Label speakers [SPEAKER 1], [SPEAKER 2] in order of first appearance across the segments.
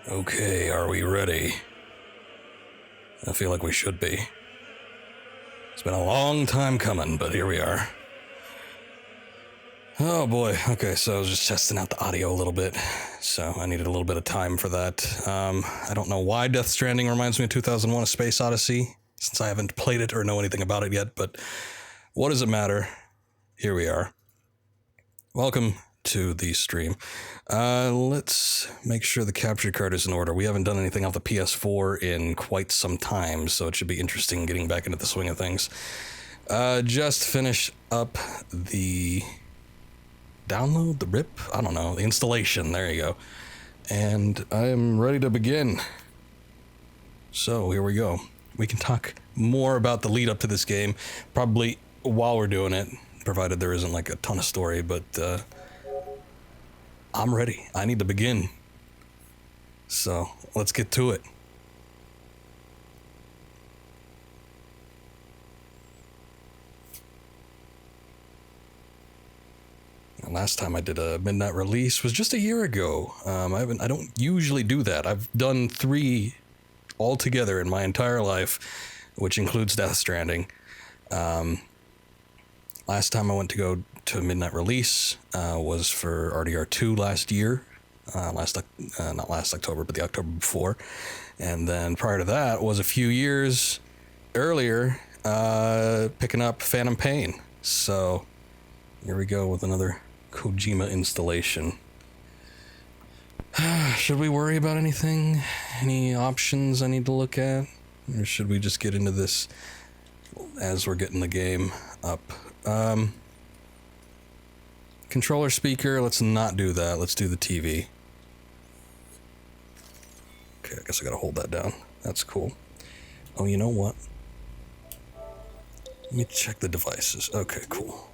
[SPEAKER 1] Okay, are we ready? I feel like we should be. It's been a long time coming, but here we are. Oh boy, okay, so I was just testing out the audio a little bit, so I needed a little bit of time for that. I don't know why Death Stranding reminds me of 2001: A Space Odyssey, since I haven't played it or know anything about it yet, but what does it matter? Here we are. Welcome to the stream. Let's make sure the capture card is in order. We haven't done anything off the PS4 in quite some time, so it should be interesting getting back into the swing of things. Just finished up the download, the rip, I don't know, the installation, there you go. And I'm ready to begin. So here we go. We can talk more about the lead up to this game, probably while we're doing it, provided there isn't like a ton of story, but I'm ready. I need to begin. So let's get to it. Last time I did a midnight release was just a year ago. I don't usually do that. I've done 3 altogether in my entire life, which includes Death Stranding. Last time I went to go to a midnight release was for RDR2 last year. Not last October, but the October before. And then prior to that was a few years earlier, picking up Phantom Pain. So here we go with another Kojima installation. Should we worry about anything? Any options I need to look at? Or should we just get into this as we're getting the game up? Controller speaker, let's not do that. Let's do the TV. Okay, I guess I gotta hold that down. That's cool. Oh, you know what? Let me check the devices. Okay, cool.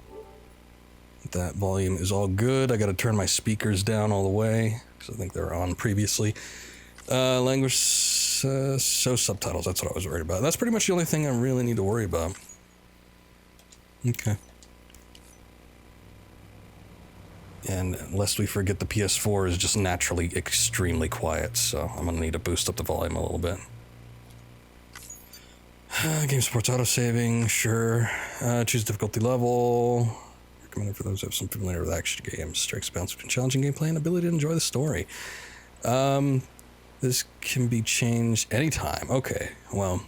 [SPEAKER 1] That volume is all good. I gotta turn my speakers down all the way, because I think they were on previously. Language, so subtitles, that's what I was worried about. That's pretty much the only thing I really need to worry about. Okay. And lest we forget, the PS4 is just naturally extremely quiet, so I'm gonna need to boost up the volume a little bit. Game supports autosaving, sure. Choose difficulty level. Recommended for those who have some familiar with action games. Strikes a balance between challenging gameplay and ability to enjoy the story. This can be changed anytime. Okay, well,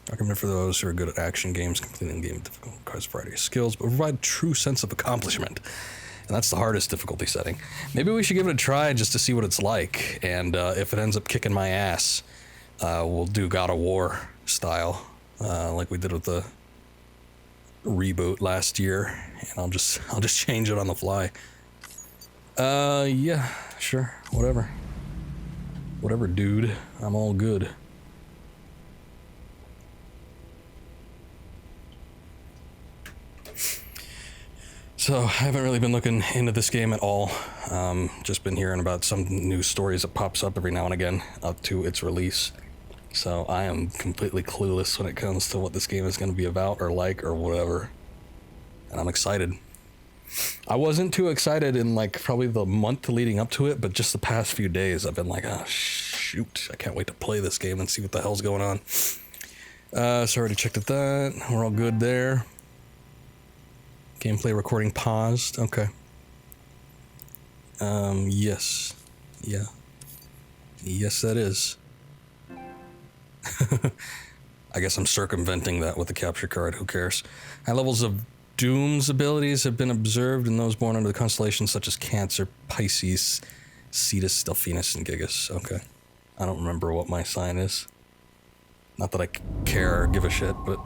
[SPEAKER 1] recommended for those who are good at action games. Completing the game difficult requires a variety of skills, but provide a true sense of accomplishment. And that's the hardest difficulty setting. Maybe we should give it a try just to see what it's like. And if it ends up kicking my ass, we'll do God of War style, like we did with the reboot last year. And I'll just change it on the fly. Yeah, sure, whatever. Whatever, dude. I'm all good. So I haven't really been looking into this game at all. Just been hearing about some news stories that pops up every now and again up to its release. So I am completely clueless when it comes to what this game is going to be about or like or whatever. And I'm excited. I wasn't too excited in like probably the month leading up to it, but just the past few days I've been like, oh shoot, I can't wait to play this game and see what the hell's going on. So I already checked at that. We're all good there. Gameplay recording paused. Okay. Yes. Yeah. Yes, that is. I guess I'm circumventing that with the capture card. Who cares? High levels of Doom's abilities have been observed in those born under the constellations such as Cancer, Pisces, Cetus, Delphinus, and Gigas. Okay. I don't remember what my sign is. Not that I care or give a shit, but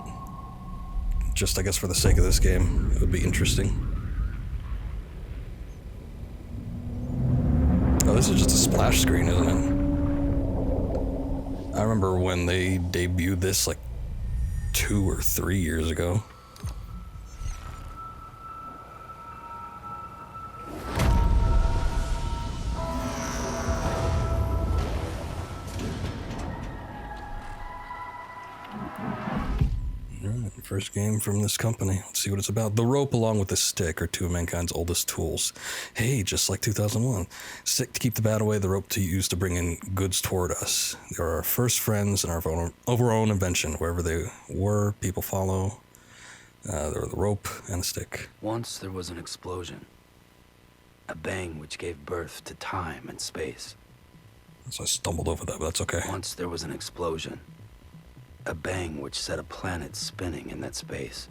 [SPEAKER 1] just, I guess, for the sake of this game, it would be interesting. Oh, this is just a splash screen, isn't it? I remember when they debuted this like 2 or 3 years ago. First game from this company. Let's see what it's about. The rope along with the stick are two of mankind's oldest tools. Hey, just like 2001. Stick to keep the bad away, the rope to use to bring in goods toward us. They are our first friends and our own invention. Wherever they were, people follow. There were the rope and the stick.
[SPEAKER 2] Once there was an explosion. A bang which gave birth to time and space.
[SPEAKER 1] So I stumbled over that, but that's okay.
[SPEAKER 2] Once there was an explosion. A bang which set a planet spinning in that space.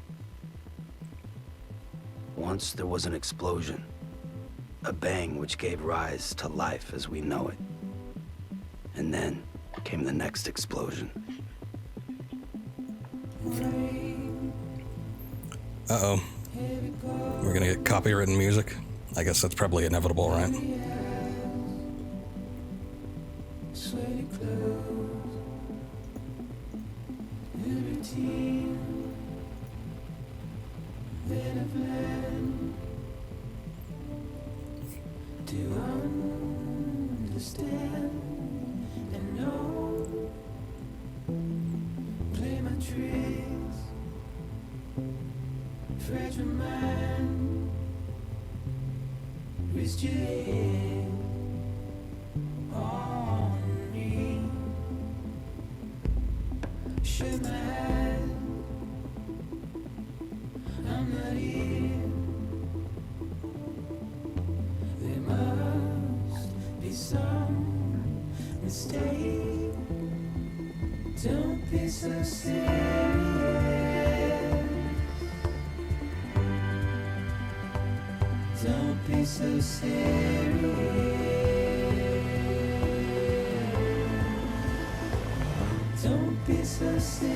[SPEAKER 2] Once there was an explosion. A bang which gave rise to life as we know it. And then came the next explosion.
[SPEAKER 1] Uh-oh. We're gonna get copywritten music? I guess that's probably inevitable, right?
[SPEAKER 3] Don't be so serious. Don't be so serious. Don't be so serious.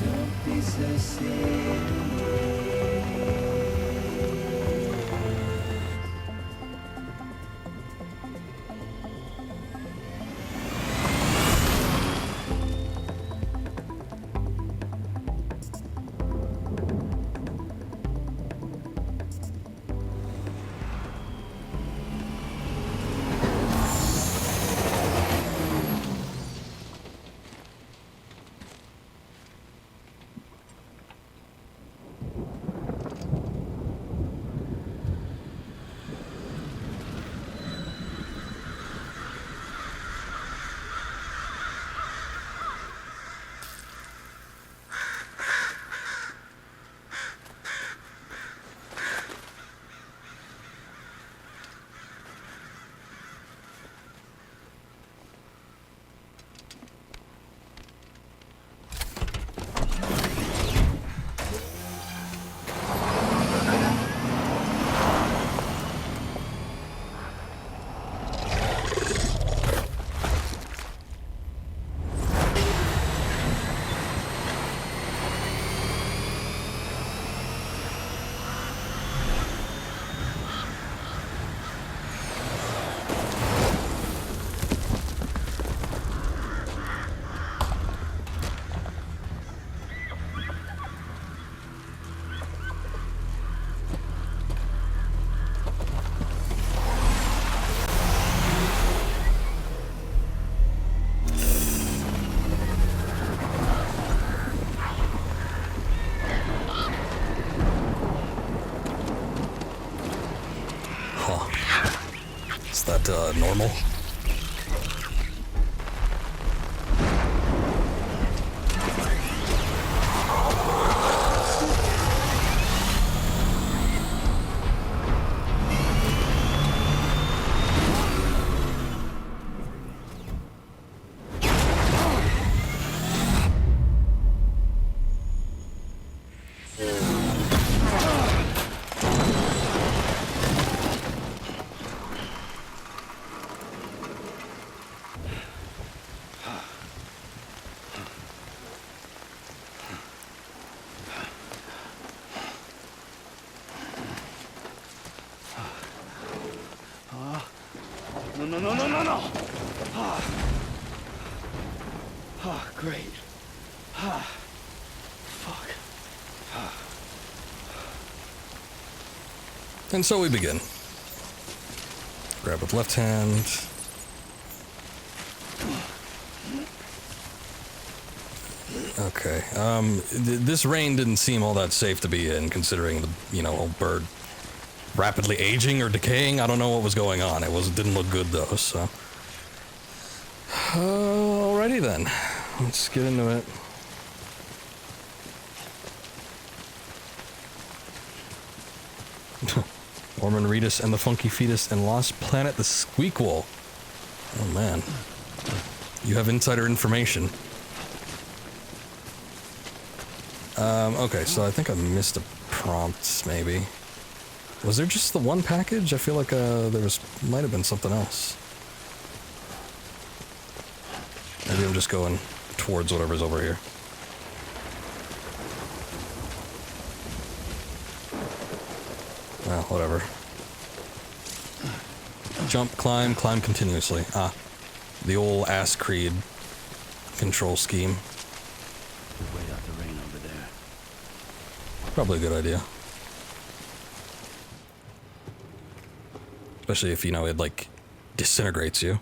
[SPEAKER 3] Don't be so serious.
[SPEAKER 1] Normal?
[SPEAKER 2] No. Great. Fuck.
[SPEAKER 1] And so we begin. Grab with left hand. Okay. This rain didn't seem all that safe to be in, considering the, old bird rapidly aging or decaying. I don't know what was going on. Didn't look good though. So, alrighty then. Let's get into it. Orman Reedus and the Funky Fetus and Lost Planet the Squeakquel. Oh man. You have insider information. Okay, so I think I missed a prompt, maybe. Was there just the one package? I feel like might have been something else. Maybe I'm just going towards whatever's over here. Well, whatever. Jump, climb continuously. Ah, the old ass Creed control scheme.
[SPEAKER 2] Wait out the rain over there.
[SPEAKER 1] Probably a good idea. Especially if, it, like, disintegrates you.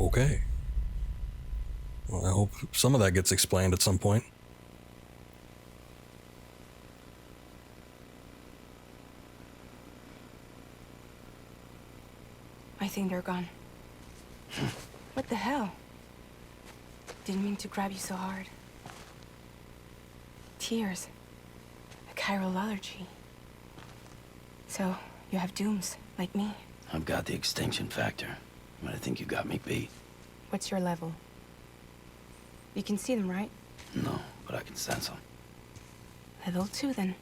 [SPEAKER 1] Okay. Well, I hope some of that gets explained at some point.
[SPEAKER 4] I think they're gone. What the hell? Didn't mean to grab you so hard. Tears. A chiral allergy. So, you have dooms, like me.
[SPEAKER 2] I've got the extinction factor, but I think you got me beat.
[SPEAKER 4] What's your level? You can see them, right?
[SPEAKER 2] No, but I can sense them.
[SPEAKER 4] Level 2, then.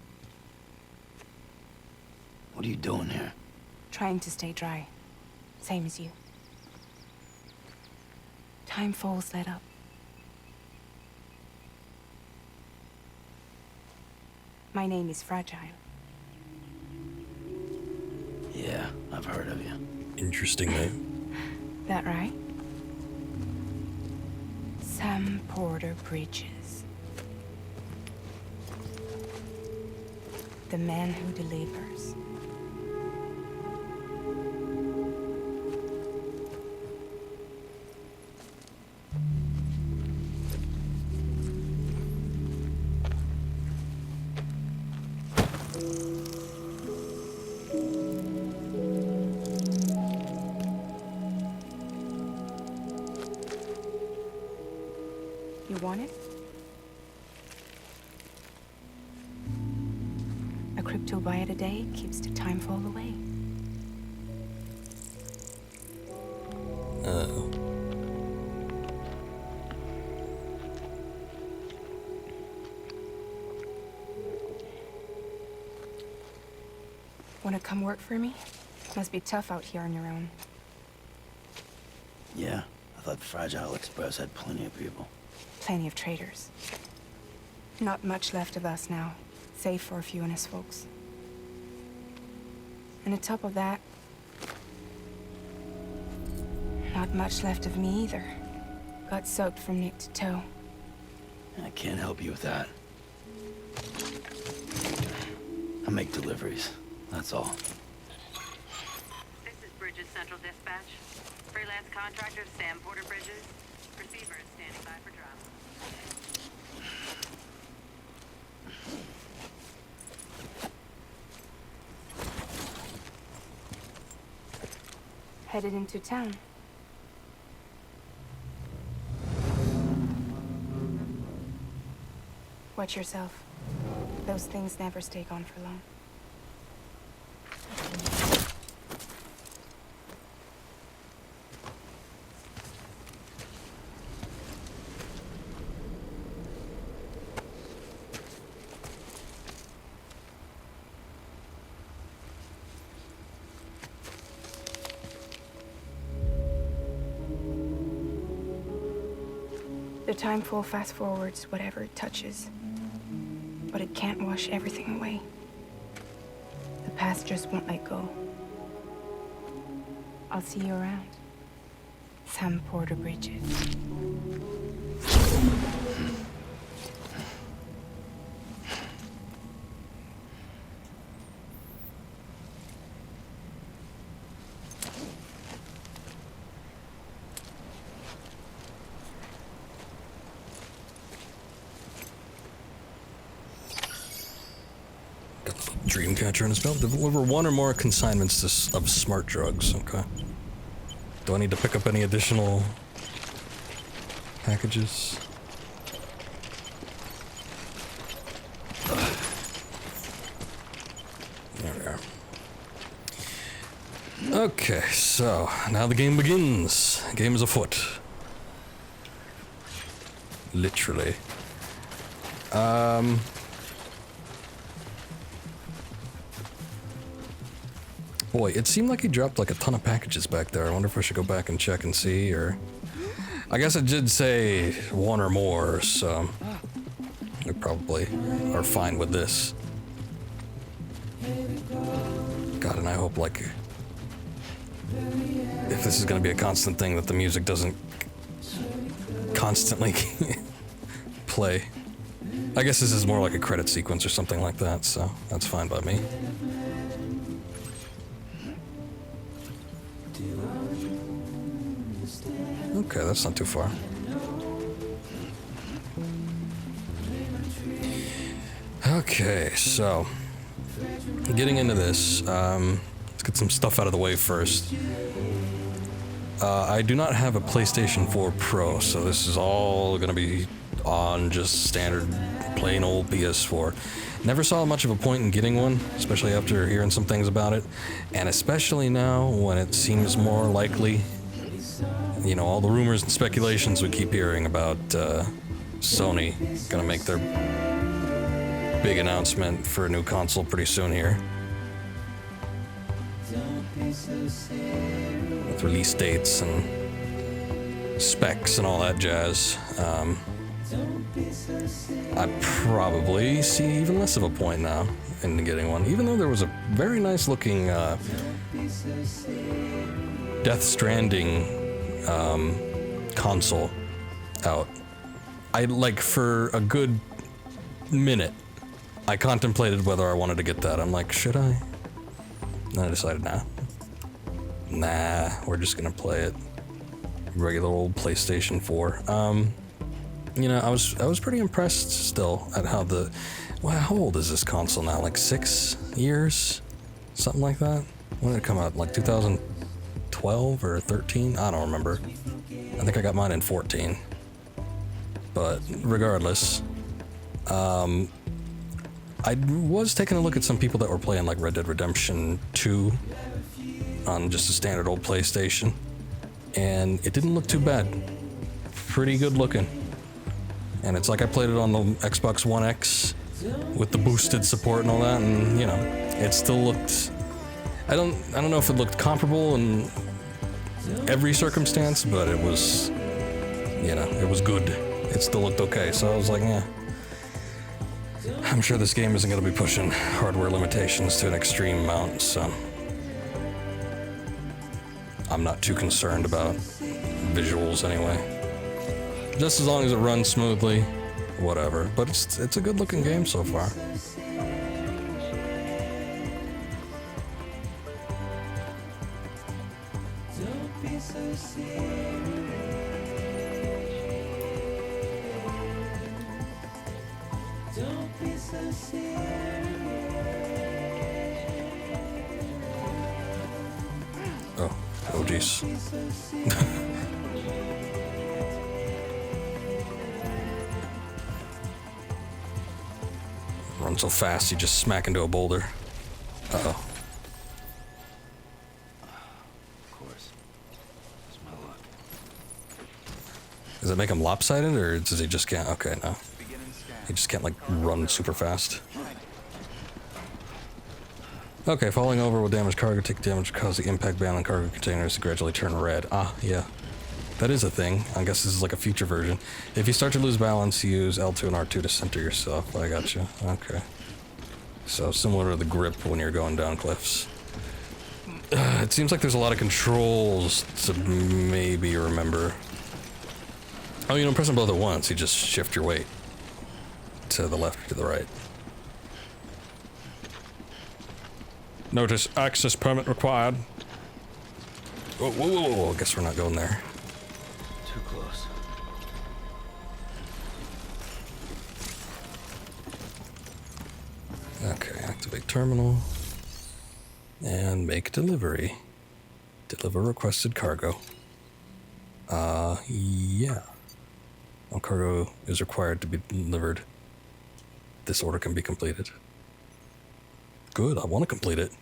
[SPEAKER 2] What are you doing here?
[SPEAKER 4] Trying to stay dry. Same as you. Time falls let up. My name is Fragile.
[SPEAKER 2] Yeah, I've heard of you.
[SPEAKER 1] Interesting name.
[SPEAKER 4] That right? Sam Porter Bridges. The man who delivers. You want it? A crypto byte a day keeps the time fall away.
[SPEAKER 1] Oh.
[SPEAKER 4] Wanna come work for me? Must be tough out here on your own.
[SPEAKER 2] Yeah, I thought Fragile Express had plenty of people.
[SPEAKER 4] Plenty of traitors. Not much left of us now, save for a few honest folks. And on top of that, not much left of me either. Got soaked from neck to toe.
[SPEAKER 2] I can't help you with that. I make deliveries, that's all.
[SPEAKER 5] This is Bridges Central Dispatch. Freelance contractor Sam Porter Bridges. Receiver is standing by for drop.
[SPEAKER 4] Headed into town. Watch yourself. Those things never stay gone for long. The timefall fast forwards whatever it touches, but it can't wash everything away. The past just won't let go. I'll see you around. Sam Porter Bridges.
[SPEAKER 1] Dreamcatcher in his belt. Deliver one or more consignments of smart drugs. Okay. Do I need to pick up any additional packages? There we are. Okay, so now the game begins. Game is afoot. Literally. Boy, it seemed like he dropped like a ton of packages back there. I wonder if I should go back and check and see, or... I guess it did say one or more, so... we probably are fine with this. God, and I hope, like... if this is gonna be a constant thing, that the music doesn't... constantly play. I guess this is more like a credit sequence or something like that, so that's fine by me. Okay, that's not too far. Okay, so getting into this, let's get some stuff out of the way first. I do not have a PlayStation 4 Pro, so this is all gonna be on just standard, plain old PS4. Never saw much of a point in getting one, especially after hearing some things about it, and especially now when it seems more likely, you know, all the rumors and speculations we keep hearing about Sony gonna make their big announcement for a new console pretty soon here. With release dates and specs and all that jazz. I probably see even less of a point now in getting one, even though there was a very nice looking Death Stranding console out. I like for a good minute I contemplated whether I wanted to get that. I'm like, should I? And I decided, nah, we're just gonna play it. Regular old PlayStation 4. You know, I was pretty impressed still at how how old is this console now? Like 6 years? Something like that? When did it come out? Like 2012 or 13? I don't remember. I think I got mine in 14. But regardless, I was taking a look at some people that were playing like Red Dead Redemption 2 on just a standard old PlayStation, and it didn't look too bad. Pretty good looking. And it's like I played it on the Xbox One X with the boosted support and all that, and you know, it still looked, I don't know if it looked comparable in every circumstance, but it was, you know, it was good. It still looked okay, so I was like, yeah, I'm sure this game isn't going to be pushing hardware limitations to an extreme amount, so I'm not too concerned about visuals anyway. Just as long as it runs smoothly, whatever. But it's a good looking game so far.
[SPEAKER 3] Don't be so serious. Don't be so serious.
[SPEAKER 1] Oh jeez. Run so fast, you just smack into a boulder. Uh-oh.
[SPEAKER 2] Of course. That's my luck.
[SPEAKER 1] Does it make him lopsided, or does he just can't? Okay, no. He just can't, like, run super fast. Okay, falling over will damage cargo, take damage, cause the impact band on cargo containers to gradually turn red. Ah, yeah. That is a thing. I guess this is like a future version. If you start to lose balance, use L2 and R2 to center yourself. I gotcha. Okay. So similar to the grip when you're going down cliffs. It seems like there's a lot of controls to maybe remember. Oh, you don't press them both at once. You just shift your weight to the left or to the right. Notice access permit required. Whoa, whoa, whoa, whoa. I guess we're not going there.
[SPEAKER 2] Too close.
[SPEAKER 1] Okay, activate terminal. And make delivery. Deliver requested cargo. Yeah. All cargo is required to be delivered. This order can be completed. Good, I want to complete it.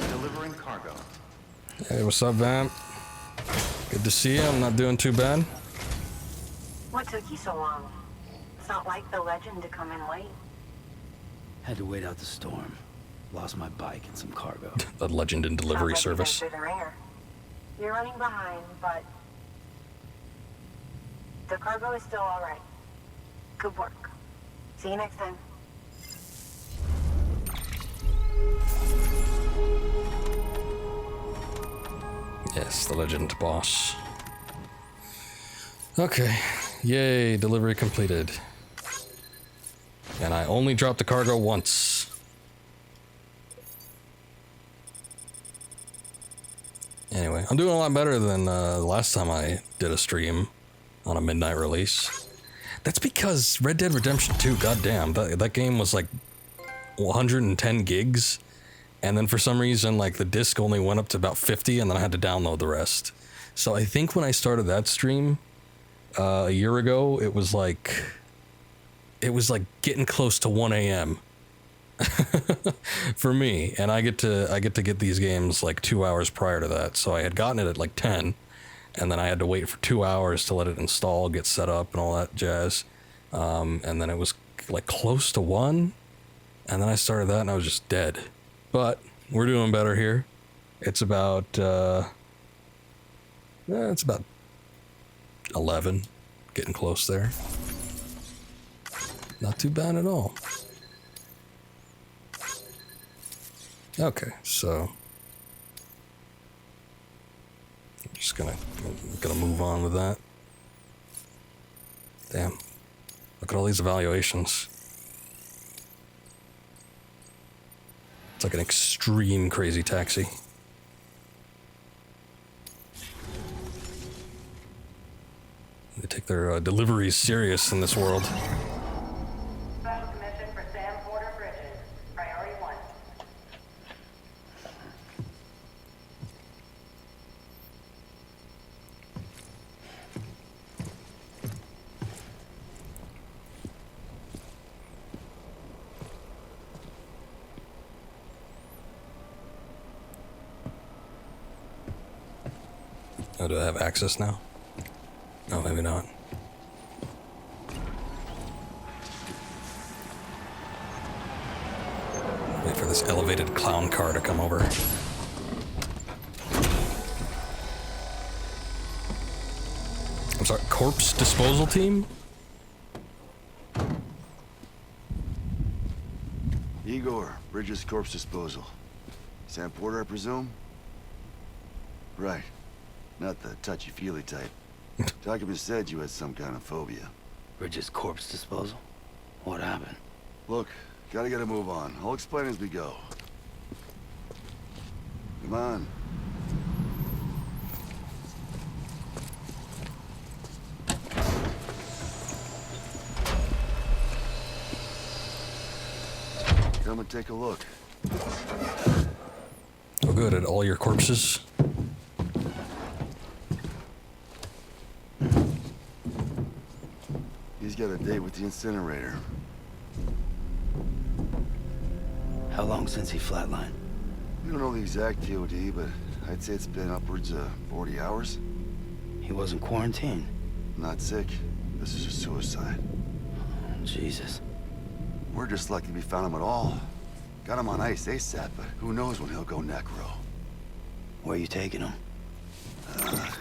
[SPEAKER 6] Delivering cargo.
[SPEAKER 1] Hey, what's up, Vamp? Good to see you. I'm not doing too bad.
[SPEAKER 7] What took you so long? It's not like the legend to come in late.
[SPEAKER 2] Had to wait out the storm. Lost my bike and some cargo.
[SPEAKER 1] The legend in delivery
[SPEAKER 7] Sounds like you've been
[SPEAKER 1] service.
[SPEAKER 7] through the ringer. You're running behind, but the cargo is still all right. Good work. See you next time.
[SPEAKER 1] Yes, the legend boss. Okay. Yay, delivery completed. And I only dropped the cargo once. Anyway, I'm doing a lot better than last time I did a stream on a midnight release. That's because Red Dead Redemption 2, goddamn, that game was like 110 gigs. And then for some reason, like, the disc only went up to about 50, and then I had to download the rest. So I think when I started that stream a year ago, it was like getting close to 1 a.m. for me, and I get to get these games like 2 hours prior to that. So I had gotten it at like 10, and then I had to wait for 2 hours to let it install, get set up, and all that jazz. And then it was like close to 1, and then I started that, and I was just dead. But we're doing better here. It's about 11, getting close there. Not too bad at all. Okay, so I'm just gonna move on with that. Damn, look at all these evaluations. It's like an extreme crazy taxi. They take their deliveries serious in this world.
[SPEAKER 7] Special commission for Sam Porter Bridges. Priority 1.
[SPEAKER 1] Oh, do I have access now? No, maybe not. Wait for this elevated clown car to come over. I'm sorry, corpse disposal team?
[SPEAKER 8] Igor, Bridges Corpse Disposal. Sam Porter, I presume? Right. Not the touchy-feely type. Document said you had some kind of phobia.
[SPEAKER 2] Bridges corpse disposal? What happened?
[SPEAKER 8] Look, gotta get a move on. I'll explain as we go. Come on. Come and take a look.
[SPEAKER 1] Oh good, at all your corpses?
[SPEAKER 8] He's got a date with the incinerator.
[SPEAKER 2] How long since he flatlined?
[SPEAKER 8] We don't know the exact TOD, but I'd say it's been upwards of 40 hours.
[SPEAKER 2] He wasn't quarantined.
[SPEAKER 8] Not sick. This is a suicide.
[SPEAKER 2] Jesus.
[SPEAKER 8] We're just lucky we found him at all. Got him on ice ASAP, but who knows when he'll go necro.
[SPEAKER 2] Where you taking him?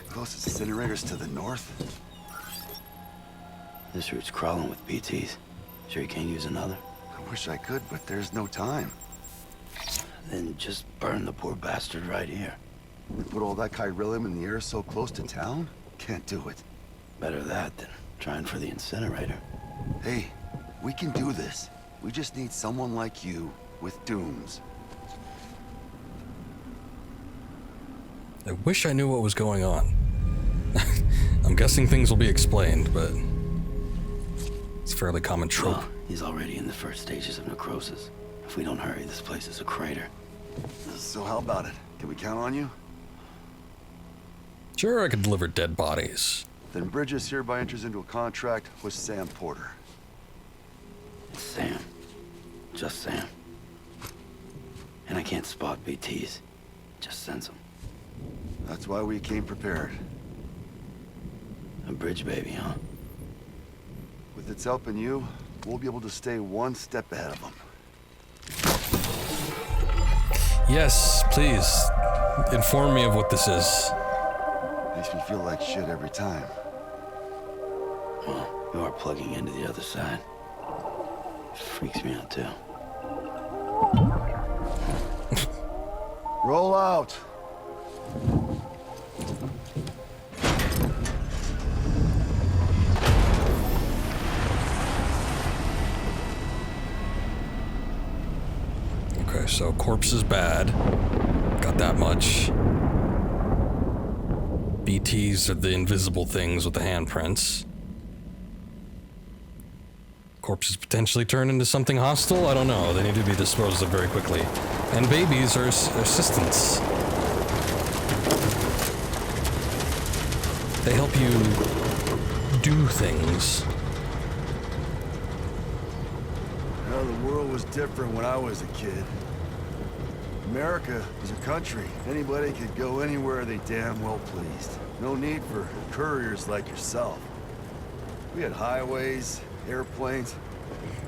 [SPEAKER 8] Closest incinerators to the north.
[SPEAKER 2] This route's crawling with BTs. Sure you can't use another?
[SPEAKER 8] I wish I could, but there's no time.
[SPEAKER 2] Then just burn the poor bastard right here.
[SPEAKER 8] We put all that chiralium in the air so close to town? Can't do it.
[SPEAKER 2] Better that than trying for the incinerator.
[SPEAKER 8] Hey, we can do this. We just need someone like you with dooms.
[SPEAKER 1] I wish I knew what was going on. I'm guessing things will be explained, but it's a fairly common trope.
[SPEAKER 2] Well, he's already in the first stages of necrosis. If we don't hurry, this place is a crater.
[SPEAKER 8] So how about it? Can we count on you?
[SPEAKER 1] Sure, I could deliver dead bodies.
[SPEAKER 8] Then Bridges hereby enters into a contract with Sam Porter.
[SPEAKER 2] It's Sam. Just Sam. And I can't spot BTs. Just sense them.
[SPEAKER 8] That's why we came prepared.
[SPEAKER 2] A bridge baby, huh?
[SPEAKER 8] With its help and you, we'll be able to stay one step ahead of them.
[SPEAKER 1] Yes, please. Inform me of what this is.
[SPEAKER 8] Makes me feel like shit every time.
[SPEAKER 2] Well, you are plugging into the other side. It freaks me out, too.
[SPEAKER 8] Roll out!
[SPEAKER 1] so corpse is bad. Got that much. BTs are the invisible things with the handprints. Corpses potentially turn into something hostile? I don't know. They need to be disposed of very quickly. And babies are assistants. They help you do things.
[SPEAKER 8] Well, the world was different when I was a kid. America was a country. Anybody could go anywhere they damn well pleased. No need for couriers like yourself. We had highways, airplanes.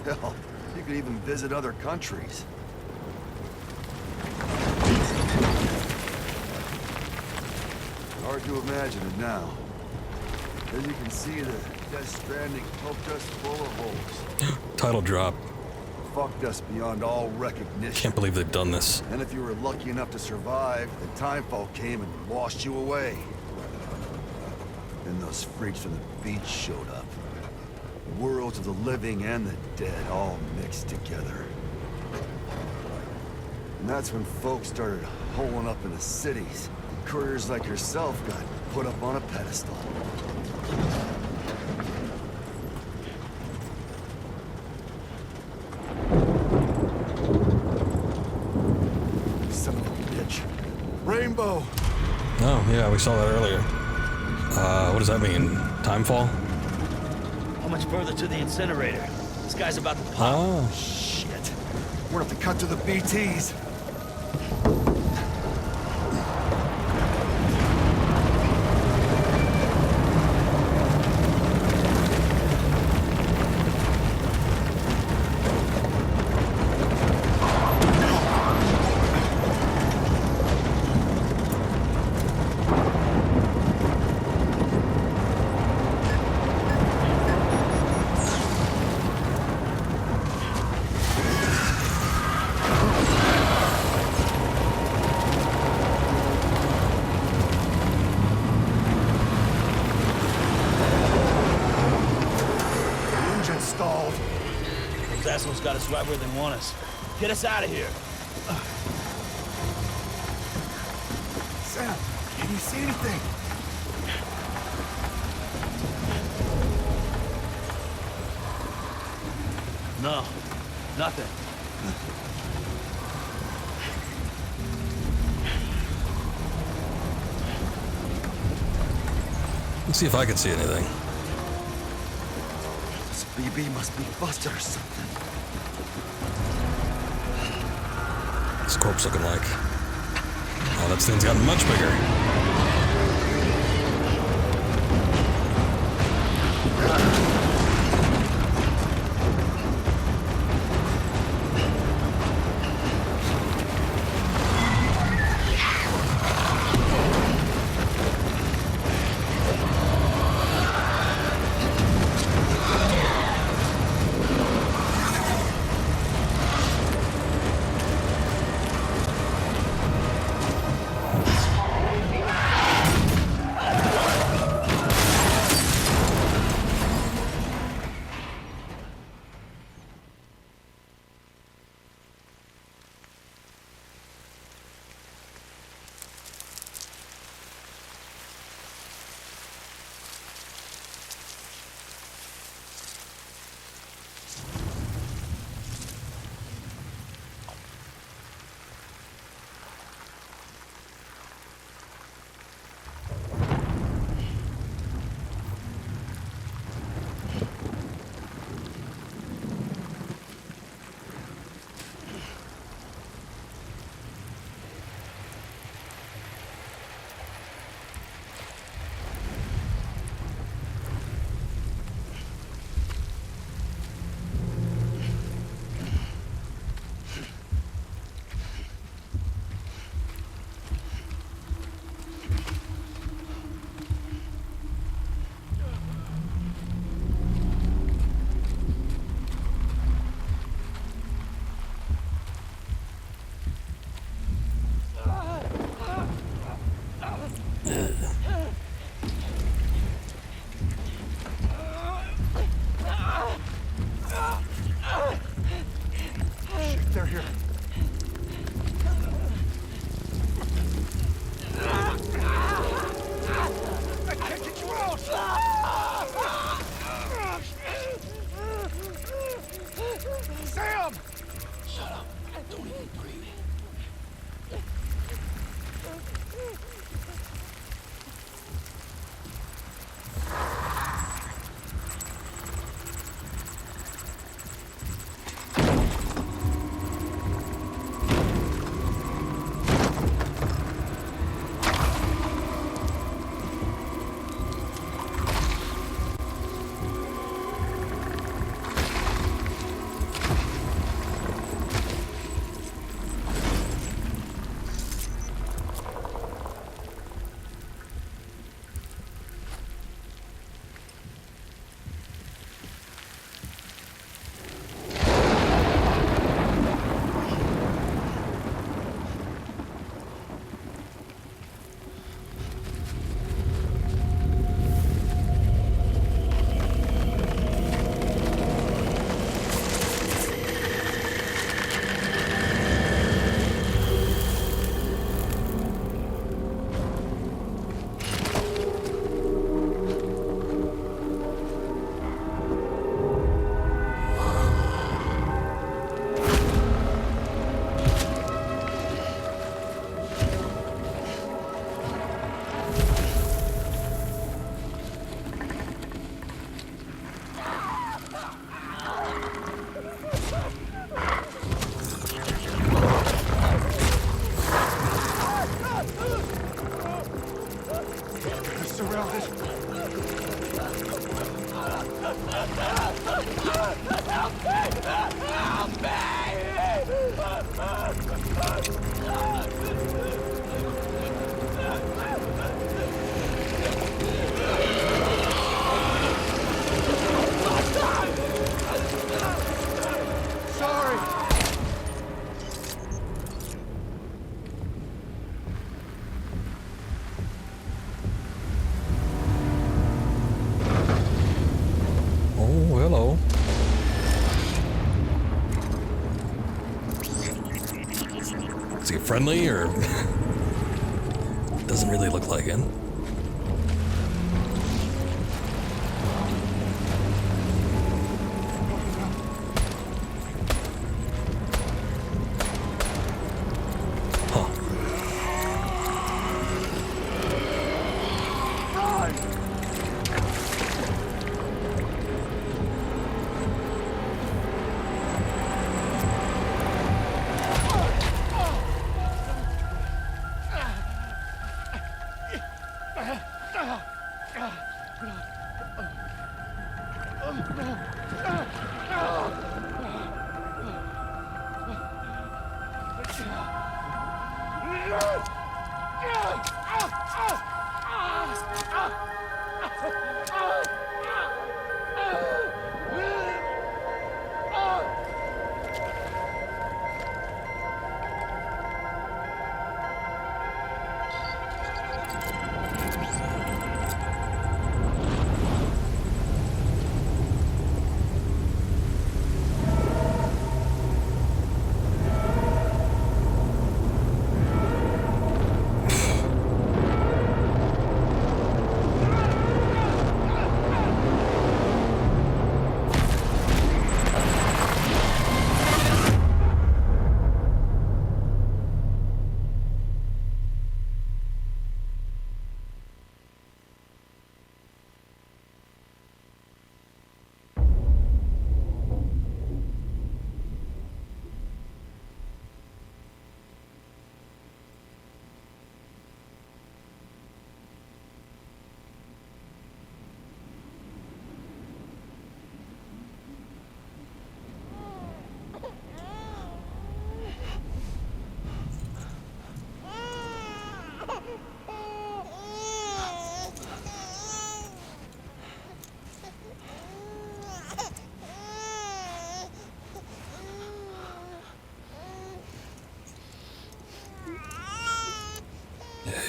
[SPEAKER 8] Hell, you could even visit other countries. Hard to imagine it now. As you can see, the Death Stranding poked us full of holes.
[SPEAKER 1] Title drop.
[SPEAKER 8] Fucked us beyond all recognition.
[SPEAKER 1] Can't believe they've done this.
[SPEAKER 8] And if you were lucky enough to survive, the timefall came and washed you away. Then those freaks from the beach showed up. Worlds of the living and the dead all mixed together. And that's when folks started holing up in the cities. Couriers like yourself got put up on a pedestal. Son of a bitch. Rainbow!
[SPEAKER 1] Oh, yeah, we saw that earlier. What does that mean? Timefall?
[SPEAKER 9] How much further to the incinerator? This guy's about to pop.
[SPEAKER 1] Oh.
[SPEAKER 8] Shit. We're gonna have to cut to the BTs.
[SPEAKER 9] Those assholes got us right where they want us. Get us out of here.
[SPEAKER 8] Sam, can you see anything?
[SPEAKER 9] No, nothing.
[SPEAKER 1] Let's see if I can see anything.
[SPEAKER 8] This BB must be busted or something.
[SPEAKER 1] What's the corpse looking like? Oh, that thing's gotten much bigger.
[SPEAKER 10] surrounded. Sorry.
[SPEAKER 1] Oh, hello. Is he friendly or doesn't really look like it? Huh.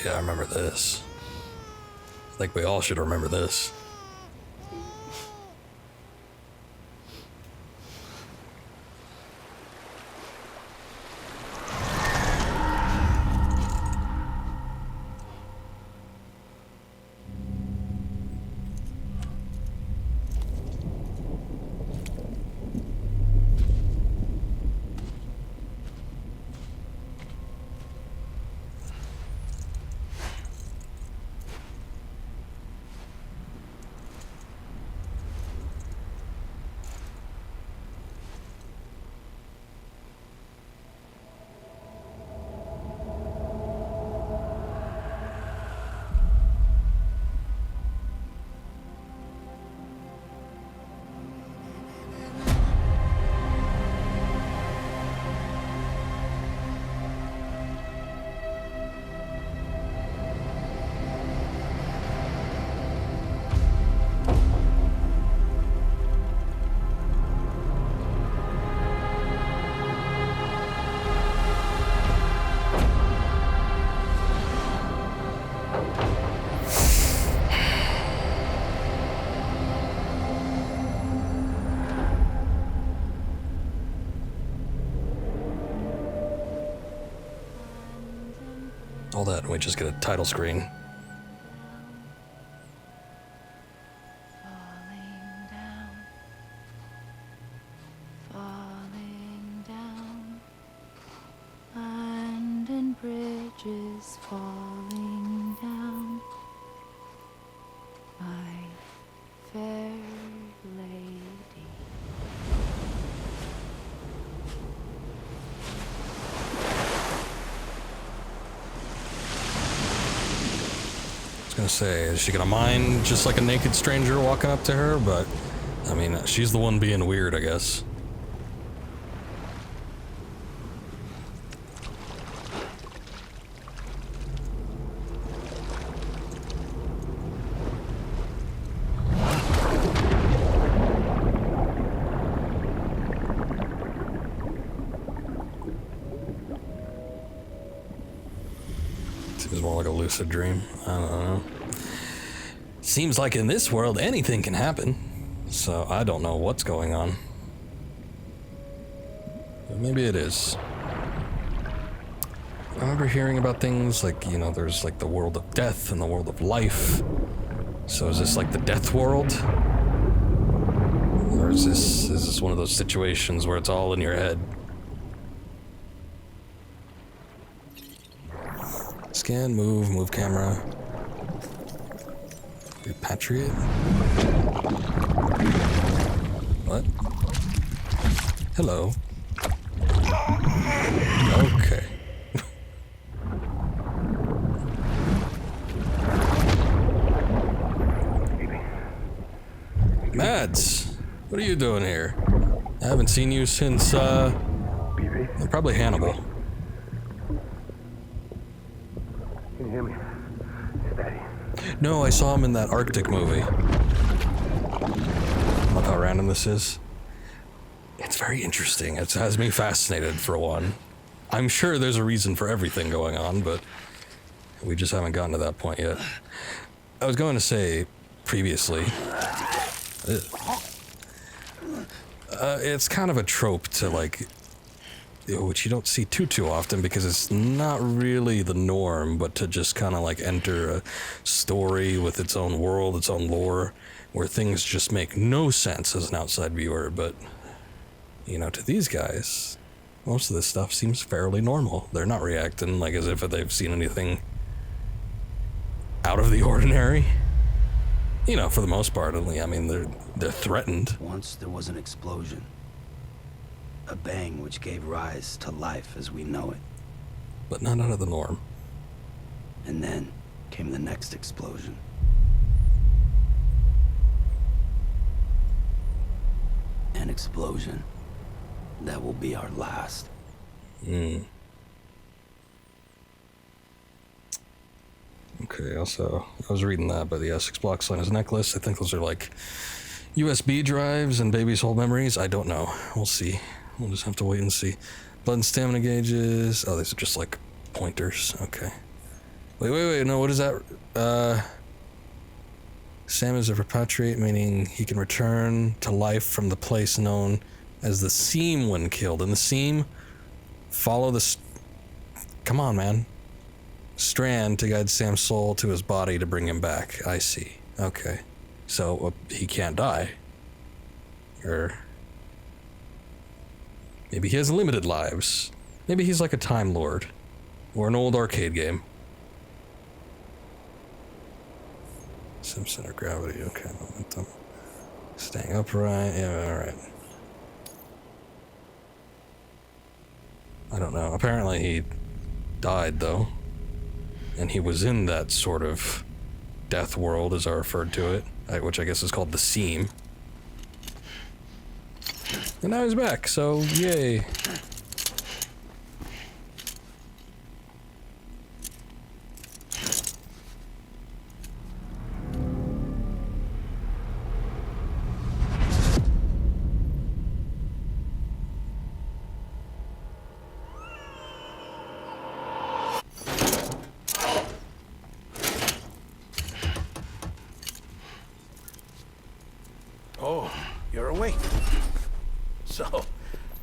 [SPEAKER 1] Yeah, I remember this. I think we all should remember this. All that, and we just get a title screen.
[SPEAKER 11] Falling down, London Bridge is falling down, my fair lady.
[SPEAKER 1] I gonna say, is she gonna mind just like a naked stranger walking up to her? But, I mean, she's the one being weird, I guess. Seems more like a lucid dream. I don't know. Seems like in this world anything can happen. So I don't know what's going on. But maybe it is. I remember hearing about things like, you know, there's like the world of death and the world of life. So is this like the death world? Or is this one of those situations where it's all in your head? Scan, move camera. Repatriate? What? Hello. Okay. Mads, what are you doing here? I haven't seen you since, probably Hannibal.
[SPEAKER 10] Can you hear me? Steady.
[SPEAKER 1] No, I saw him in that Arctic movie. Love how random this is. It's very interesting. It has me fascinated, for one. I'm sure there's a reason for everything going on, but we just haven't gotten to that point yet. I was going to say previously, it's kind of a trope to, like, which you don't see too often because it's not really the norm, but to just kind of like enter a story with its own world, its own lore, where things just make no sense as an outside viewer. But, you know, to these guys, most of this stuff seems fairly normal. They're not reacting like as if they've seen anything out of the ordinary. You know, for the most part, I mean, they're threatened.
[SPEAKER 2] Once there was an explosion. A bang which gave rise to life as we know it.
[SPEAKER 1] But not out of the norm.
[SPEAKER 2] And then came the next explosion. An explosion that will be our last.
[SPEAKER 1] Okay, also, I was reading that, but the Essex blocks on his necklace. I think those are like USB drives and baby's whole memories. I don't know. We'll see. We'll just have to wait and see. Blood and stamina gauges. Oh, these are just like pointers. Okay. Wait. No, what is that? Sam is a repatriate, meaning he can return to life from the place known as the seam when killed. And the seam, follow the... Come on, man. Strand to guide Sam's soul to his body to bring him back. I see. Okay. So, he can't die. Or... maybe he has limited lives. Maybe he's like a Time Lord. Or an old arcade game. Sim center gravity, okay, momentum. Staying upright, yeah, alright. I don't know. Apparently he died, though. And he was in that sort of death world, as I referred to it, which I guess is called the Seam. And now he's back, so yay.
[SPEAKER 10] Oh, you're awake. So,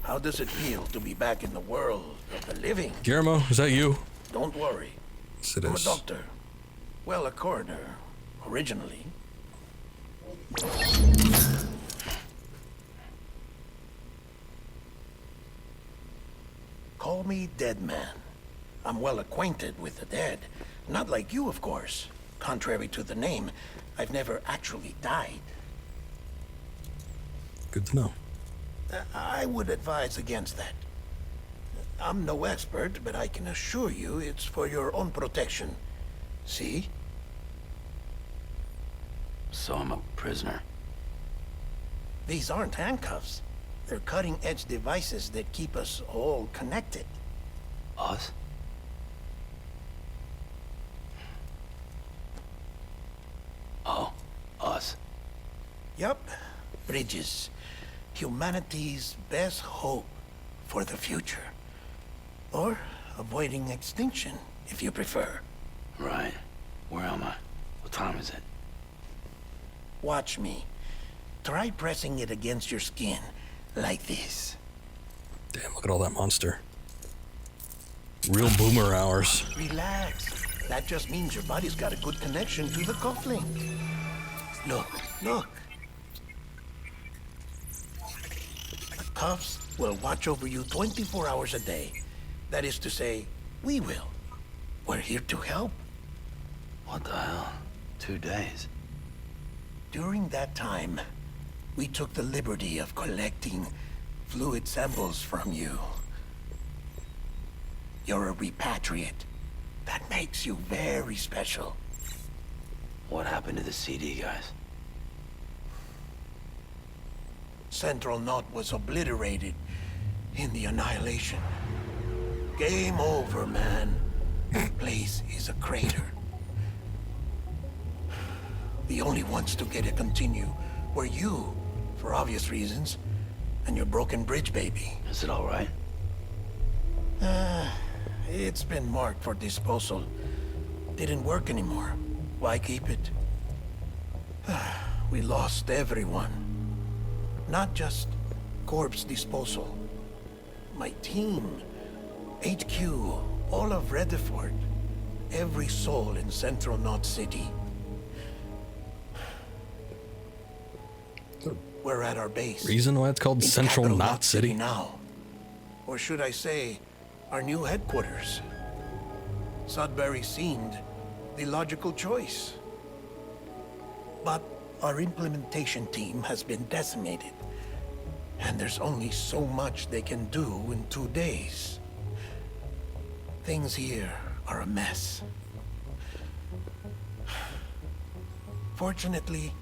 [SPEAKER 10] how does it feel to be back in the world of the living?
[SPEAKER 1] Guillermo, is that you?
[SPEAKER 10] Don't worry.
[SPEAKER 1] Yes, it
[SPEAKER 10] I'm a
[SPEAKER 1] is.
[SPEAKER 10] doctor. Well, a coroner, originally. Call me Dead Man. I'm well acquainted with the dead. Not like you, of course. Contrary to the name, I've never actually died.
[SPEAKER 1] Good to know.
[SPEAKER 10] I would advise against that. I'm no expert, but I can assure you it's for your own protection. See?
[SPEAKER 2] So I'm a prisoner.
[SPEAKER 10] These aren't handcuffs. They're cutting-edge devices that keep us all connected.
[SPEAKER 2] Us? Oh, us.
[SPEAKER 10] Yup. Bridges. Humanity's best hope for the future. Or avoiding extinction, if you prefer.
[SPEAKER 2] Right. Where am I? What time is it?
[SPEAKER 10] Watch me. Try pressing it against your skin, like this.
[SPEAKER 1] Damn, look at all that monster. Real boomer hours.
[SPEAKER 10] Relax. That just means your body's got a good connection to the cufflink. Look, look. The cuffs will watch over you 24 hours a day. That is to say, we will. We're here to help.
[SPEAKER 2] What the hell? 2 days?
[SPEAKER 10] During that time, we took the liberty of collecting fluid samples from you. You're a repatriate. That makes you very special.
[SPEAKER 2] What happened to the CD guys?
[SPEAKER 10] Central Knot was obliterated in the Annihilation. Game over, man. The place is a crater. The only ones to get to continue were you, for obvious reasons, and your broken bridge baby.
[SPEAKER 2] Is it all right?
[SPEAKER 10] It's been marked for disposal. Didn't work anymore. Why keep it? We lost everyone. Not just corpse disposal. My team, HQ, all of Redefort, every soul in Central Knot City. We're at our base.
[SPEAKER 1] Reason why it's called
[SPEAKER 10] in
[SPEAKER 1] Central
[SPEAKER 10] capital
[SPEAKER 1] Knot City?
[SPEAKER 10] now. Or should I say, our new headquarters. Sudbury seemed the logical choice. But our implementation team has been decimated. And there's only so much they can do in 2 days. Things here are a mess. Fortunately,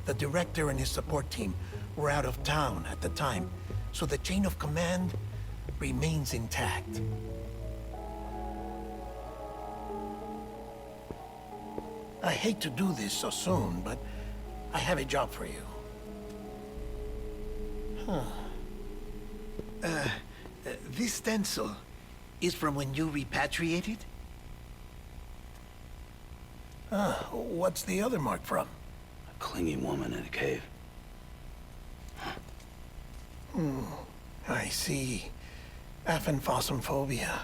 [SPEAKER 10] the director and his support team were out of town at the time, so the chain of command remains intact. I hate to do this so soon, but I have a job for you. This stencil is from when you repatriated? What's the other mark from?
[SPEAKER 2] A clinging woman in a cave.
[SPEAKER 10] I see. Aphenphosmphobia.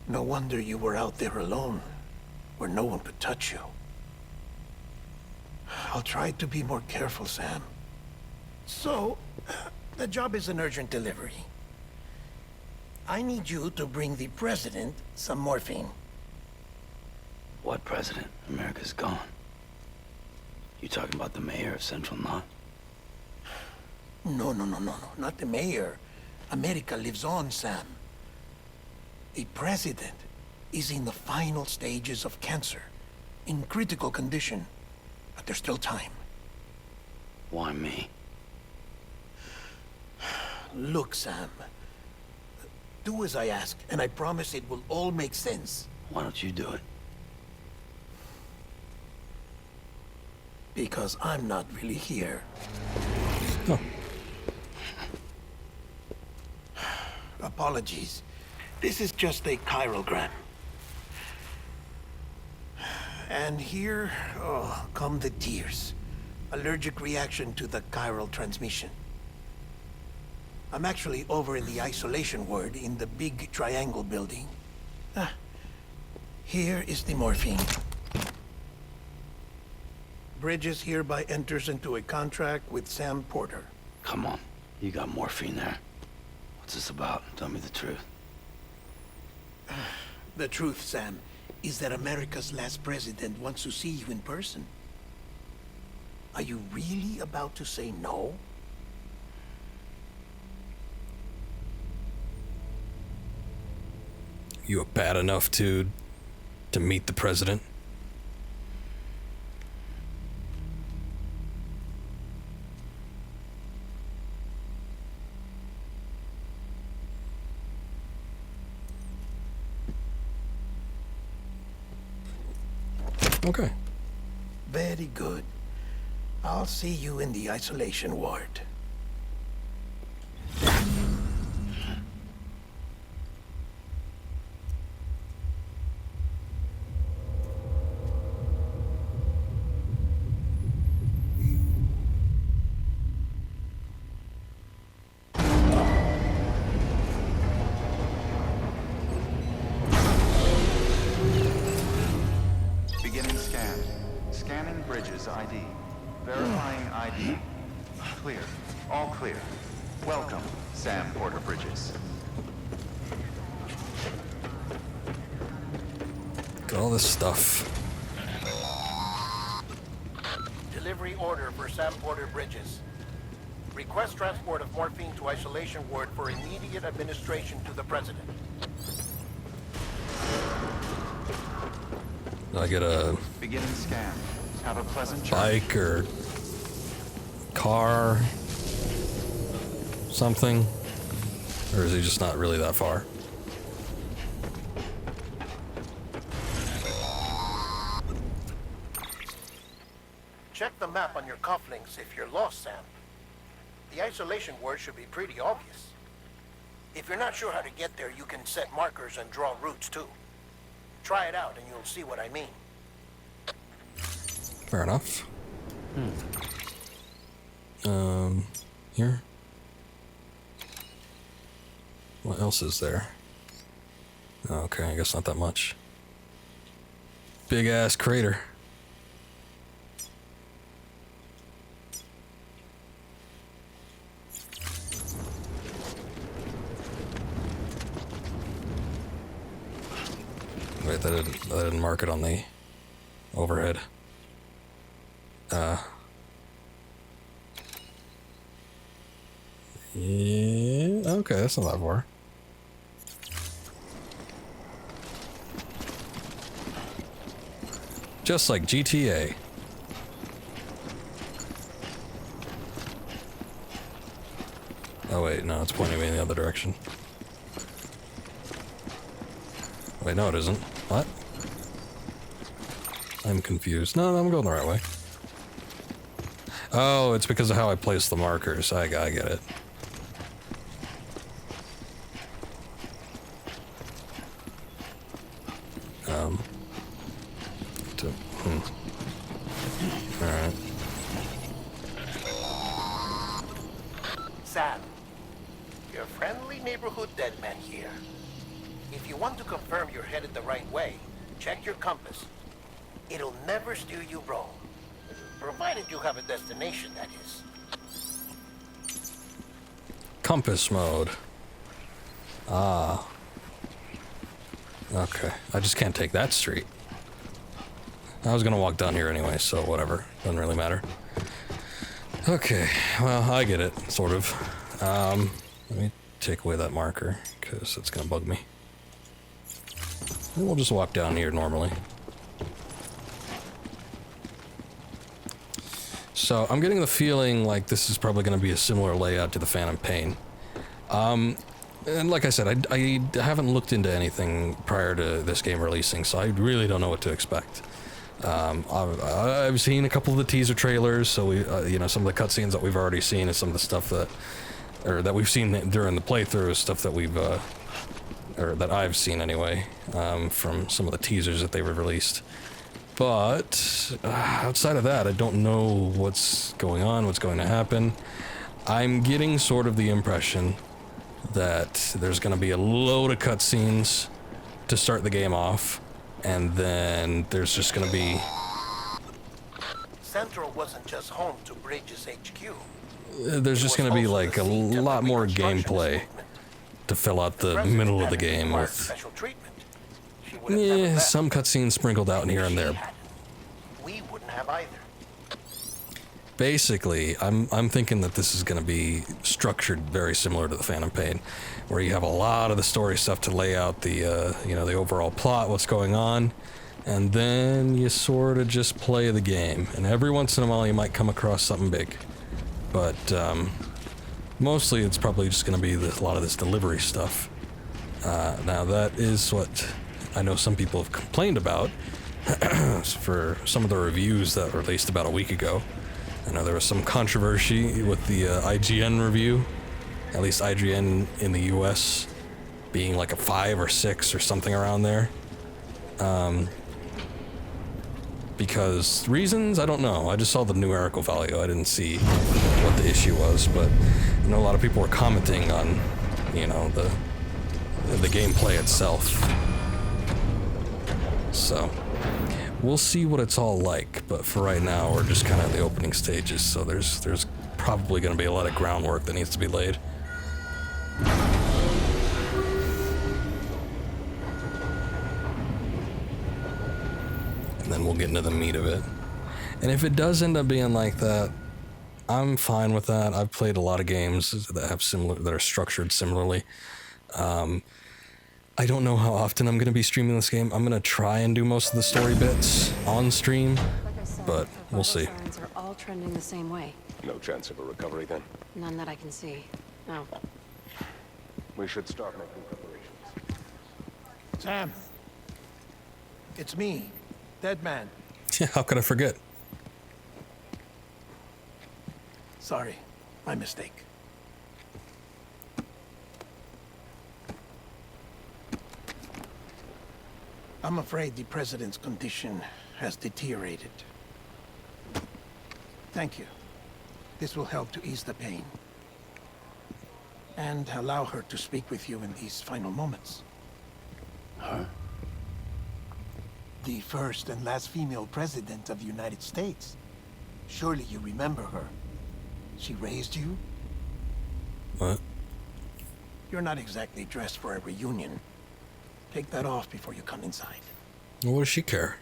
[SPEAKER 10] No wonder you were out there alone, where no one could touch you. I'll try to be more careful, Sam. So, the job is an urgent delivery. I need you to bring the president some morphine.
[SPEAKER 2] What president? America's gone. You talking about the mayor of Central Knot?
[SPEAKER 10] No, not the mayor. America lives on, Sam. The president is in the final stages of cancer, in critical condition, but there's still time.
[SPEAKER 2] Why me?
[SPEAKER 10] Look, Sam. Do as I ask, and I promise it will all make sense.
[SPEAKER 2] Why don't you do it?
[SPEAKER 10] Because I'm not really here.
[SPEAKER 1] Oh.
[SPEAKER 10] Apologies. This is just a chirogram. And here, come the tears. Allergic reaction to the chiral transmission. I'm actually over in the isolation ward in the big triangle building. Here is the morphine. Bridges hereby enters into a contract with Sam Porter.
[SPEAKER 2] Come on. You got morphine there. What's this about? Tell me the truth.
[SPEAKER 10] The truth, Sam, is that America's last president wants to see you in person. Are you really about to say no?
[SPEAKER 1] You bad enough to meet the president? Okay.
[SPEAKER 10] Very good. I'll see you in the isolation ward.
[SPEAKER 6] Beginning scan. Scanning Bridges ID. Verifying ID. Clear. All clear. Welcome, Sam Porter Bridges.
[SPEAKER 1] Got all this stuff.
[SPEAKER 10] Delivery order for Sam Porter Bridges. Request transport of morphine to isolation ward for immediate administration to the president.
[SPEAKER 1] I get a
[SPEAKER 6] Beginning scan. Have a pleasant journey.
[SPEAKER 1] bike or car, something? Or is he just not really that far?
[SPEAKER 10] Check the map on your cufflinks if you're lost, Sam. The isolation word should be pretty obvious. If you're not sure how to get there, you can set markers and draw routes too. Try it out and you'll see what I mean.
[SPEAKER 1] Fair enough. Here? What else is there? Okay, I guess not that much. Big ass crater. Wait, that didn't mark it on the overhead. Yeah, okay, that's not that far. Just like GTA. Oh wait, no, it's pointing me in the other direction. Wait, no it isn't. What? I'm confused. No, I'm going the right way. Oh, it's because of how I place the markers. I get it. Alright.
[SPEAKER 10] Sam, your friendly neighborhood deadman here. If you want to confirm you're headed the right way, check your compass. It'll never steer you wrong. Provided you have a destination, that is.
[SPEAKER 1] Compass mode. Ah. Okay. I just can't take that street. I was gonna walk down here anyway, so whatever. Doesn't really matter. Okay. Well, I get it, sort of. Let me take away that marker, because it's gonna bug me. And we'll just walk down here normally. So, I'm getting the feeling like this is probably going to be a similar layout to the Phantom Pain. And like I said, I haven't looked into anything prior to this game releasing, so I really don't know what to expect. I've seen a couple of the teaser trailers, so we, you know, some of the cutscenes that we've already seen, and some of the stuff that we've seen during the playthrough, is stuff that or that I've seen anyway, from some of the teasers that they were released. But outside of that, I don't know what's going on, what's going to happen. I'm getting sort of the impression that there's going to be a load of cutscenes to start the game off, and then there's just going to be...
[SPEAKER 10] Central wasn't just home to Bridges HQ.
[SPEAKER 1] There's just going to be like a lot more gameplay to fill out the middle of the game with... Yeah, some cutscenes sprinkled out here and there.
[SPEAKER 10] We wouldn't have either.
[SPEAKER 1] Basically, I'm thinking that this is going to be structured very similar to the Phantom Pain, where you have a lot of the story stuff to lay out the you know, the overall plot, what's going on, and then you sort of just play the game. And every once in a while, you might come across something big, but mostly it's probably just going to be a lot of this delivery stuff. Now that is what I know some people have complained about, for some of the reviews that were released about a week ago. I know there was some controversy with the IGN review, at least IGN in the US being like a 5 or 6 or something around there. Because reasons, I don't know. I just saw the numerical value. I didn't see what the issue was, but I know a lot of people were commenting on, you know, the gameplay itself. So we'll see what it's all like, but for right now, we're just kind of at the opening stages, so there's probably going to be a lot of groundwork that needs to be laid. And then we'll get into the meat of it. And if it does end up being like that, I'm fine with that. I've played a lot of games that have that are structured similarly. I don't know how often I'm going to be streaming this game. I'm going to try and do most of the story bits on stream, but we'll see.
[SPEAKER 12] Signs are all trending the same way.
[SPEAKER 13] No chance of a recovery then?
[SPEAKER 12] None that I can see. No.
[SPEAKER 13] We should start making preparations.
[SPEAKER 10] Sam. It's me, Deadman.
[SPEAKER 1] Yeah, how could I forget?
[SPEAKER 10] Sorry, my mistake. I'm afraid the president's condition has deteriorated. Thank you. This will help to ease the pain. And allow her to speak with you in these final moments.
[SPEAKER 2] Her?
[SPEAKER 10] The first and last female president of the United States. Surely you remember her. She raised you?
[SPEAKER 1] What?
[SPEAKER 10] You're not exactly dressed for a reunion. Take that off before you come inside.
[SPEAKER 1] Well, what does she care?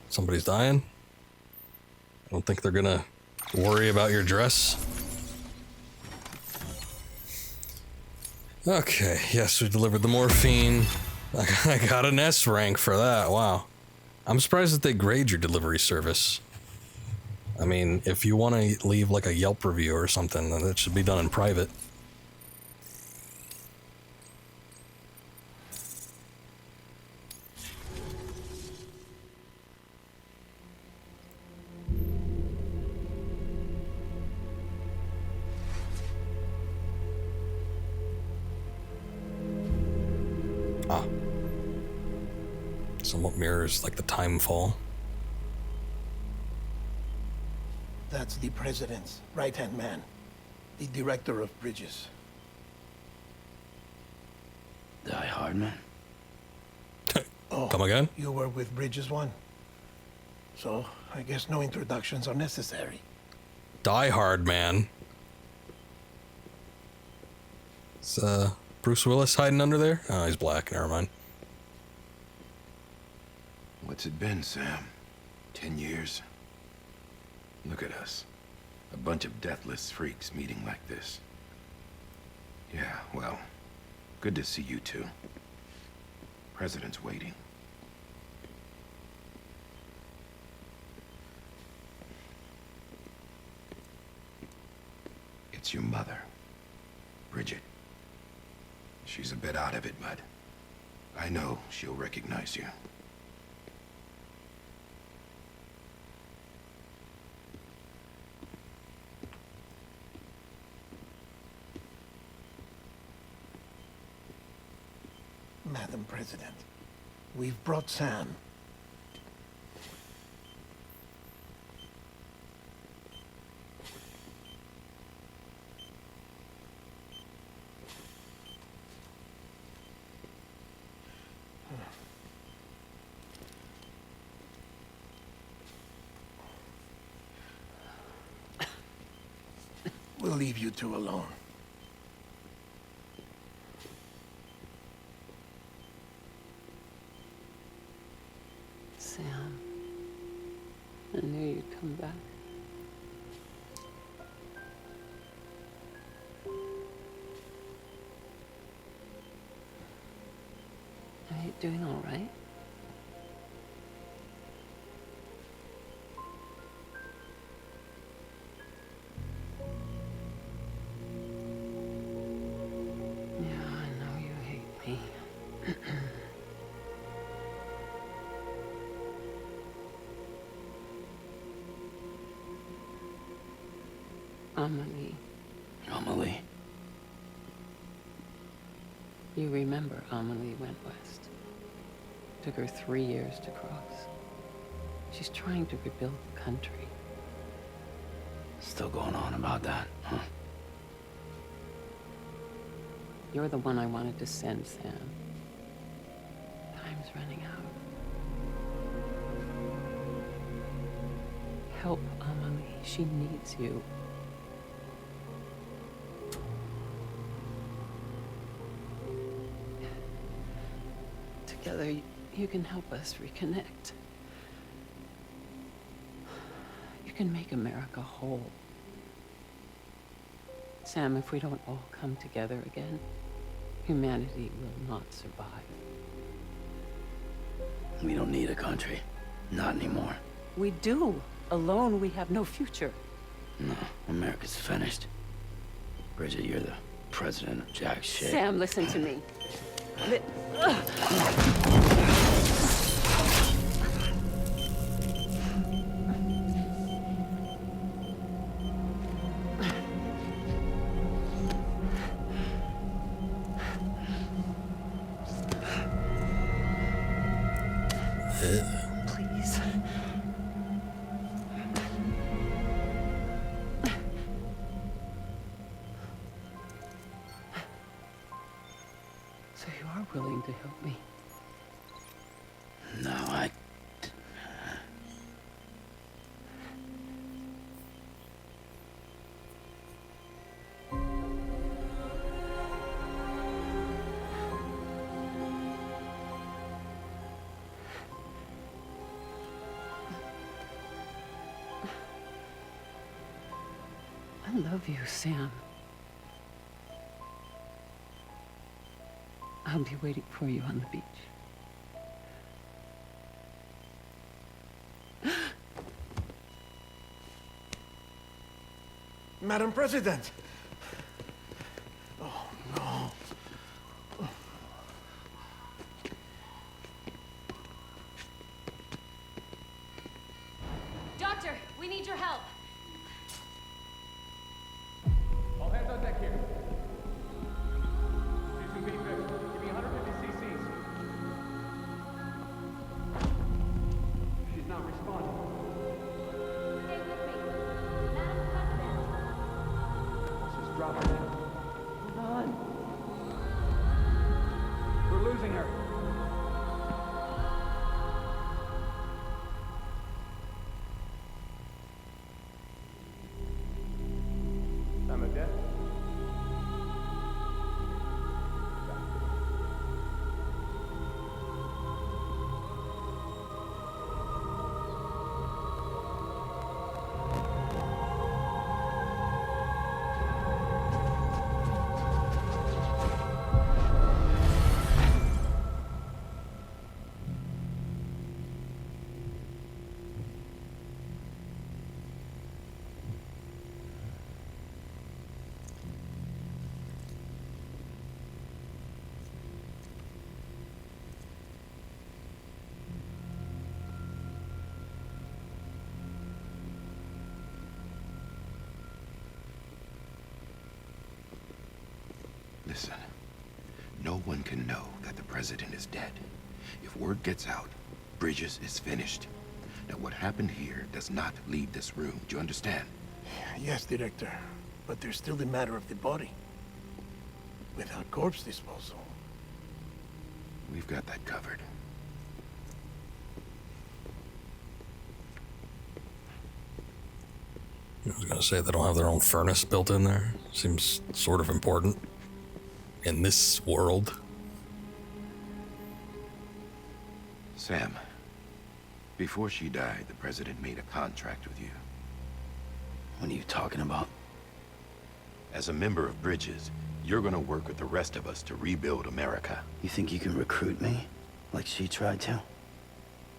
[SPEAKER 1] Somebody's dying? I don't think they're gonna worry about your dress. Okay, yes, we delivered the morphine. I got an S rank for that, wow. I'm surprised that they grade your delivery service. I mean, if you want to leave like a Yelp review or something, then that should be done in private. Ah. Somewhat mirrors like the time fall.
[SPEAKER 10] That's the president's right-hand man, the director of bridges.
[SPEAKER 2] Die-hardman?
[SPEAKER 10] Oh,
[SPEAKER 1] come again?
[SPEAKER 10] You were with Bridges 1. So, I guess no introductions are necessary.
[SPEAKER 1] Die-hardman. Is Bruce Willis hiding under there? Oh, he's black, never mind.
[SPEAKER 14] What's it been, Sam? 10 years? Look at us. A bunch of deathless freaks meeting like this. Yeah, well, good to see you two. President's waiting. It's your mother, Bridget. She's a bit out of it, but I know she'll recognize you.
[SPEAKER 10] Madam President, we've brought Sam. We'll leave you two alone.
[SPEAKER 11] Sam, I knew you'd come back. Are you doing all right? Yeah, I know you hate me. Amelie.
[SPEAKER 2] Amelie?
[SPEAKER 11] You remember Amelie went west. Took her 3 years to cross. She's trying to rebuild the country.
[SPEAKER 2] Still going on about that, huh?
[SPEAKER 11] You're the one I wanted to send, Sam. Time's running out. Help Amelie. She needs you. Together, you can help us reconnect. You can make America whole. Sam, if we don't all come together again, humanity will not survive.
[SPEAKER 2] We don't need a country. Not anymore.
[SPEAKER 11] We do. Alone, we have no future.
[SPEAKER 2] No, America's finished. Bridget, you're the president of jack shit.
[SPEAKER 11] Sam, listen to me. Please. So you are willing to help me?
[SPEAKER 2] No, I...
[SPEAKER 11] I love you, Sam. I'll be waiting for you on the beach.
[SPEAKER 10] Madam President! Oh, no.
[SPEAKER 15] Doctor, we need your help.
[SPEAKER 16] All hands on deck here. Season B, good. Give me 150 cc's. She's not responding.
[SPEAKER 15] Stay with me. Madam President.
[SPEAKER 16] This is dropping.
[SPEAKER 11] Hold on.
[SPEAKER 16] We're losing her. Time of death?
[SPEAKER 14] Listen, no one can know that the president is dead. If word gets out, Bridges is finished. Now, what happened here does not leave this room. Do you understand?
[SPEAKER 10] Yes, Director. But there's still the matter of the body. Without corpse disposal.
[SPEAKER 14] We've got that covered.
[SPEAKER 1] I was gonna say they don't have their own furnace built in there. Seems sort of important in this world.
[SPEAKER 14] Sam, before she died, the president made a contract with you.
[SPEAKER 2] What are you talking about?
[SPEAKER 14] As a member of Bridges, you're gonna work with the rest of us to rebuild America.
[SPEAKER 2] You think you can recruit me? Like she tried to?
[SPEAKER 14] Well,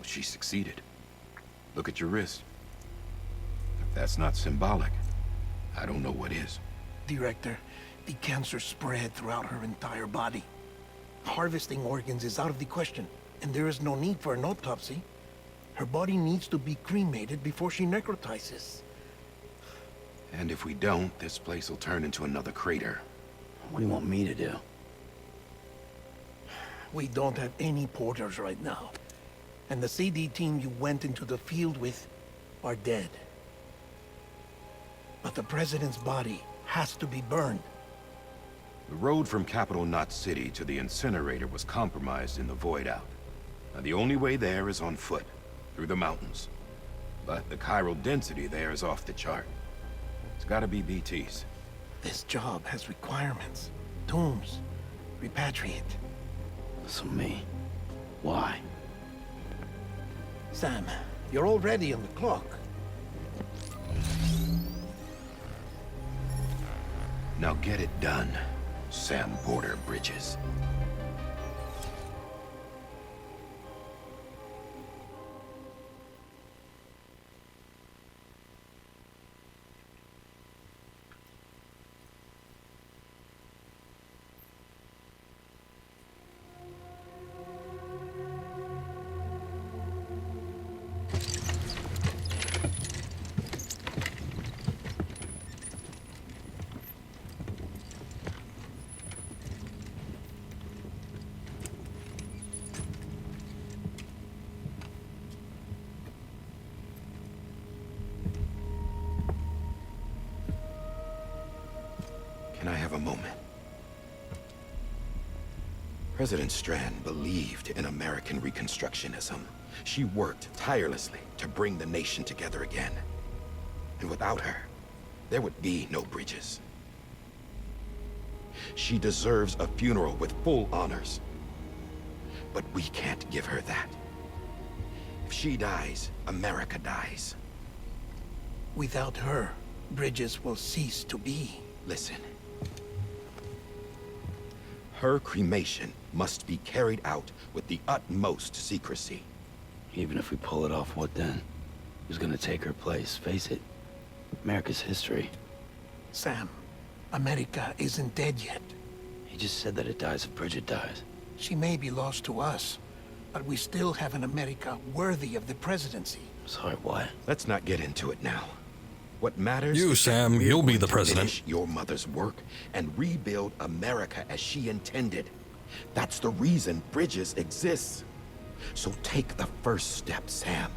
[SPEAKER 14] she succeeded. Look at your wrist. If that's not symbolic, I don't know what is.
[SPEAKER 10] Director, the cancer spread throughout her entire body. Harvesting organs is out of the question, and there is no need for an autopsy. Her body needs to be cremated before she necrotizes.
[SPEAKER 14] And if we don't, this place will turn into another crater.
[SPEAKER 2] What do you want me to do?
[SPEAKER 10] We don't have any porters right now. And the CD team you went into the field with are dead. But the president's body has to be burned.
[SPEAKER 14] The road from Capital Knot City to the incinerator was compromised in the void out. Now, the only way there is on foot, through the mountains. But the chiral density there is off the chart. It's gotta be BT's.
[SPEAKER 10] This job has requirements. Tombs. Repatriate.
[SPEAKER 2] So me. Why?
[SPEAKER 10] Sam, you're already on the clock.
[SPEAKER 14] Now get it done, Sam Porter Bridges. Can I have a moment? President Strand believed in American Reconstructionism. She worked tirelessly to bring the nation together again. And without her, there would be no Bridges. She deserves a funeral with full honors. But we can't give her that. If she dies, America dies.
[SPEAKER 10] Without her, Bridges will cease to be.
[SPEAKER 14] Listen. Her cremation must be carried out with the utmost secrecy.
[SPEAKER 2] Even if we pull it off, what then? Who's gonna take her place? Face it, America's history.
[SPEAKER 10] Sam, America isn't dead yet.
[SPEAKER 2] He just said that it dies if Bridget dies.
[SPEAKER 10] She may be lost to us, but we still have an America worthy of the presidency.
[SPEAKER 2] Sorry, what?
[SPEAKER 14] Let's not get into it now. What matters
[SPEAKER 1] You,
[SPEAKER 14] is
[SPEAKER 1] Sam,
[SPEAKER 14] that we're
[SPEAKER 1] you'll be
[SPEAKER 14] going
[SPEAKER 1] the
[SPEAKER 14] to
[SPEAKER 1] president.
[SPEAKER 14] finish your mother's work and rebuild America as she intended. That's the reason Bridges exists. So take the first step, Sam,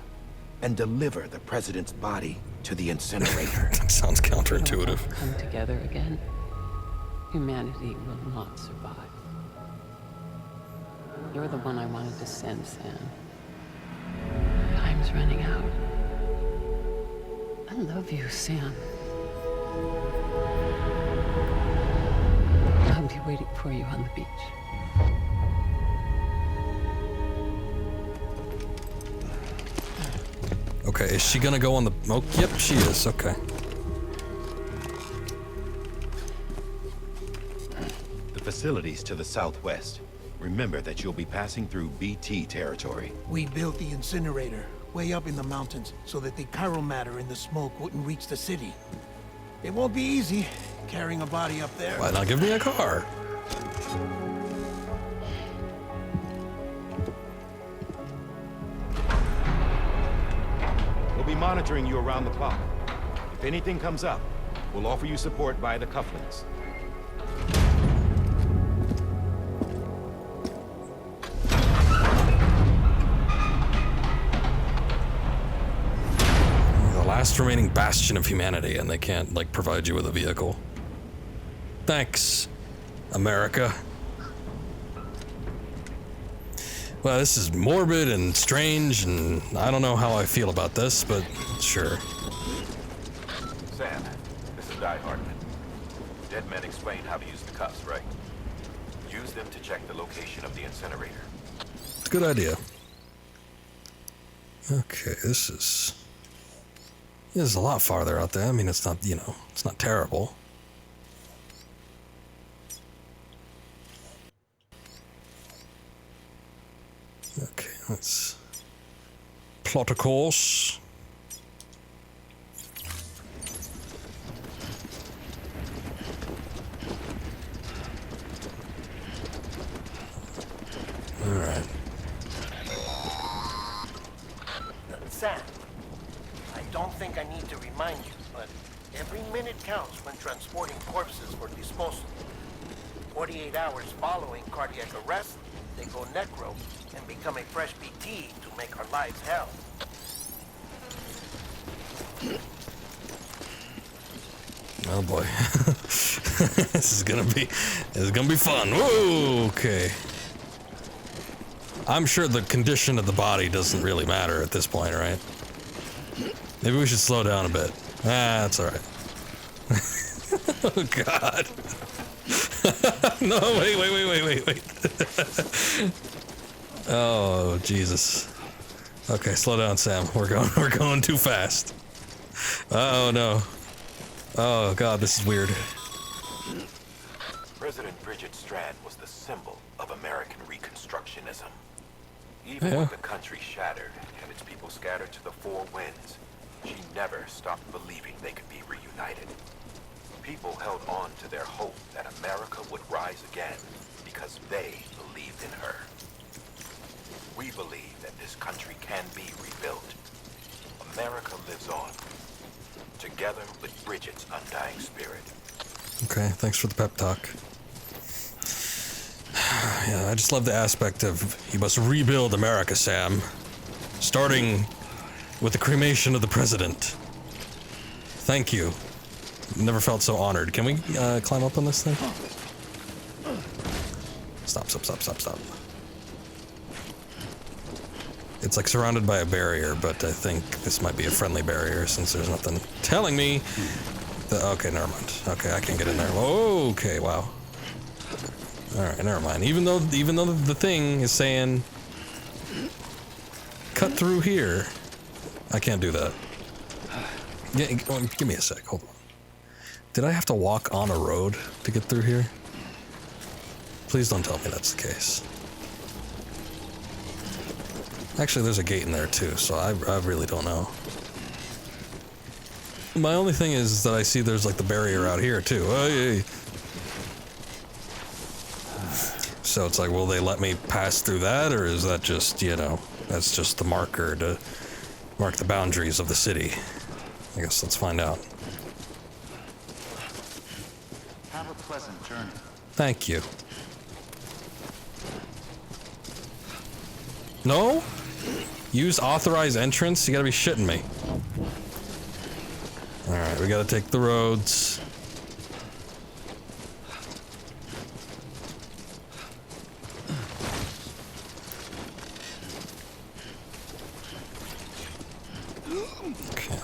[SPEAKER 14] and deliver the president's body to the incinerator.
[SPEAKER 1] That sounds counterintuitive.
[SPEAKER 11] Come together again. Humanity will not survive. You're the one I wanted to send, Sam. Time's running out. I love you, Sam. I'll be waiting for you on the beach.
[SPEAKER 1] Okay, is she gonna go on the... Oh, yep, she is. Okay.
[SPEAKER 14] The facilities to the southwest. Remember that you'll be passing through BT territory.
[SPEAKER 10] We built the incinerator way up in the mountains so that the chiral matter in the smoke wouldn't reach the city. It won't be easy carrying a body up there.
[SPEAKER 1] Why not give me a car?
[SPEAKER 14] We'll be monitoring you around the clock. If anything comes up, we'll offer you support via the cufflinks.
[SPEAKER 1] Last remaining bastion of humanity, and they can't, like, provide you with a vehicle. Thanks, America. Well, this is morbid and strange, and I don't know how I feel about this, but sure.
[SPEAKER 14] Sam, this is die-hardman. Dead men explained how to use the cuffs, right? Use them to check the location of the incinerator.
[SPEAKER 1] It's a good idea. Okay, this is a lot farther out there. I mean, it's not, you know, it's not terrible. Okay, let's plot a course. All right.
[SPEAKER 10] Sam, I don't think I need to remind you, but Every minute counts when transporting corpses for disposal. 48 hours following cardiac arrest, they go necro and become a fresh BT to make our lives hell.
[SPEAKER 1] Oh boy. This is gonna be fun. Whoa, okay. I'm sure the condition of the body doesn't really matter at this point, right? Maybe we should slow down a bit. Ah, that's alright. Oh god. No, wait. Oh, Jesus. Okay, slow down, Sam. We're going too fast. Oh no. Oh god, this is weird.
[SPEAKER 14] President Bridget Strand was the symbol of American Reconstructionism. Even with the country shattered and its people scattered to the four winds, she never stopped believing they could be reunited. People held on to their hope that America would rise again because they believed in her. We believe that this country can be rebuilt. America lives on, together with Bridget's undying spirit.
[SPEAKER 1] Okay, thanks for the pep talk. Yeah, I just love the aspect of you must rebuild America, Sam. Starting with the cremation of the president. Thank you. Never felt so honored. Can we climb up on this thing? Stop. It's like surrounded by a barrier, but I think this might be a friendly barrier since there's nothing telling me that. Okay, never mind. Okay, I can get in there. Okay, wow. Alright, never mind. Even though the thing is saying cut through here, I can't do that. Yeah, give me a sec, hold on. Did I have to walk on a road to get through here? Please don't tell me that's the case. Actually, there's a gate in there too, so I really don't know. My only thing is that I see there's like the barrier out here too. Oh, yeah. So it's like, will they let me pass through that, or is that just, you know, that's just the marker to mark the boundaries of the city? I guess let's find out.
[SPEAKER 6] Have a pleasant journey.
[SPEAKER 1] Thank you. No? Use authorized entrance? You gotta be shitting me. Alright, we gotta take the roads. Okay,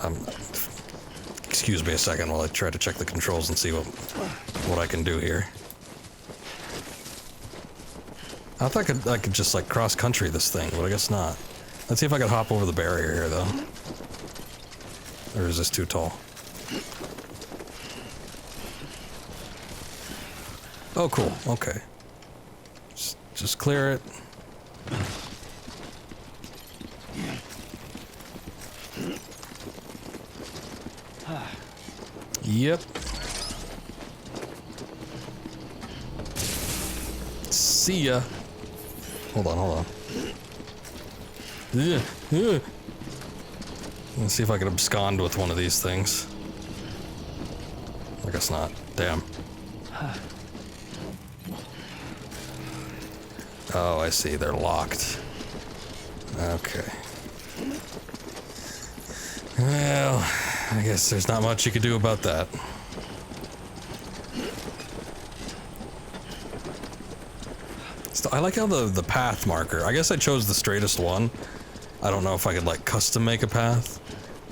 [SPEAKER 1] excuse me a second while I try to check the controls and see what I can do here. I thought I could just like cross country this thing, but I guess not. Let's see if I could hop over the barrier here though. Or is this too tall? Oh cool, okay. Just clear it. Yep. See ya. Hold on. Let's see if I can abscond with one of these things. I guess not. Damn. Oh, I see. They're locked. Okay. Well, I guess there's not much you could do about that. I like how the path marker, I guess I chose the straightest one. I don't know if I could like custom make a path,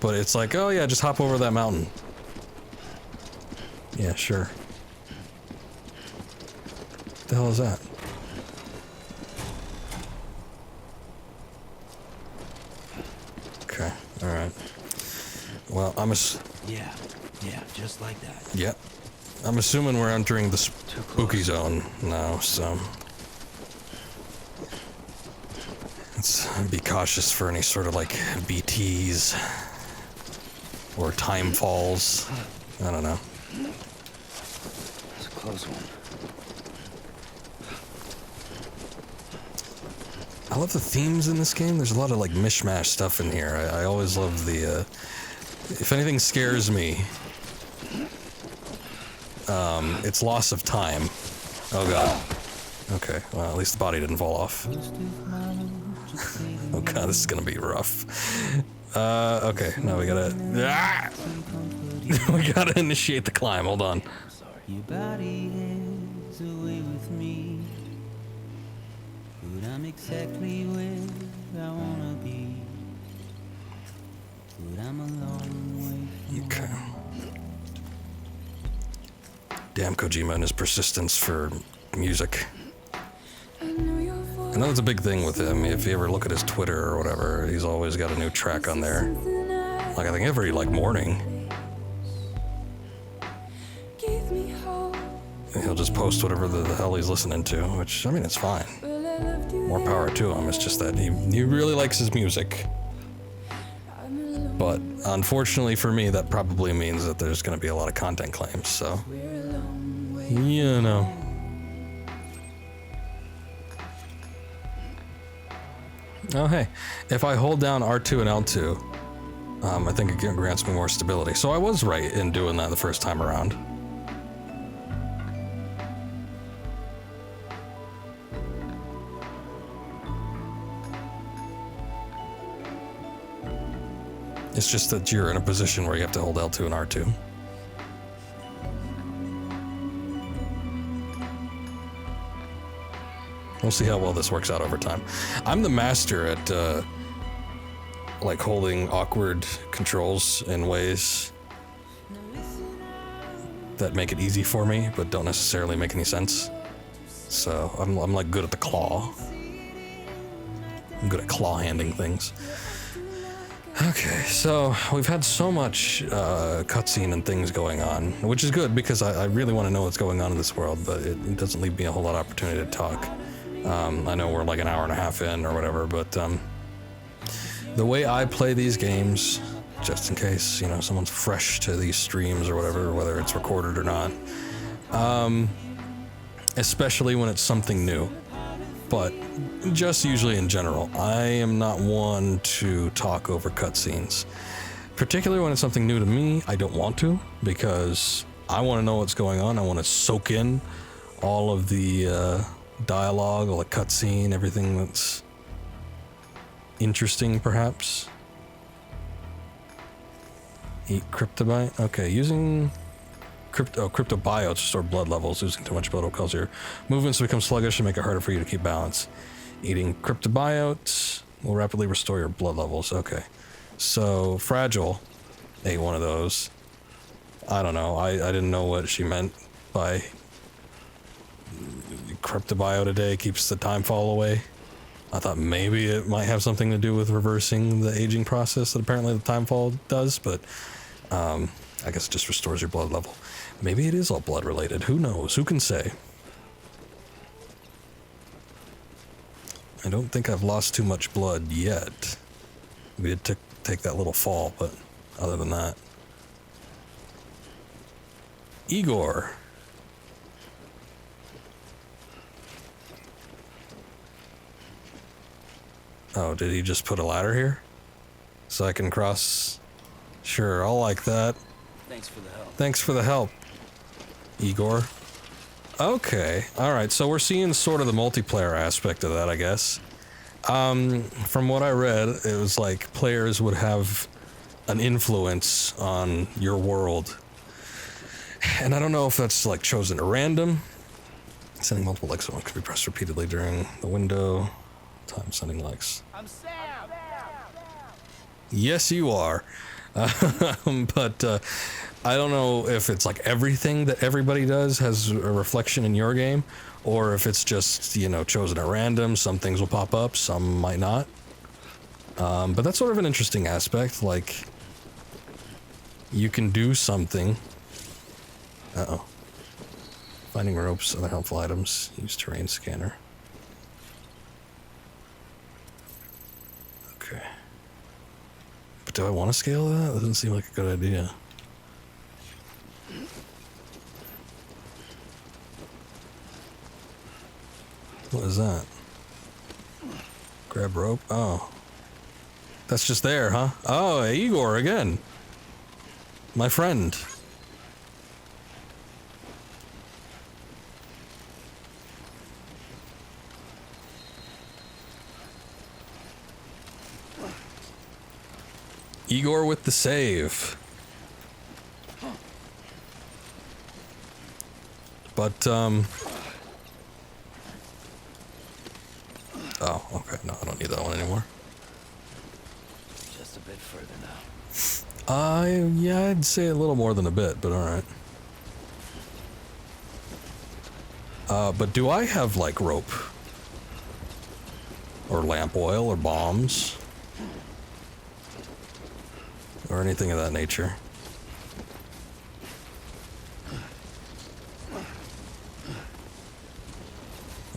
[SPEAKER 1] but it's like, oh yeah, just hop over that mountain. Yeah, sure. What the hell is that? Okay, alright. Well,
[SPEAKER 2] Yeah, just like that.
[SPEAKER 1] Yep. I'm assuming we're entering the spooky zone now, so... Let's be cautious for any sort of like BTs or time falls. I don't know.
[SPEAKER 2] It's a close one.
[SPEAKER 1] I love the themes in this game. There's a lot of like mishmash stuff in here. I always love the, if anything scares me, it's loss of time. Oh god. Okay, well, at least the body didn't fall off. Oh god, this is gonna be rough. Okay, now we gotta... Ah! We gotta initiate the climb, hold on.
[SPEAKER 3] Your body is away with me, but I'm exactly where I wanna be. But I'm a long way from
[SPEAKER 1] Okay. Damn Kojima and his persistence for music. I know it's a big thing with him. If you ever look at his Twitter or whatever, he's always got a new track on there. Like, I think every, like, morning. He'll just post whatever the hell he's listening to, which, I mean, it's fine. More power to him. It's just that he really likes his music. But unfortunately for me, that probably means that there's going to be a lot of content claims, so... You know. Oh, hey. If I hold down R2 and L2, I think it grants me more stability. So I was right in doing that the first time around. It's just that you're in a position where you have to hold L2 and R2. We'll see how well this works out over time. I'm the master at, like, holding awkward controls in ways that make it easy for me, but don't necessarily make any sense. So, I'm like, good at the claw. I'm good at claw-handing things. Okay, so we've had so much cutscene and things going on, which is good because I really want to know what's going on in this world, but it doesn't leave me a whole lot of opportunity to talk. I know we're like an hour and a half in or whatever, but the way I play these games, just in case, you know, someone's fresh to these streams or whatever, whether it's recorded or not, especially when it's something new, but just usually in general, I am not one to talk over cutscenes. Particularly when it's something new to me, I don't want to, because I want to know what's going on. I want to soak in all of the dialogue, all the cutscene, everything that's interesting, perhaps. Eat cryptobite. Okay, using cryptobiotes to store blood levels. Losing too much blood will cause your movements to become sluggish and make it harder for you to keep balance. Eating cryptobiotes will rapidly restore your blood levels. Okay, so Fragile ate one of those. I don't know. I didn't know what she meant by cryptobiote a day keeps the time fall away. I thought maybe it might have something to do with reversing the aging process that apparently the time fall does, but I guess it just restores your blood level. Maybe it is all blood related. Who knows? Who can say? I don't think I've lost too much blood yet. We did take that little fall, but other than that. Igor. Oh, did he just put a ladder here? So I can cross? Sure, I'll like that.
[SPEAKER 9] Thanks for the help.
[SPEAKER 1] Thanks for the help, Igor. Okay, alright, so we're seeing sort of the multiplayer aspect of that, I guess. From what I read, it was like players would have an influence on your world. And I don't know if that's like chosen at random. Sending multiple likes at once can be pressed repeatedly during the window. Time sending likes.
[SPEAKER 9] I'm Sam.
[SPEAKER 1] Yes, you are. But I don't know if it's like everything that everybody does has a reflection in your game, or if it's just, you know, chosen at random. Some things will pop up, some might not. But that's sort of an interesting aspect. Like, you can do something. Uh-oh. Finding ropes, other helpful items. Use terrain scanner. Okay. But do I want to scale that? That doesn't seem like a good idea. What is that? Grab rope? Oh. That's just there, huh? Oh, Igor again. My friend. Igor with the save. But, oh, okay. No, I don't need that one anymore.
[SPEAKER 2] Just a bit further now.
[SPEAKER 1] Yeah, I'd say a little more than a bit, but alright. But do I have, like, rope? Or lamp oil, or bombs? Or anything of that nature?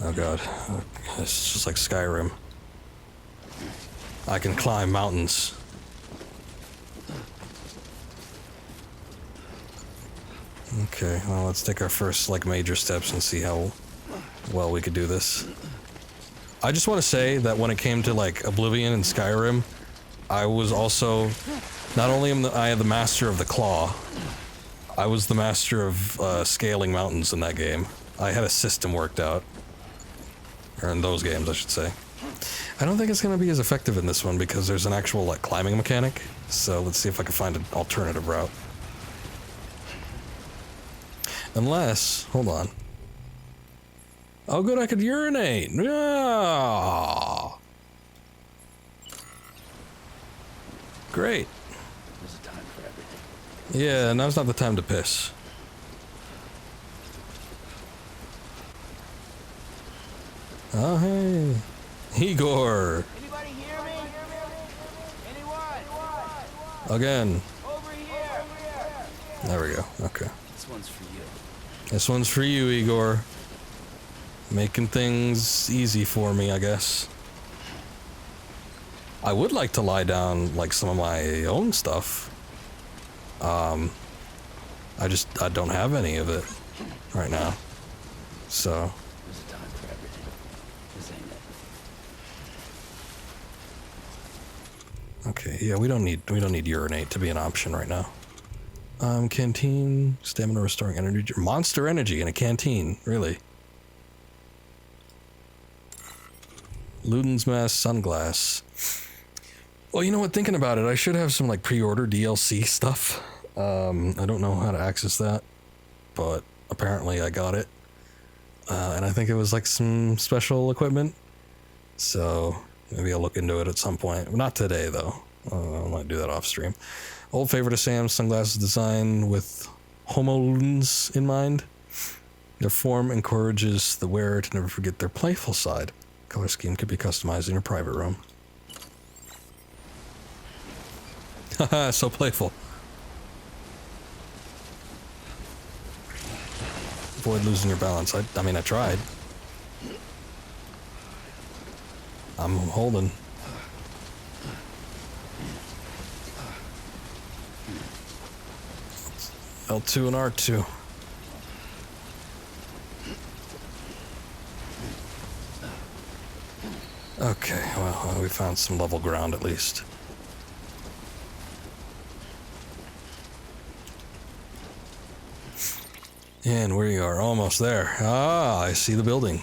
[SPEAKER 1] Oh god. It's just like Skyrim. I can climb mountains. Okay, well, let's take our first, like, major steps and see how well we could do this. I just want to say that when it came to, like, Oblivion and Skyrim, I was also... Not only am I the master of the claw, I was the master of scaling mountains in that game. I had a system worked out. Or in those games, I should say. I don't think it's going to be as effective in this one because there's an actual, like, climbing mechanic. So let's see if I can find an alternative route. Unless, hold on. Oh good, I could urinate! Yeah! Great.
[SPEAKER 2] There's a time for everything.
[SPEAKER 1] Yeah, now's not the time to piss. Oh hey. Igor!
[SPEAKER 9] Anybody hear me? Anyone?
[SPEAKER 1] Again.
[SPEAKER 9] Over here!
[SPEAKER 1] There we go, okay.
[SPEAKER 2] This one's for you.
[SPEAKER 1] This one's for you, Igor. Making things easy for me, I guess. I would like to lie down, like, some of my own stuff. I don't have any of it right now. So.
[SPEAKER 2] There's a time for everything. This ain't it.
[SPEAKER 1] Okay, yeah, we don't need urinate to be an option right now. Canteen, stamina restoring energy, monster energy in a canteen, really. Luden's mask, sunglass. Well, you know what, thinking about it, I should have some, like, pre-order DLC stuff. I don't know how to access that, but apparently I got it. And I think it was, like, some special equipment. So, maybe I'll look into it at some point. Not today, though. I might do that off stream. Old favorite of Sam's, sunglasses designed with homoludens in mind. Their form encourages the wearer to never forget their playful side. Color scheme could be customized in your private room. Haha, so playful. Avoid losing your balance. I mean, I tried. I'm holding. L2 and R2. Okay, well, we found some level ground at least. And we are almost there. Ah, I see the building.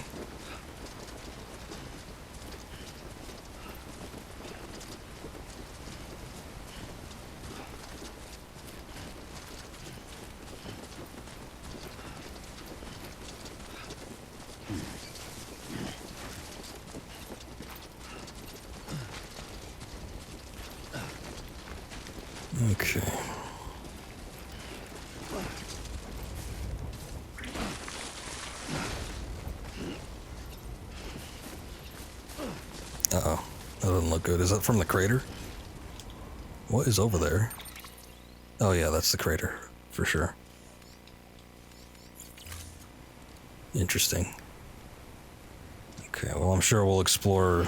[SPEAKER 1] Okay. Uh-oh. That doesn't look good. Is that from the crater? What is over there? Oh yeah, that's the crater. For sure. Interesting. Okay, well I'm sure we'll explore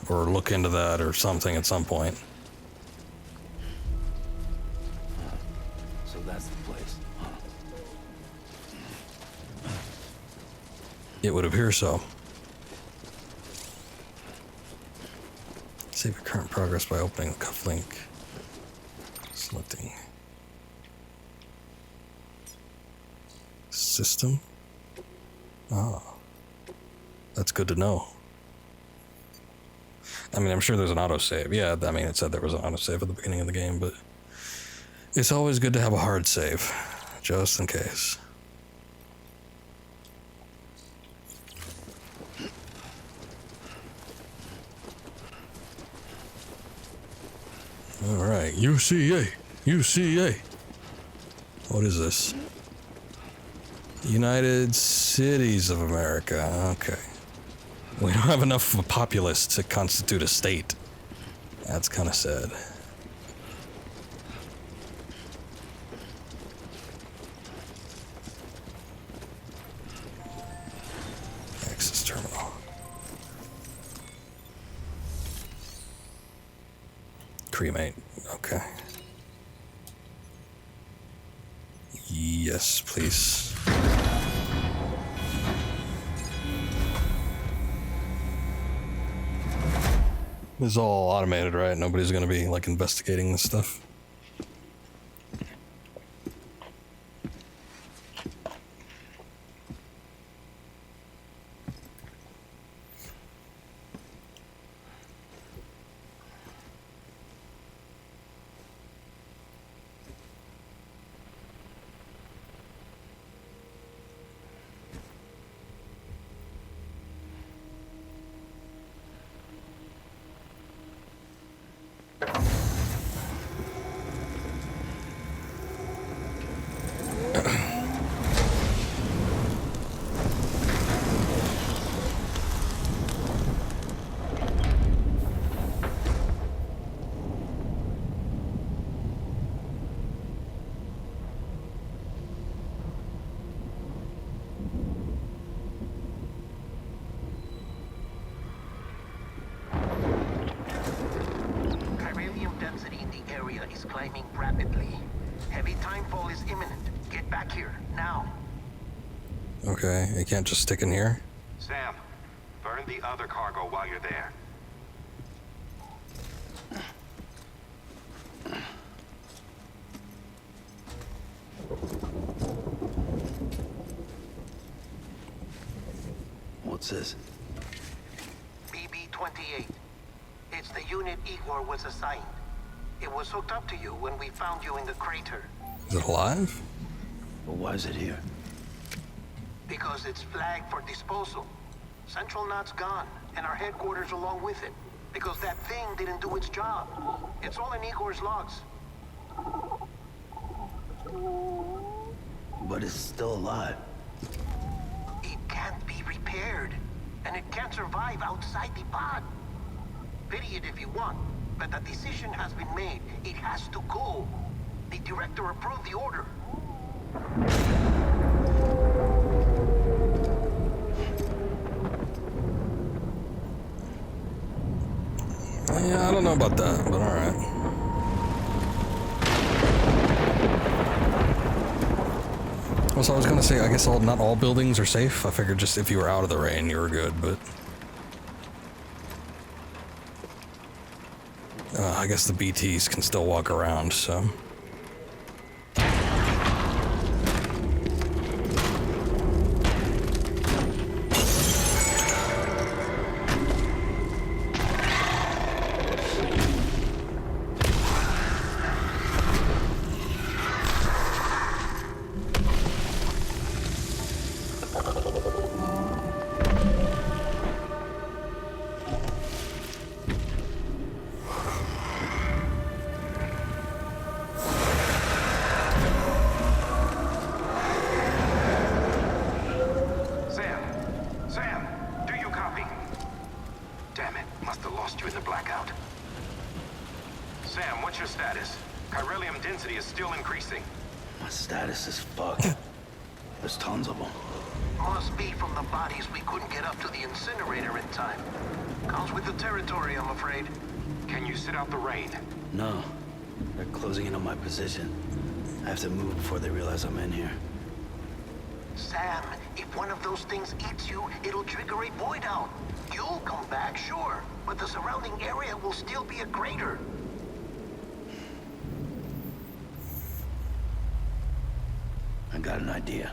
[SPEAKER 1] or look into that or something at some point.
[SPEAKER 2] So that's the place, huh?
[SPEAKER 1] It would appear so. Save your current progress by opening the cuff link. Selecting. System. Ah. That's good to know. I mean, I'm sure there's an autosave. Yeah, I mean, it said there was an autosave at the beginning of the game, but it's always good to have a hard save, just in case. All right, UCA. What is this? United Cities of America. Okay. We don't have enough of a populace to constitute a state. That's kind of sad. Access terminal. Cremate. Okay. Yes, please. This is all automated, right? Nobody's gonna be like investigating this stuff. Okay, you can't just stick in here.
[SPEAKER 6] Sam, burn the other cargo while you're there.
[SPEAKER 2] What's this?
[SPEAKER 10] BB-28. It's the unit Igor was assigned. It was hooked up to you when we found you in the crater.
[SPEAKER 1] Is it alive?
[SPEAKER 2] But why is it here?
[SPEAKER 10] Because it's flagged for disposal. Central Knot's gone, and our headquarters along with it. Because that thing didn't do its job. It's all in Igor's logs.
[SPEAKER 2] But it's still alive.
[SPEAKER 10] It can't be repaired, and it can't survive outside the pod. Pity it if you want, but the decision has been made. It has to go. The director approved the order.
[SPEAKER 1] Yeah, I don't know about that, but alright. Also, I was gonna say, I guess not all buildings are safe. I figured just if you were out of the rain, you were good, but... I guess the BTs can still walk around, so...
[SPEAKER 2] Position. I have to move before they realize I'm in here.
[SPEAKER 10] Sam, if one of those things eats you, it'll trigger a void out. You'll come back, sure, but the surrounding area will still be a crater.
[SPEAKER 2] I got an idea.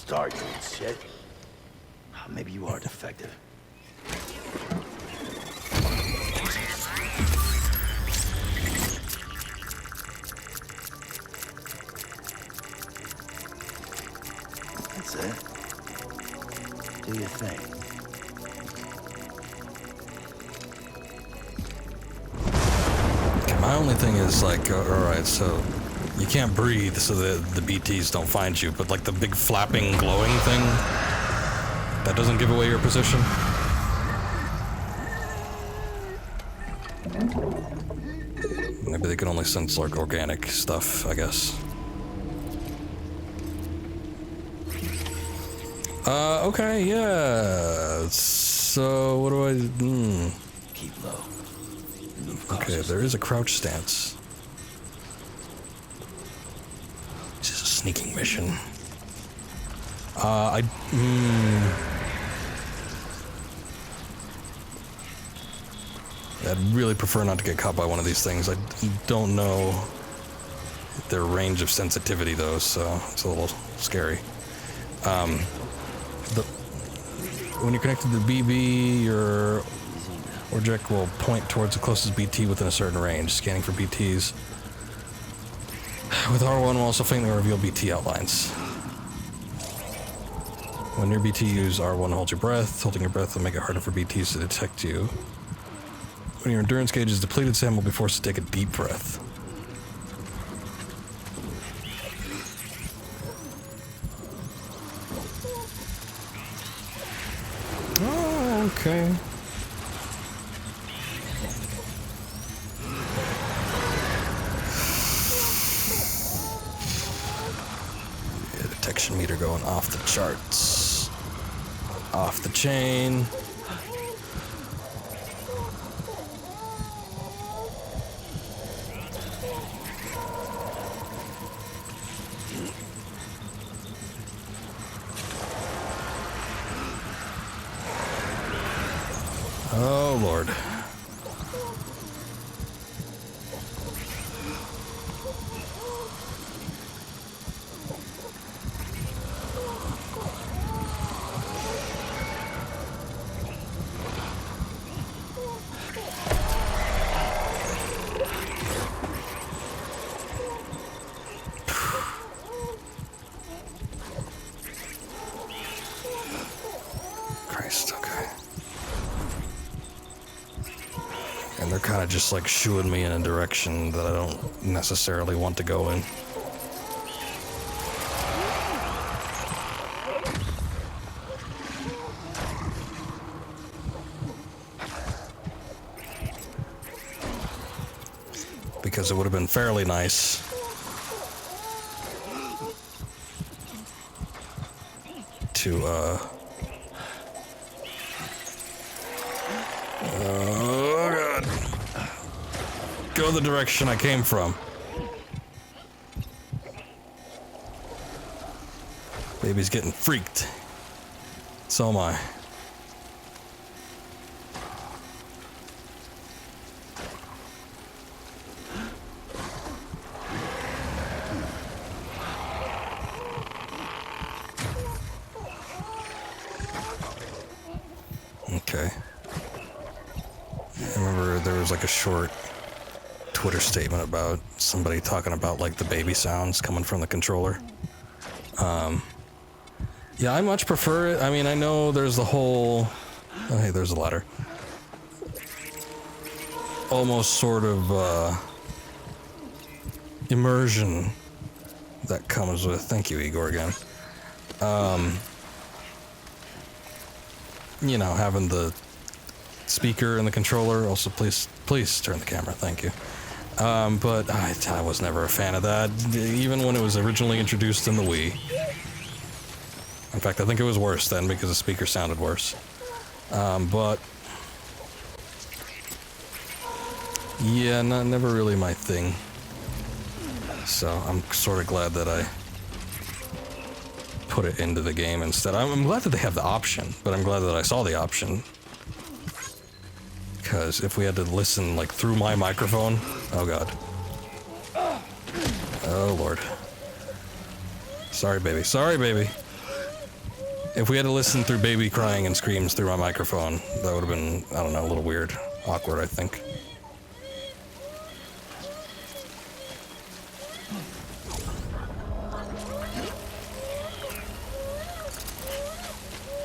[SPEAKER 2] start doing shit. Maybe you are defective. That's it. Do your thing.
[SPEAKER 1] Okay, my only thing is like, alright, so you can't breathe so the BTs don't find you, but like the big flapping, glowing thing, that doesn't give away your position? Maybe they can only sense like organic stuff, I guess. Okay, yeah. So, what do I...
[SPEAKER 2] Keep low.
[SPEAKER 1] Okay, there is a crouch stance. This is a sneaking mission. I'd really prefer not to get caught by one of these things. I don't know their range of sensitivity, though, so it's a little scary. When you're connected to the BB, your object will point towards the closest BT within a certain range, scanning for BTs. With R1 will also faintly reveal BT outlines. When near BT, use R1 to hold your breath. Holding your breath will make it harder for BTs to detect you. When your endurance gauge is depleted, Sam will be forced to take a deep breath. Oh, okay. Yeah, detection meter going off the charts. Off the chain. Oh, Lord. Christ, okay. And they're kind of just like shooing me in a direction that I don't necessarily want to go in. Because it would have been fairly nice to, oh God. Go the direction I came from. Baby's getting freaked. So am I. Okay. I remember there was like a short Twitter statement about somebody talking about like the baby sounds coming from the controller. Yeah, I much prefer it. I mean, I know there's the whole... Oh, hey, there's a ladder. Almost sort of, immersion that comes with... Thank you, Igor, again. You know, having the speaker and the controller. Also, please turn the camera. Thank you. But I was never a fan of that, even when it was originally introduced in the Wii. In fact, I think it was worse then because the speaker sounded worse. But yeah, never really my thing. So I'm sort of glad that I put it into the game instead. I'm glad that they have the option, but I'm glad that I saw the option. Because if we had to listen like through my microphone, oh God. Oh Lord. Sorry, baby. Sorry, baby. If we had to listen through baby crying and screams through my microphone, that would have been, I don't know, a little weird. Awkward, I think.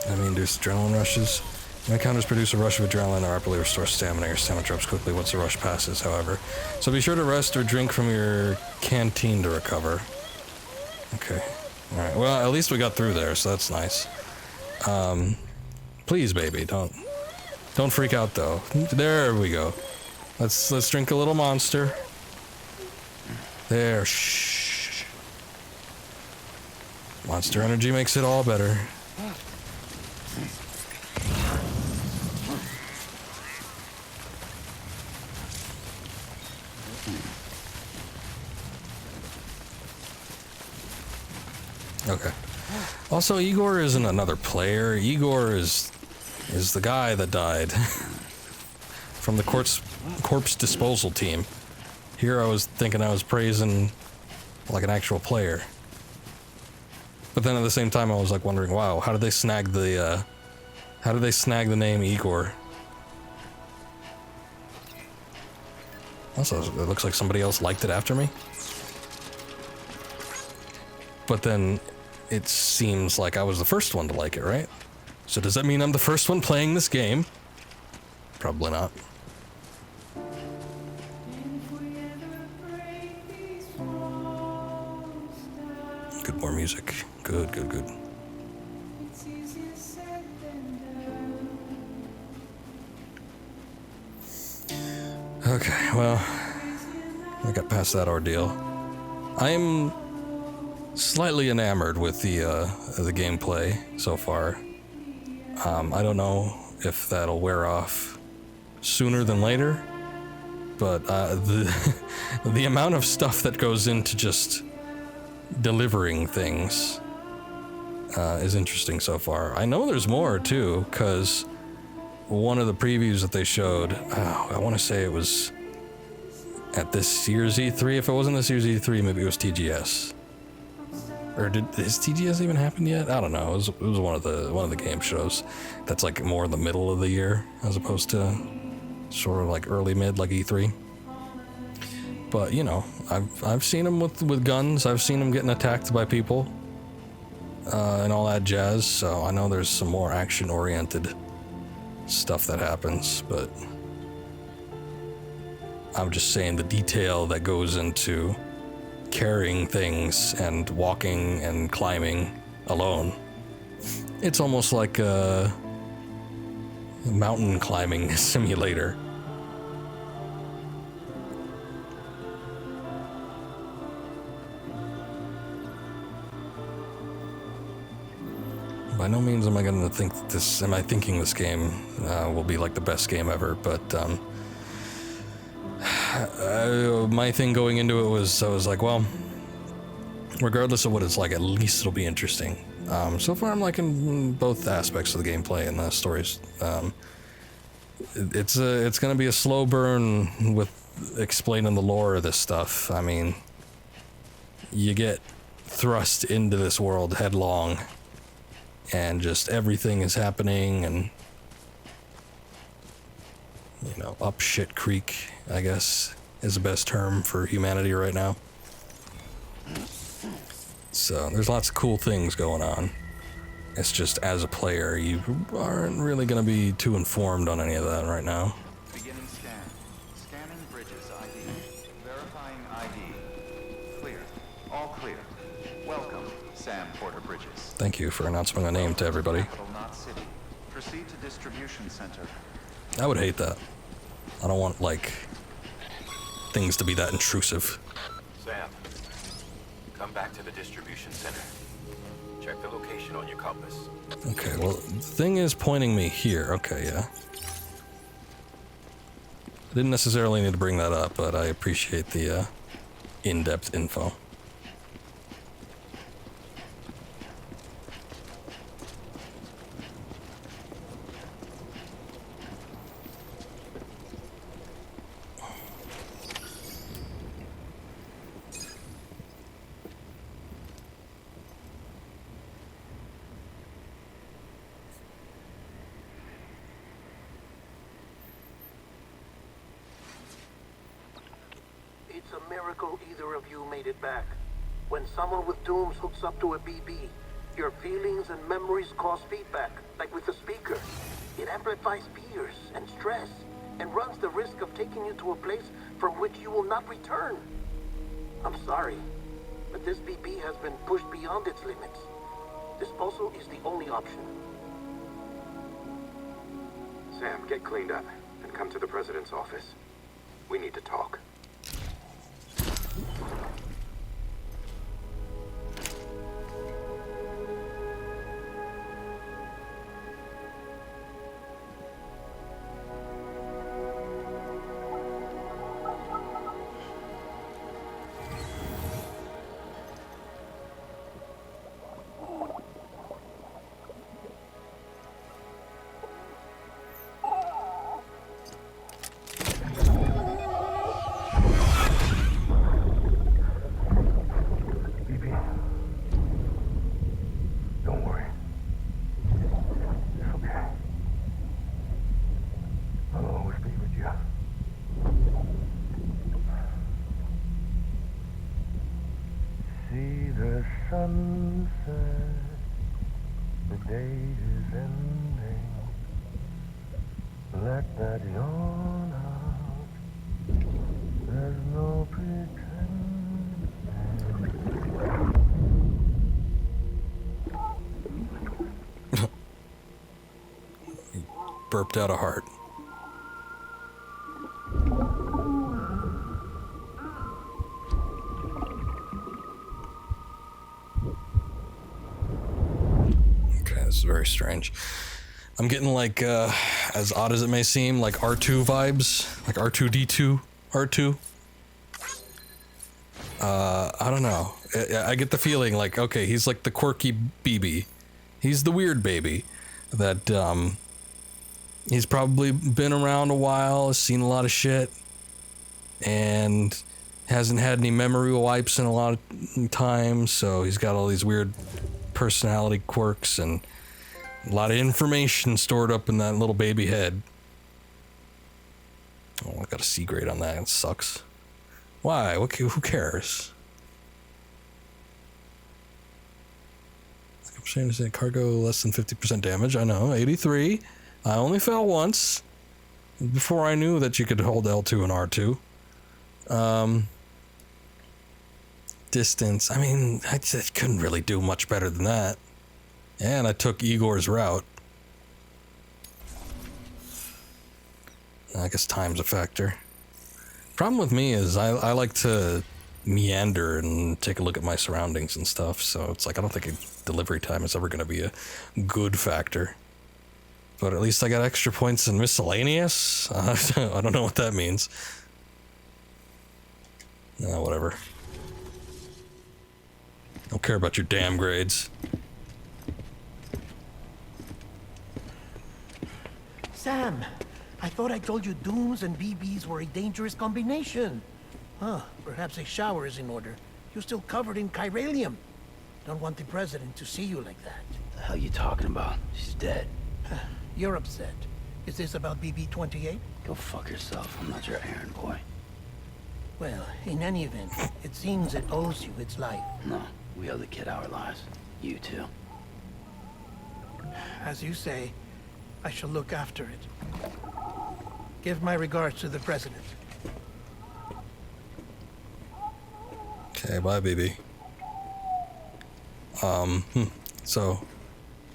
[SPEAKER 1] I mean, induce adrenaline rushes. Encounters produce a rush of adrenaline that rapidly restores stamina. Your stamina drops quickly once the rush passes, however. So be sure to rest or drink from your canteen to recover. Okay. Alright, well, at least we got through there, so that's nice. Please, baby, don't freak out, though. There we go. Let's drink a little Monster. There, shh. Monster energy makes it all better. Okay. Also, Igor isn't another player. Igor is the guy that died from the corpse disposal team. Here I was thinking I was praising like an actual player. But then at the same time I was like wondering, wow, how did they snag the name Igor? Also, it looks like somebody else liked it after me. But then it seems like I was the first one to like it, right? So does that mean I'm the first one playing this game? Probably not. Good, more music. Good, good, good. Okay, well, I got past that ordeal. I'm slightly enamored with the gameplay so far. I don't know if that'll wear off sooner than later, but the amount of stuff that goes into just delivering things is interesting so far. I know there's more too, because one of the previews that they showed, I want to say it was at this year's E3. If it wasn't this year's E3, maybe it was TGS. Or has TGS even happened yet? I don't know. It was one of the game shows that's like more in the middle of the year as opposed to sort of like early mid, like E3. But you know, I've seen them with guns. I've seen them getting attacked by people and all that jazz. So I know there's some more action-oriented stuff that happens. But I'm just saying the detail that goes into carrying things and walking and climbing alone. It's almost like a mountain climbing simulator. By no means am I going to think this. Am I thinking this game will be like the best game ever? But my thing going into it was, I was like, well, regardless of what it's like, at least it'll be interesting. So far, I'm liking both aspects of the gameplay and the stories. It's going to be a slow burn with explaining the lore of this stuff. I mean, you get thrust into this world headlong, and just everything is happening, and you know, up shit creek, I guess, is the best term for humanity right now. So there's lots of cool things going on. It's just, as a player, you aren't really going to be too informed on any of that right now.
[SPEAKER 6] Beginning scan. Scanning bridges ID. Verifying ID. Clear. All clear. Welcome, Sam Porter Bridges.
[SPEAKER 1] Thank you for announcing my name to everybody.
[SPEAKER 6] Capital, not city. Proceed to distribution center.
[SPEAKER 1] I would hate that. I don't want, like, things to be that intrusive.
[SPEAKER 14] Sam, come back to the distribution center. Check the location on your compass.
[SPEAKER 1] Okay, well, the thing is pointing me here. Okay, yeah. I didn't necessarily need to bring that up, but I appreciate the in-depth info.
[SPEAKER 10] miracle either of you made it back. When someone with dooms hooks up to a BB, your feelings and memories cause feedback, like with a speaker. It amplifies fears and stress, and runs the risk of taking you to a place from which you will not return. I'm sorry, but this BB has been pushed beyond its limits. Disposal is the only option.
[SPEAKER 13] Sam, get cleaned up and come to the president's office. We need to talk.
[SPEAKER 1] Burped out a heart. Okay, this is very strange. I'm getting like, as odd as it may seem, like R2 vibes, like R2-D2, R2. I don't know. I get the feeling like, okay, he's like the quirky BB. He's the weird baby that, he's probably been around a while, has seen a lot of shit, and hasn't had any memory wipes in a lot of time, so he's got all these weird personality quirks and a lot of information stored up in that little baby head. Oh, I got a C grade on that. It sucks. Why? Who cares? I'm saying to say cargo less than 50% damage. I know, 83. I only fell once before I knew that you could hold L2 and R2. Distance, I mean, I just couldn't really do much better than that. And I took Igor's route. I guess time's a factor. Problem with me is I like to meander and take a look at my surroundings and stuff, so it's like I don't think delivery time is ever going to be a good factor. But at least I got extra points in miscellaneous. I don't know what that means. Whatever. Don't care about your damn grades.
[SPEAKER 10] Sam, I thought I told you dooms and BBs were a dangerous combination. Huh, perhaps a shower is in order. You're still covered in chiralium. Don't want the president to see you like that.
[SPEAKER 2] The hell you talking about? She's dead.
[SPEAKER 10] You're upset. Is this about BB-28?
[SPEAKER 2] Go fuck yourself. I'm not your errand boy.
[SPEAKER 10] Well, in any event, it seems it owes you its life.
[SPEAKER 2] No, we owe the kid our lives. You too.
[SPEAKER 10] As you say, I shall look after it. Give my regards to the president.
[SPEAKER 1] Okay, bye, baby. So,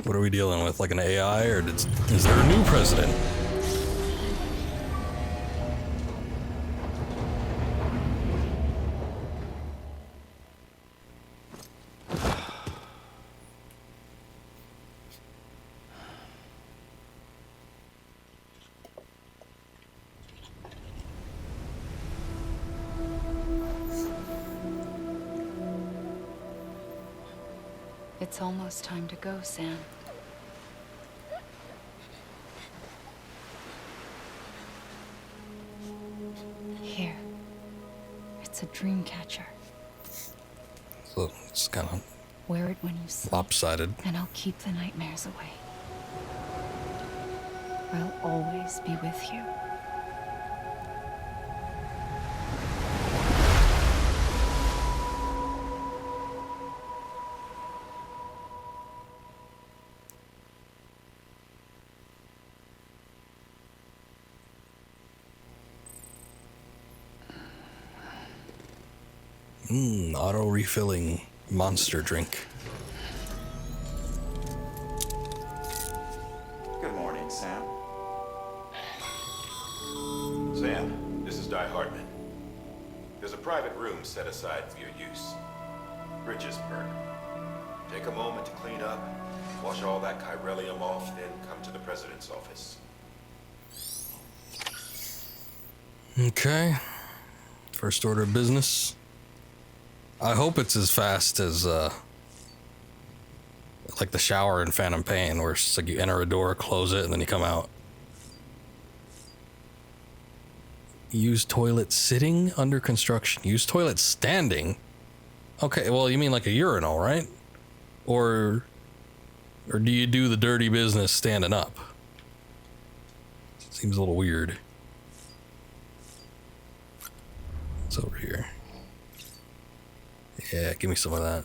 [SPEAKER 1] what are we dealing with? Like an AI, or is there a new president?
[SPEAKER 4] It's almost time to go, Sam. Here. It's a dream catcher.
[SPEAKER 1] So it's kind of
[SPEAKER 4] Wear it when you sleep.
[SPEAKER 1] lopsided.
[SPEAKER 4] And I'll keep the nightmares away. I'll always be with you.
[SPEAKER 1] Auto refilling monster drink.
[SPEAKER 6] Good morning, Sam.
[SPEAKER 14] Sam, this is die-hardman. There's a private room set aside for your use. Bridges perk. Take a moment to clean up, wash all that chiralium off, then come to the president's office.
[SPEAKER 1] Okay. First order of business. I hope it's as fast as, like the shower in Phantom Pain, where it's like you enter a door, close it, and then you come out. Use toilet sitting under construction. Use toilet standing? Okay, well, you mean like a urinal, right? Or do you do the dirty business standing up? Seems a little weird. What's over here? Yeah, give me some of that.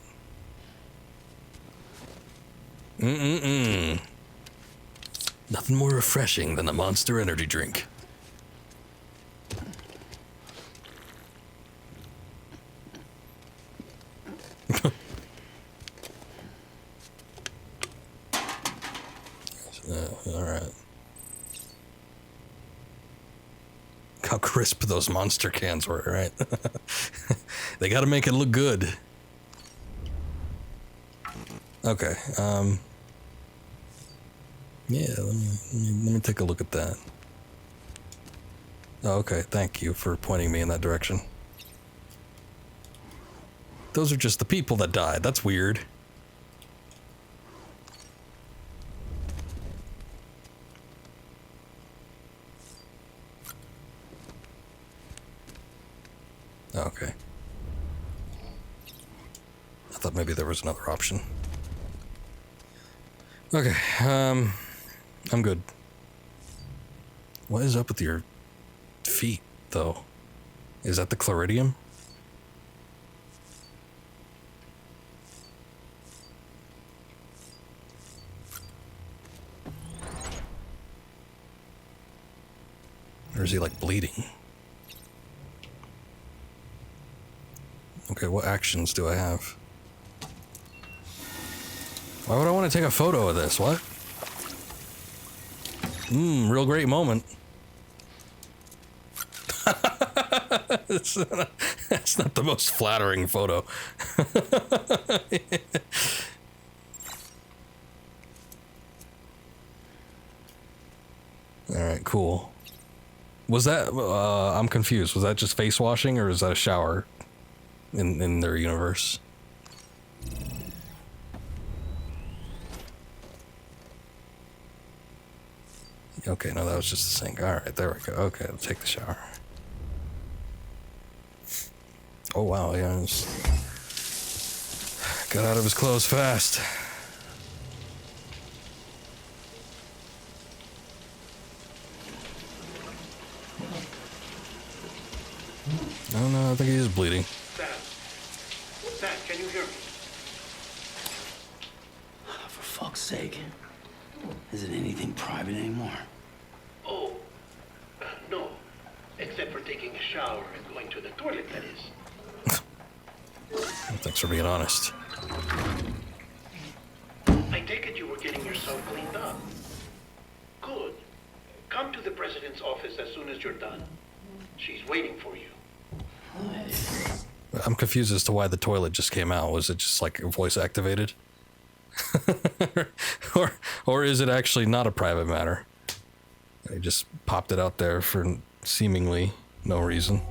[SPEAKER 1] Nothing more refreshing than a Monster energy drink. All right. How crisp those Monster cans were, right? They got to make it look good. Okay. Yeah, let me take a look at that. Oh, okay, thank you for pointing me in that direction. Those are just the people that died. That's weird. Okay. I thought maybe there was another option. Okay, I'm good. What is up with your feet, though? Is that the Chloridium? Or is he, like, bleeding? Okay, what actions do I have? Why would I want to take a photo of this? What? Real great moment. That's not the most flattering photo. Alright, cool. Was that, I'm confused. Was that just face washing or is that a shower in their universe? Okay, no, that was just the sink. Alright, there we go. Okay, I'll take the shower. Oh, wow, yeah. Got out of his clothes fast. Oh, no, I think he is bleeding.
[SPEAKER 10] Sam, can you hear me?
[SPEAKER 2] For fuck's sake. Isn't anything private anymore?
[SPEAKER 10] Oh, no. Except for taking a shower and going to the toilet, that is.
[SPEAKER 1] Thanks for being honest.
[SPEAKER 10] I take it you were getting yourself cleaned up. Good. Come to the president's office as soon as you're done. She's waiting for you.
[SPEAKER 1] I'm confused as to why the toilet just came out. Was it just like voice activated? or is it actually not a private matter? I just popped it out there for seemingly no reason.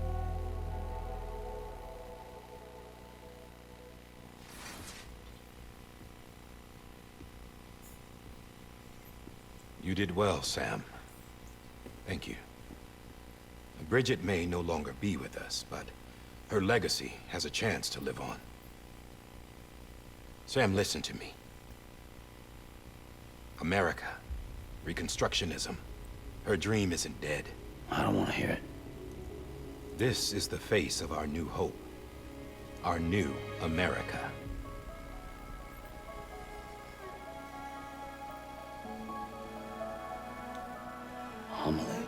[SPEAKER 14] You did well, Sam. Thank you. Bridget may no longer be with us, but her legacy has a chance to live on. Sam, listen to me. America, Reconstructionism, her dream isn't dead.
[SPEAKER 2] I don't want to hear it.
[SPEAKER 14] This is the face of our new hope. Our new America.
[SPEAKER 2] Homily.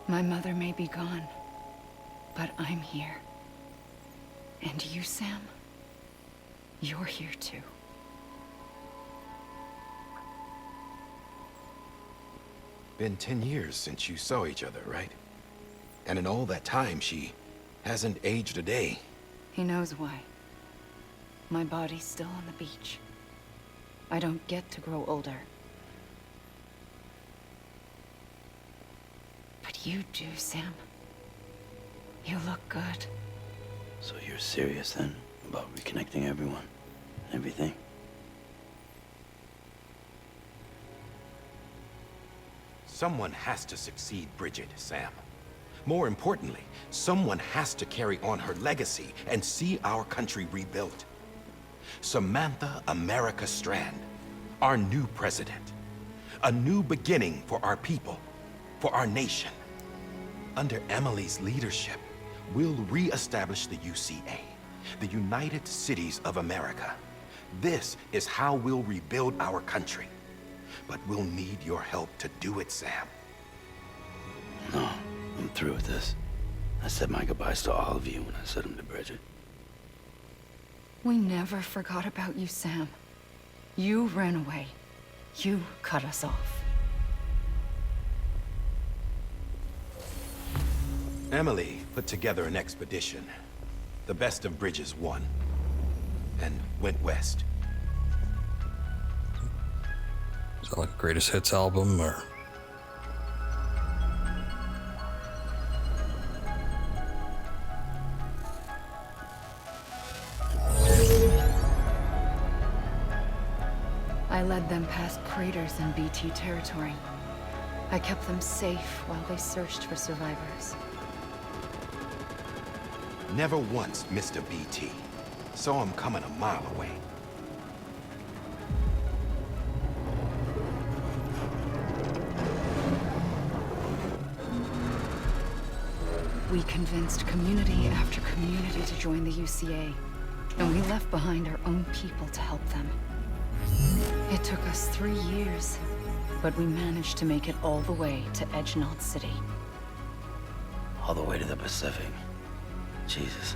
[SPEAKER 4] My mother may be gone, but I'm here. And you, Sam, you're here too.
[SPEAKER 14] Been 10 years since you saw each other, right? And in all that time, she hasn't aged a day.
[SPEAKER 4] He knows why. My body's still on the beach. I don't get to grow older. But you do, Sam. You look good.
[SPEAKER 2] So you're serious then about reconnecting everyone and everything?
[SPEAKER 14] Someone has to succeed Bridget, Sam. More importantly, someone has to carry on her legacy and see our country rebuilt. Samantha America Strand, our new president. A new beginning for our people, for our nation. Under Emily's leadership, we'll re-establish the UCA, the United Cities of America. This is how we'll rebuild our country. But we'll need your help to do it, Sam.
[SPEAKER 2] No, I'm through with this. I said my goodbyes to all of you when I said them to Bridget.
[SPEAKER 4] We never forgot about you, Sam. You ran away. You cut us off.
[SPEAKER 14] Emily put together an expedition. The best of Bridges won. And went west.
[SPEAKER 1] Is that like a greatest hits album, or?
[SPEAKER 4] I led them past craters in BT territory. I kept them safe while they searched for survivors.
[SPEAKER 14] Never once missed a BT. Saw him coming a mile away.
[SPEAKER 4] We convinced community after community to join the UCA, and we left behind our own people to help them. It took us 3 years, but we managed to make it all the way to Edgenot City.
[SPEAKER 2] All the way to the Pacific. Jesus.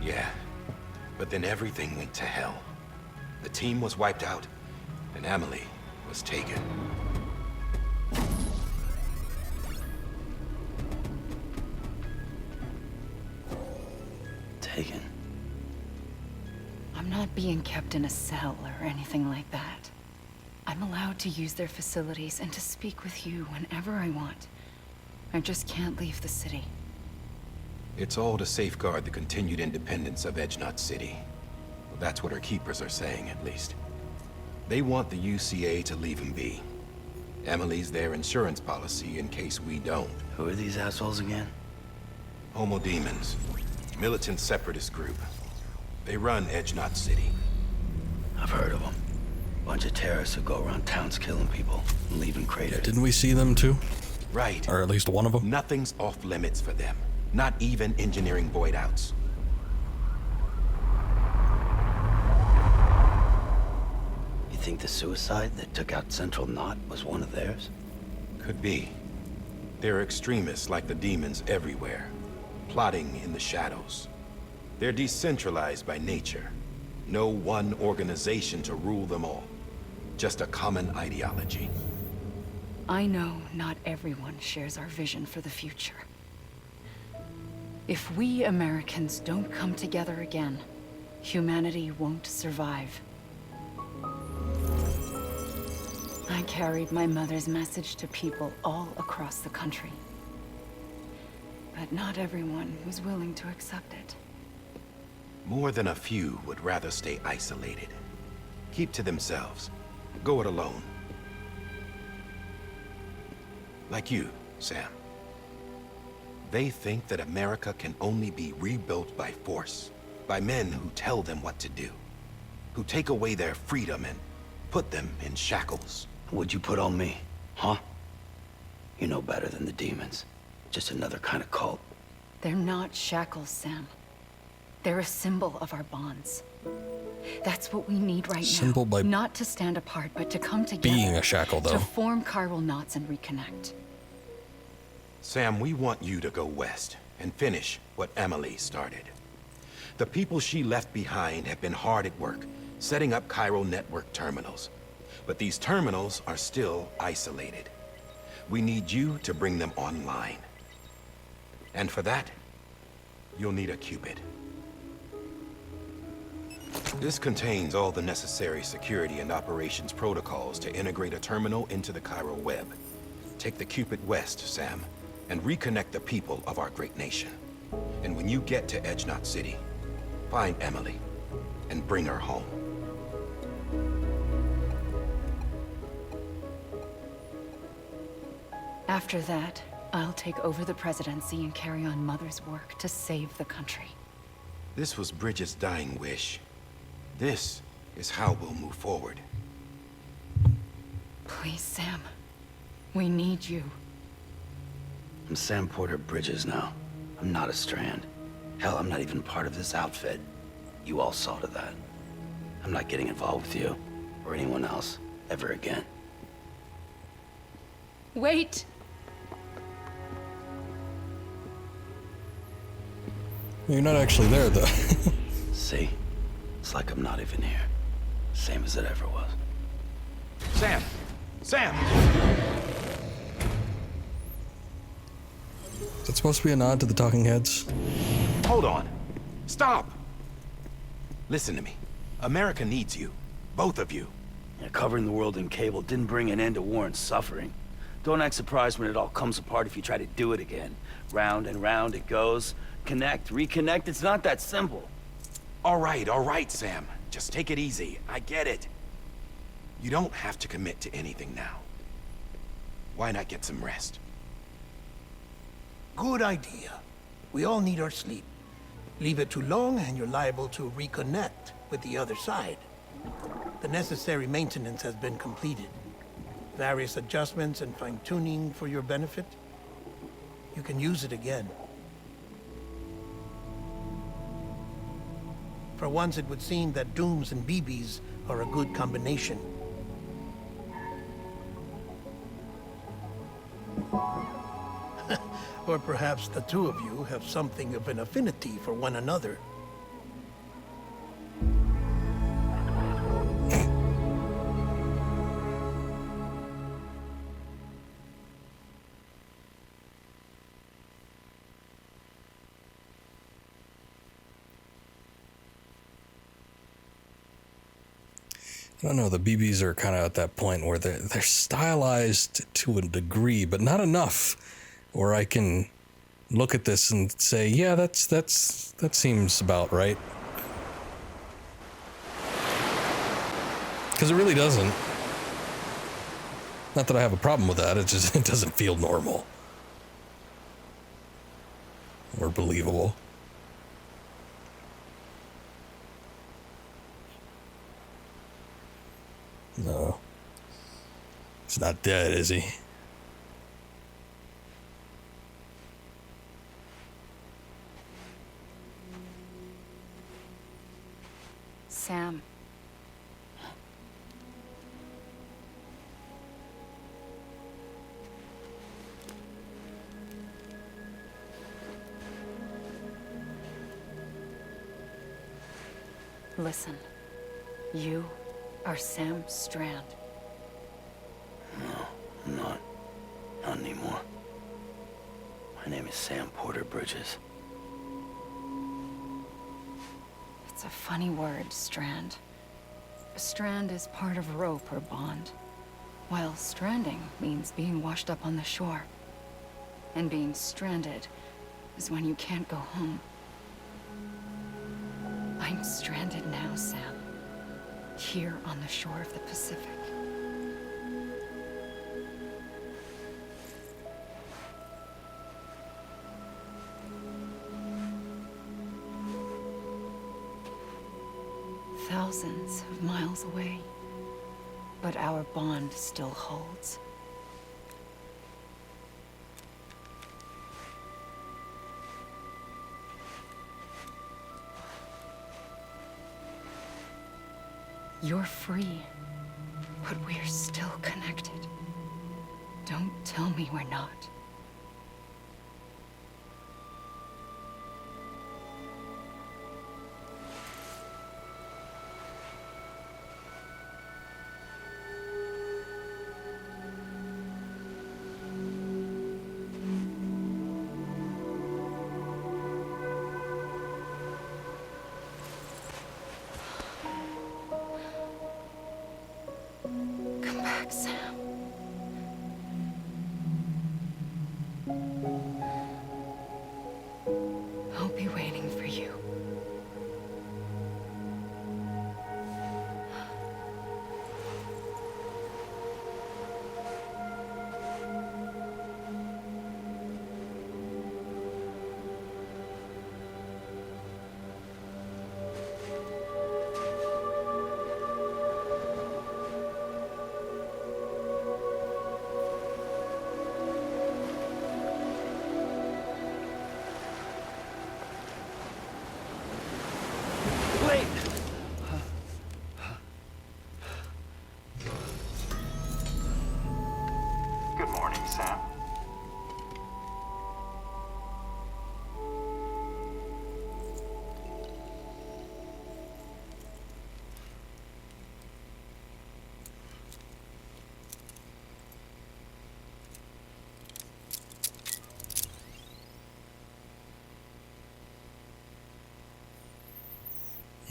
[SPEAKER 14] Yeah, but then everything went to hell. The team was wiped out, and Emily was taken.
[SPEAKER 2] Taken?
[SPEAKER 4] I'm not being kept in a cell or anything like that. I'm allowed to use their facilities and to speak with you whenever I want. I just can't leave the city.
[SPEAKER 14] It's all to safeguard the continued independence of Edgenot City. Well, that's what our keepers are saying, at least. They want the UCA to leave him be. Emily's their insurance policy in case we don't.
[SPEAKER 2] Who are these assholes again?
[SPEAKER 14] Homo Demons. Militant separatist group. They run Edgenot City.
[SPEAKER 2] I've heard of them. Bunch of terrorists who go around towns killing people and leaving craters.
[SPEAKER 1] Didn't we see them too?
[SPEAKER 14] Right.
[SPEAKER 1] Or at least one of them?
[SPEAKER 14] Nothing's off limits for them. Not even engineering void outs.
[SPEAKER 2] You think the suicide that took out Central Knot was one of theirs?
[SPEAKER 14] Could be. There are extremists like the demons everywhere, plotting in the shadows. They're decentralized by nature. No one organization to rule them all. Just a common ideology.
[SPEAKER 4] I know not everyone shares our vision for the future. If we Americans don't come together again, humanity won't survive. I carried my mother's message to people all across the country. But not everyone was willing to accept it.
[SPEAKER 14] More than a few would rather stay isolated. Keep to themselves. Go it alone. Like you, Sam. They think that America can only be rebuilt by force, by men who tell them what to do, who take away their freedom and put them in shackles.
[SPEAKER 2] What'd you put on me, huh? You know better than the demons. Just another kind of cult.
[SPEAKER 4] They're not shackles, Sam. They're a symbol of our bonds. That's what we need right
[SPEAKER 1] Symbol
[SPEAKER 4] now.
[SPEAKER 1] by
[SPEAKER 4] Not to stand apart, but to come together.
[SPEAKER 1] being a shackle, though.
[SPEAKER 4] To form chiral knots and reconnect.
[SPEAKER 14] Sam, we want you to go west and finish what Emily started. The people she left behind have been hard at work, setting up Cairo network terminals. But these terminals are still isolated. We need you to bring them online. And for that, you'll need a Cupid. This contains all the necessary security and operations protocols to integrate a terminal into the Cairo web. Take the Cupid west, Sam, and reconnect the people of our great nation. And when you get to Edge Knot City, find Emily and bring her home.
[SPEAKER 4] After that, I'll take over the presidency and carry on Mother's work to save the country.
[SPEAKER 14] This was Bridget's dying wish. This is how we'll move forward.
[SPEAKER 4] Please, Sam. We need you.
[SPEAKER 2] I'm Sam Porter Bridges now. I'm not a Strand. Hell, I'm not even part of this outfit. You all saw to that. I'm not getting involved with you, or anyone else, ever again.
[SPEAKER 4] Wait!
[SPEAKER 1] You're not actually there, though.
[SPEAKER 2] See? It's like I'm not even here. Same as it ever was.
[SPEAKER 14] Sam! Sam!
[SPEAKER 1] Is that supposed to be a nod to the Talking Heads?
[SPEAKER 14] Hold on. Stop! Listen to me. America needs you. Both of you.
[SPEAKER 2] Yeah, covering the world in cable didn't bring an end to war and suffering. Don't act surprised when it all comes apart if you try to do it again. Round and round it goes. Connect, reconnect, it's not that simple.
[SPEAKER 14] All right, Sam. Just take it easy. I get it. You don't have to commit to anything now. Why not get some rest?
[SPEAKER 10] Good idea. We all need our sleep. Leave it too long and you're liable to reconnect with the other side. The necessary maintenance has been completed. Various adjustments and fine-tuning for your benefit. You can use it again. For once, it would seem that Dooms and BBs are a good combination. Or perhaps the two of you have something of an affinity for one another.
[SPEAKER 1] I don't know, the BBs are kind of at that point where they're stylized to a degree, but not enough where I can look at this and say, yeah, that seems about right. Because it really doesn't. Not that I have a problem with that, it doesn't feel normal. Or believable. No. He's not dead, is he?
[SPEAKER 4] Sam. Listen. You are Sam Strand.
[SPEAKER 2] No, I'm not. Not anymore. My name is Sam Porter Bridges.
[SPEAKER 4] It's a funny word, Strand. A strand is part of rope or bond, while stranding means being washed up on the shore. And being stranded is when you can't go home. I'm stranded now, Sam. Here on the shore of the Pacific. Thousands of miles away, but our bond still holds. You're free, but we're still connected. Don't tell me we're not. Sam. I'll be waiting for you.
[SPEAKER 6] Good morning, Sam.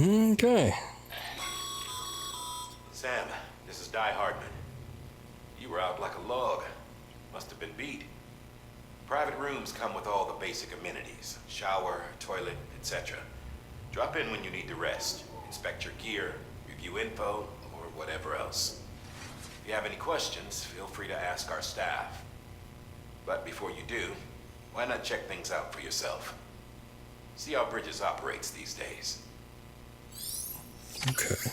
[SPEAKER 1] Okay.
[SPEAKER 14] Sam, this is die-hardman. You were out like a log. Must have been beat. Private rooms come with all the basic amenities. Shower, toilet, etc. Drop in when you need to rest. Inspect your gear, review info, or whatever else. If you have any questions, feel free to ask our staff. But before you do, why not check things out for yourself? See how Bridges operates these days.
[SPEAKER 1] Okay.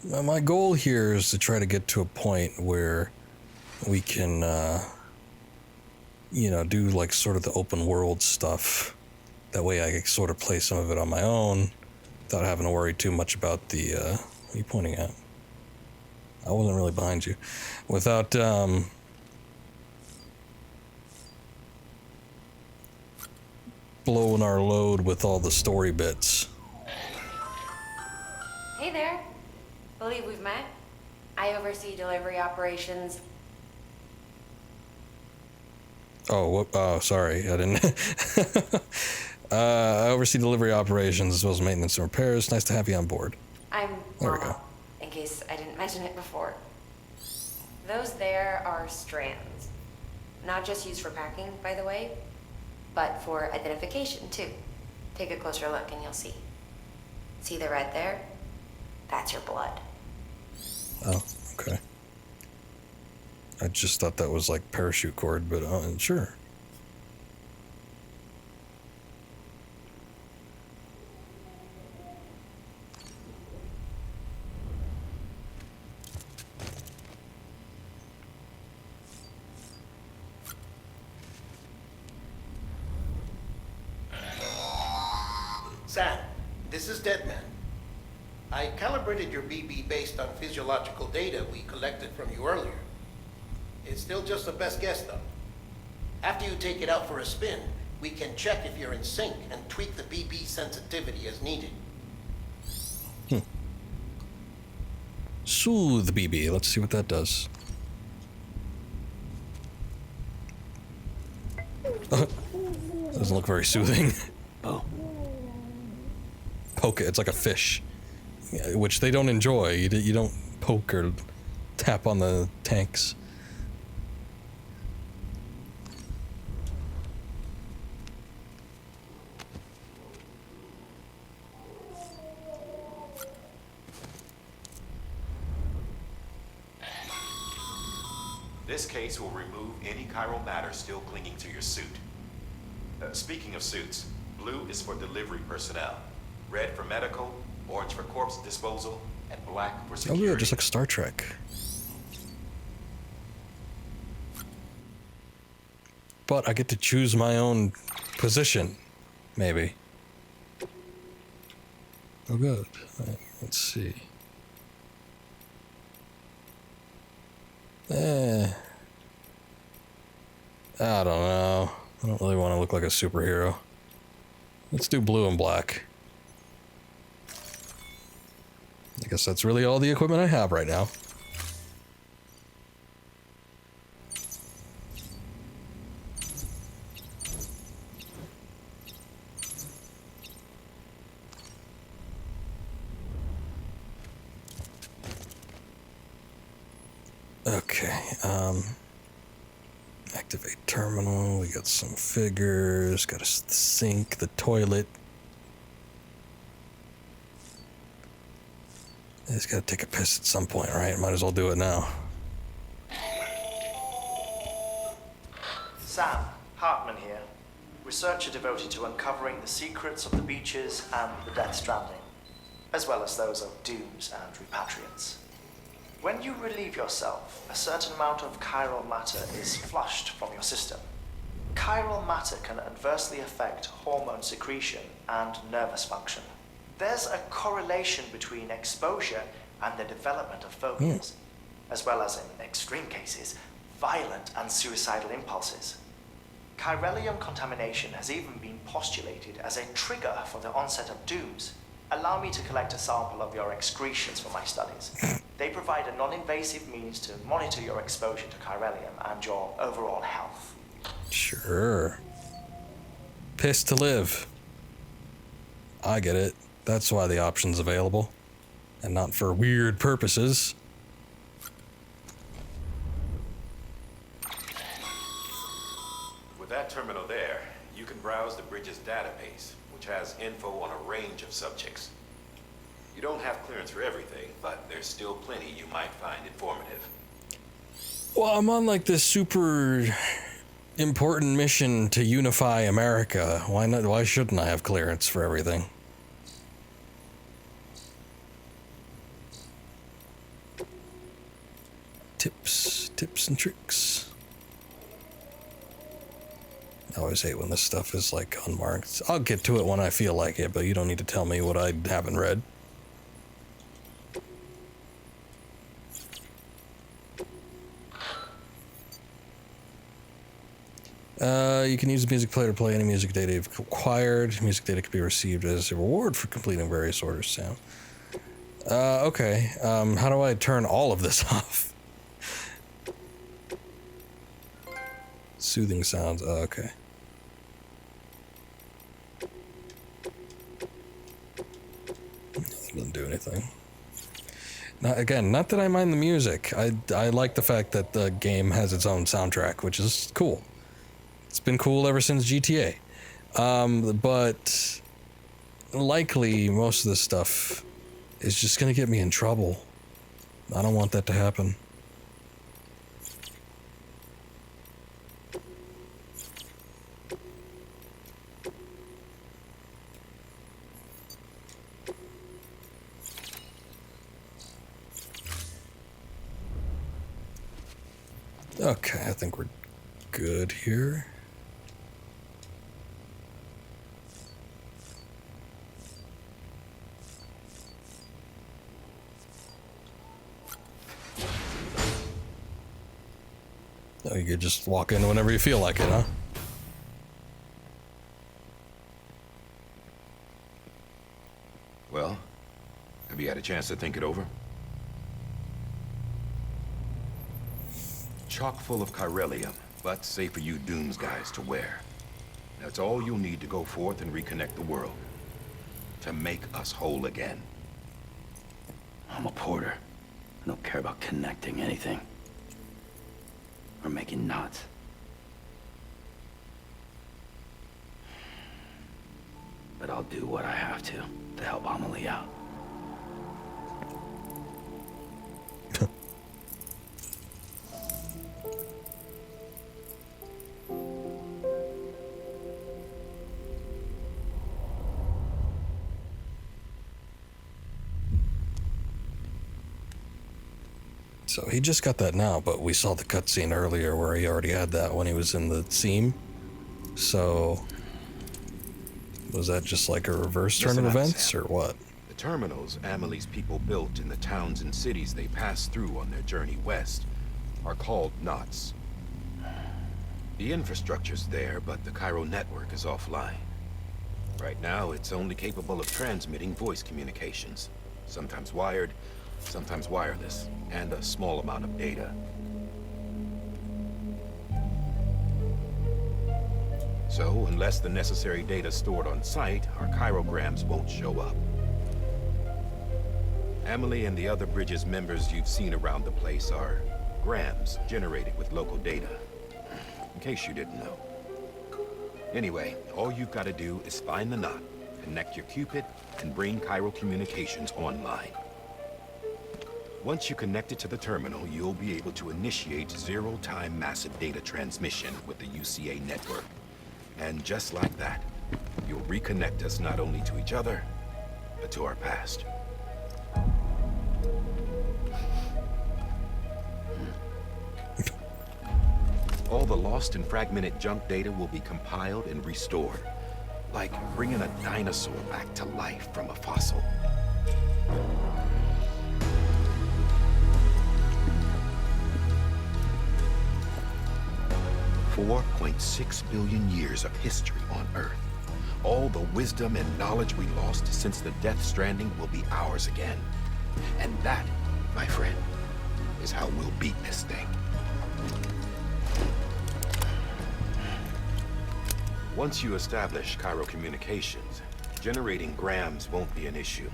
[SPEAKER 1] Now, my goal here is to try to get to a point where we can, do like sort of the open world stuff. That way I can sort of play some of it on my own without having to worry too much about the, what are you pointing at? I wasn't really behind you. Without, blowing our load with all the story bits.
[SPEAKER 17] Hey there. Believe we've met. I oversee delivery operations.
[SPEAKER 1] Oh, sorry, I didn't. I oversee delivery operations as well as maintenance and repairs. Nice to have you on board.
[SPEAKER 17] I'm
[SPEAKER 1] There we
[SPEAKER 17] Mama,
[SPEAKER 1] go.
[SPEAKER 17] in case I didn't mention it before. Those there are strands. Not just used for packing, by the way, but for identification, too. Take a closer look and you'll see. See the red there? That's your blood.
[SPEAKER 1] Oh, okay. I just thought that was like parachute cord, but sure.
[SPEAKER 10] Sam, this is Deadman. I calibrated your BB based on physiological data we collected from you earlier. It's still just a best guess, though. After you take it out for a spin, we can check if you're in sync and tweak the BB sensitivity as needed.
[SPEAKER 1] Soothe BB. Let's see what that does. Doesn't look very soothing.
[SPEAKER 10] Oh.
[SPEAKER 1] Poke it. It's like a fish, which they don't enjoy. You don't poke or tap on the tanks.
[SPEAKER 14] This case will remove any chiral matter still clinging to your suit. Speaking of suits, blue is for delivery personnel, red for medical, orange for corpse disposal, and black for
[SPEAKER 1] Oh
[SPEAKER 14] security.
[SPEAKER 1] yeah, just like Star Trek. But I get to choose my own position, maybe. Oh good. Let's see. I don't know. I don't really want to look like a superhero. Let's do blue and black. I guess that's really all the equipment I have right now. Activate terminal. We got some figures. Got a sink, the toilet. I just gotta take a piss at some point, right? Might as well do it now.
[SPEAKER 18] Sam, Hartman here. Researcher devoted to uncovering the secrets of the beaches and the Death Stranding, as well as those of dooms and repatriants. When you relieve yourself, a certain amount of chiral matter is flushed from your system. Chiral matter can adversely affect hormone secretion and nervous function. There's a correlation between exposure and the development of phobias, as well as, in extreme cases, violent and suicidal impulses. Chiralium contamination has even been postulated as a trigger for the onset of dooms. Allow me to collect a sample of your excretions for my studies. They provide a non-invasive means to monitor your exposure to chiralium and your overall health.
[SPEAKER 1] Sure. Piss to live. I get it. That's why the option's available. And not for weird purposes.
[SPEAKER 14] With that terminal there, you can browse the Bridges database, which has info on a range of subjects. You don't have clearance for everything, but there's still plenty you might find informative.
[SPEAKER 1] Well, I'm on like this super important mission to unify America. Why not? Why shouldn't I have clearance for everything? Tips and tricks. I always hate when this stuff is like unmarked. I'll get to it when I feel like it, but you don't need to tell me what I haven't read. You can use the music player to play any music data you've acquired. Music data can be received as a reward for completing various orders. Sam. Okay. How do I turn all of this off? Soothing sounds. Okay. That doesn't do anything. Not that I mind the music. I like the fact that the game has its own soundtrack, which is cool. It's been cool ever since GTA. But likely most of this stuff is just gonna get me in trouble. I don't want that to happen. Okay, I think we're good here. Oh, you could just walk in whenever you feel like it, huh?
[SPEAKER 14] Well, have you had a chance to think it over? Chock full of chiralium, but safe for you Dooms guys to wear. That's all you'll need to go forth and reconnect the world. To make us whole again.
[SPEAKER 2] I'm a porter. I don't care about connecting anything. Or making knots. But I'll do what I have to help Amelie out.
[SPEAKER 1] So he just got that now, but we saw the cutscene earlier where he already had that when he was in the seam. So was that just like a reverse turn of events or what?
[SPEAKER 14] The terminals Amelie's people built in the towns and cities they passed through on their journey west are called knots. The infrastructure's there, but the Cairo network is offline. Right now, it's only capable of transmitting voice communications, sometimes wired, sometimes wireless, and a small amount of data. So, unless the necessary data stored on site, our chirograms won't show up. Amelie and the other Bridges members you've seen around the place are grams generated with local data. In case you didn't know. Anyway, all you've got to do is find the knot, connect your Cupid, and bring Chiral Communications online. Once you connect it to the terminal, you'll be able to initiate zero-time massive data transmission with the UCA network. And just like that, you'll reconnect us not only to each other, but to our past. All the lost and fragmented junk data will be compiled and restored, like bringing a dinosaur back to life from a fossil. $4.6 billion years of history on Earth. All the wisdom and knowledge we lost since the Death Stranding will be ours again. And that, my friend, is how we'll beat this thing. Once you establish Chiral Communications, generating grams won't be an issue.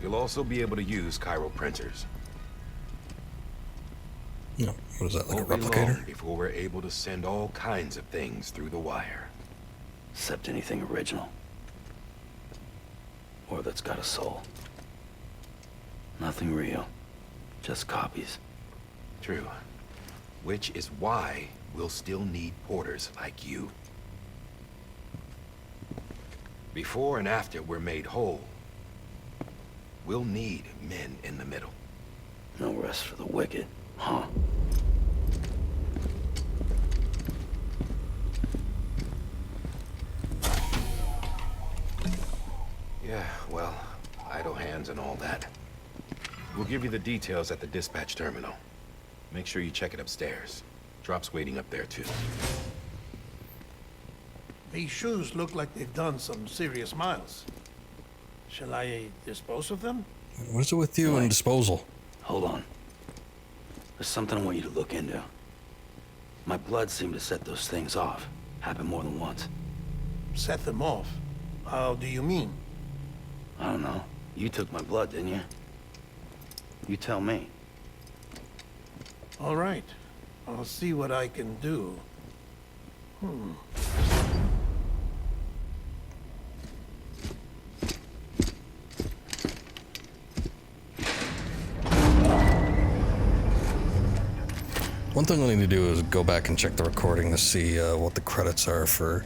[SPEAKER 14] You'll also be able to use Chiral printers.
[SPEAKER 1] No, what is that, like a
[SPEAKER 14] Won't be
[SPEAKER 1] replicator?
[SPEAKER 14] long before we're able to send all kinds of things through the wire.
[SPEAKER 2] Except anything original. Or that's got a soul. Nothing real. Just copies.
[SPEAKER 14] True. Which is why we'll still need porters like you. Before and after we're made whole, we'll need men in the middle.
[SPEAKER 2] No rest for the wicked, huh?
[SPEAKER 14] Yeah, well, idle hands and all that. We'll give you the details at the dispatch terminal. Make sure you check it upstairs. Drop's waiting up there, too.
[SPEAKER 10] These shoes look like they've done some serious miles. Shall I dispose of them?
[SPEAKER 1] What is it with you and disposal?
[SPEAKER 2] Hold on. There's something I want you to look into. My blood seemed to set those things off. Happened more than once.
[SPEAKER 10] Set them off? How do you mean?
[SPEAKER 2] I don't know. You took my blood, didn't you? You tell me.
[SPEAKER 10] All right. I'll see what I can do.
[SPEAKER 1] One thing we need to do is go back and check the recording to see what the credits are for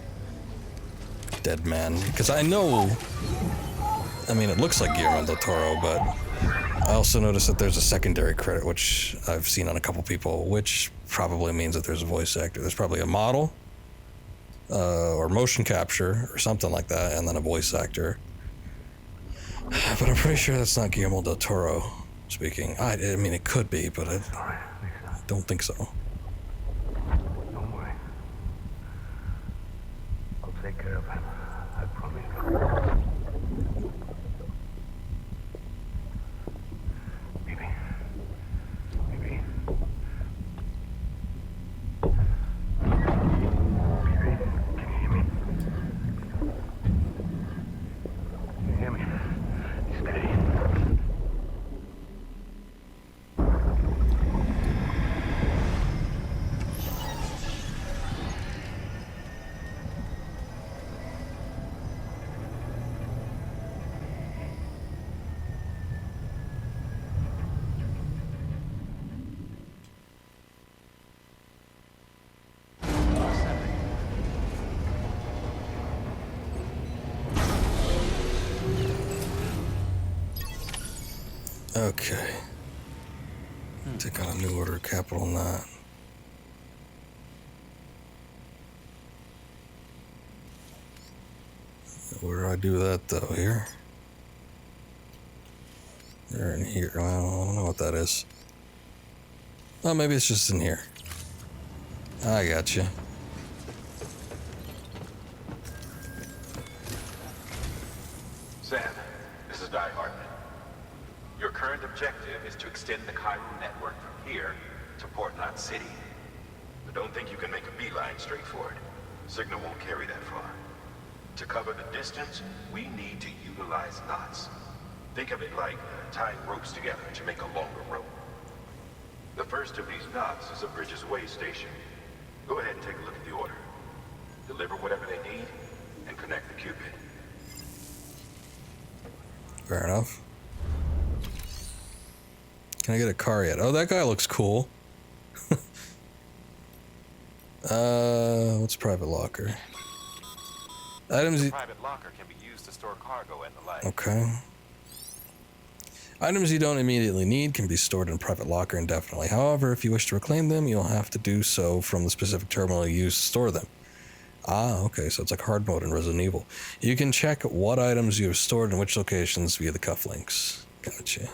[SPEAKER 1] Dead Man. Because I know, I mean, it looks like Guillermo del Toro, but I also noticed that there's a secondary credit, which I've seen on a couple people, which probably means that there's a voice actor. There's probably a model, or motion capture, or something like that, and then a voice actor. But I'm pretty sure that's not Guillermo del Toro speaking. I mean, it could be, but I don't think so.
[SPEAKER 16] Don't worry. I'll take care of him. I promise. Maybe. Maybe. Maybe. Can you hear me? Can you hear me? Steady.
[SPEAKER 1] Okay. Take on a new order, capital knot. Where do I do that though? Here? Or in here? Well, I don't know what that is. Oh, maybe it's just in here. I got you.
[SPEAKER 14] Sam, this is die-hardman. Your current objective is to extend the Chiral network from here to Port Knot City. But don't think you can make a beeline straight for it. Signal won't carry that far. To cover the distance, we need to utilize knots. Think of it like tying ropes together to make a longer rope. The first of these docks is a Bridges Way station. Go ahead and take a look at the order. Deliver whatever they need, and connect the Cupid.
[SPEAKER 1] Fair enough. Can I get a car yet? Oh, that guy looks cool. What's private locker? Items.
[SPEAKER 14] Private locker can be used to store cargo and the like.
[SPEAKER 1] Okay. Items you don't immediately need can be stored in a private locker indefinitely. However, if you wish to reclaim them, you'll have to do so from the specific terminal you use to store them. Ah, okay, so it's like hard mode in Resident Evil. You can check what items you have stored in which locations via the cufflinks. Gotcha.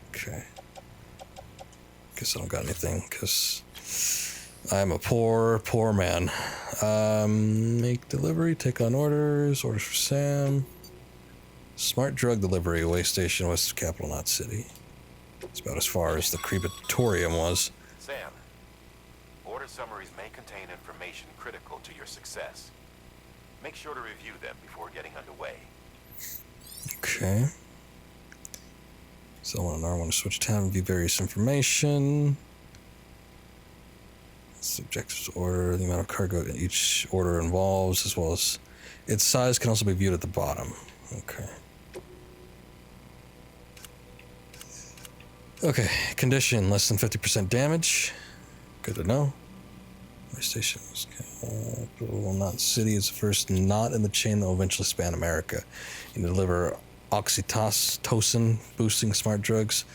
[SPEAKER 1] Okay. Guess I don't got anything, because I'm a poor, poor man. Make delivery, take on orders for Sam. Smart drug delivery, way station west of Capital Knot City. It's about as far as the crematorium was.
[SPEAKER 14] Sam, order summaries may contain information critical to your success. Make sure to review them before getting underway.
[SPEAKER 1] Okay. So I want to switch tab and view various information. Subjectives order, the amount of cargo each order involves, as well as its size can also be viewed at the bottom. Okay. Okay, condition, less than 50% damage. Good to know. My station is Knot City is the first knot in the chain that will eventually span America. You need to deliver oxytocin boosting smart drugs.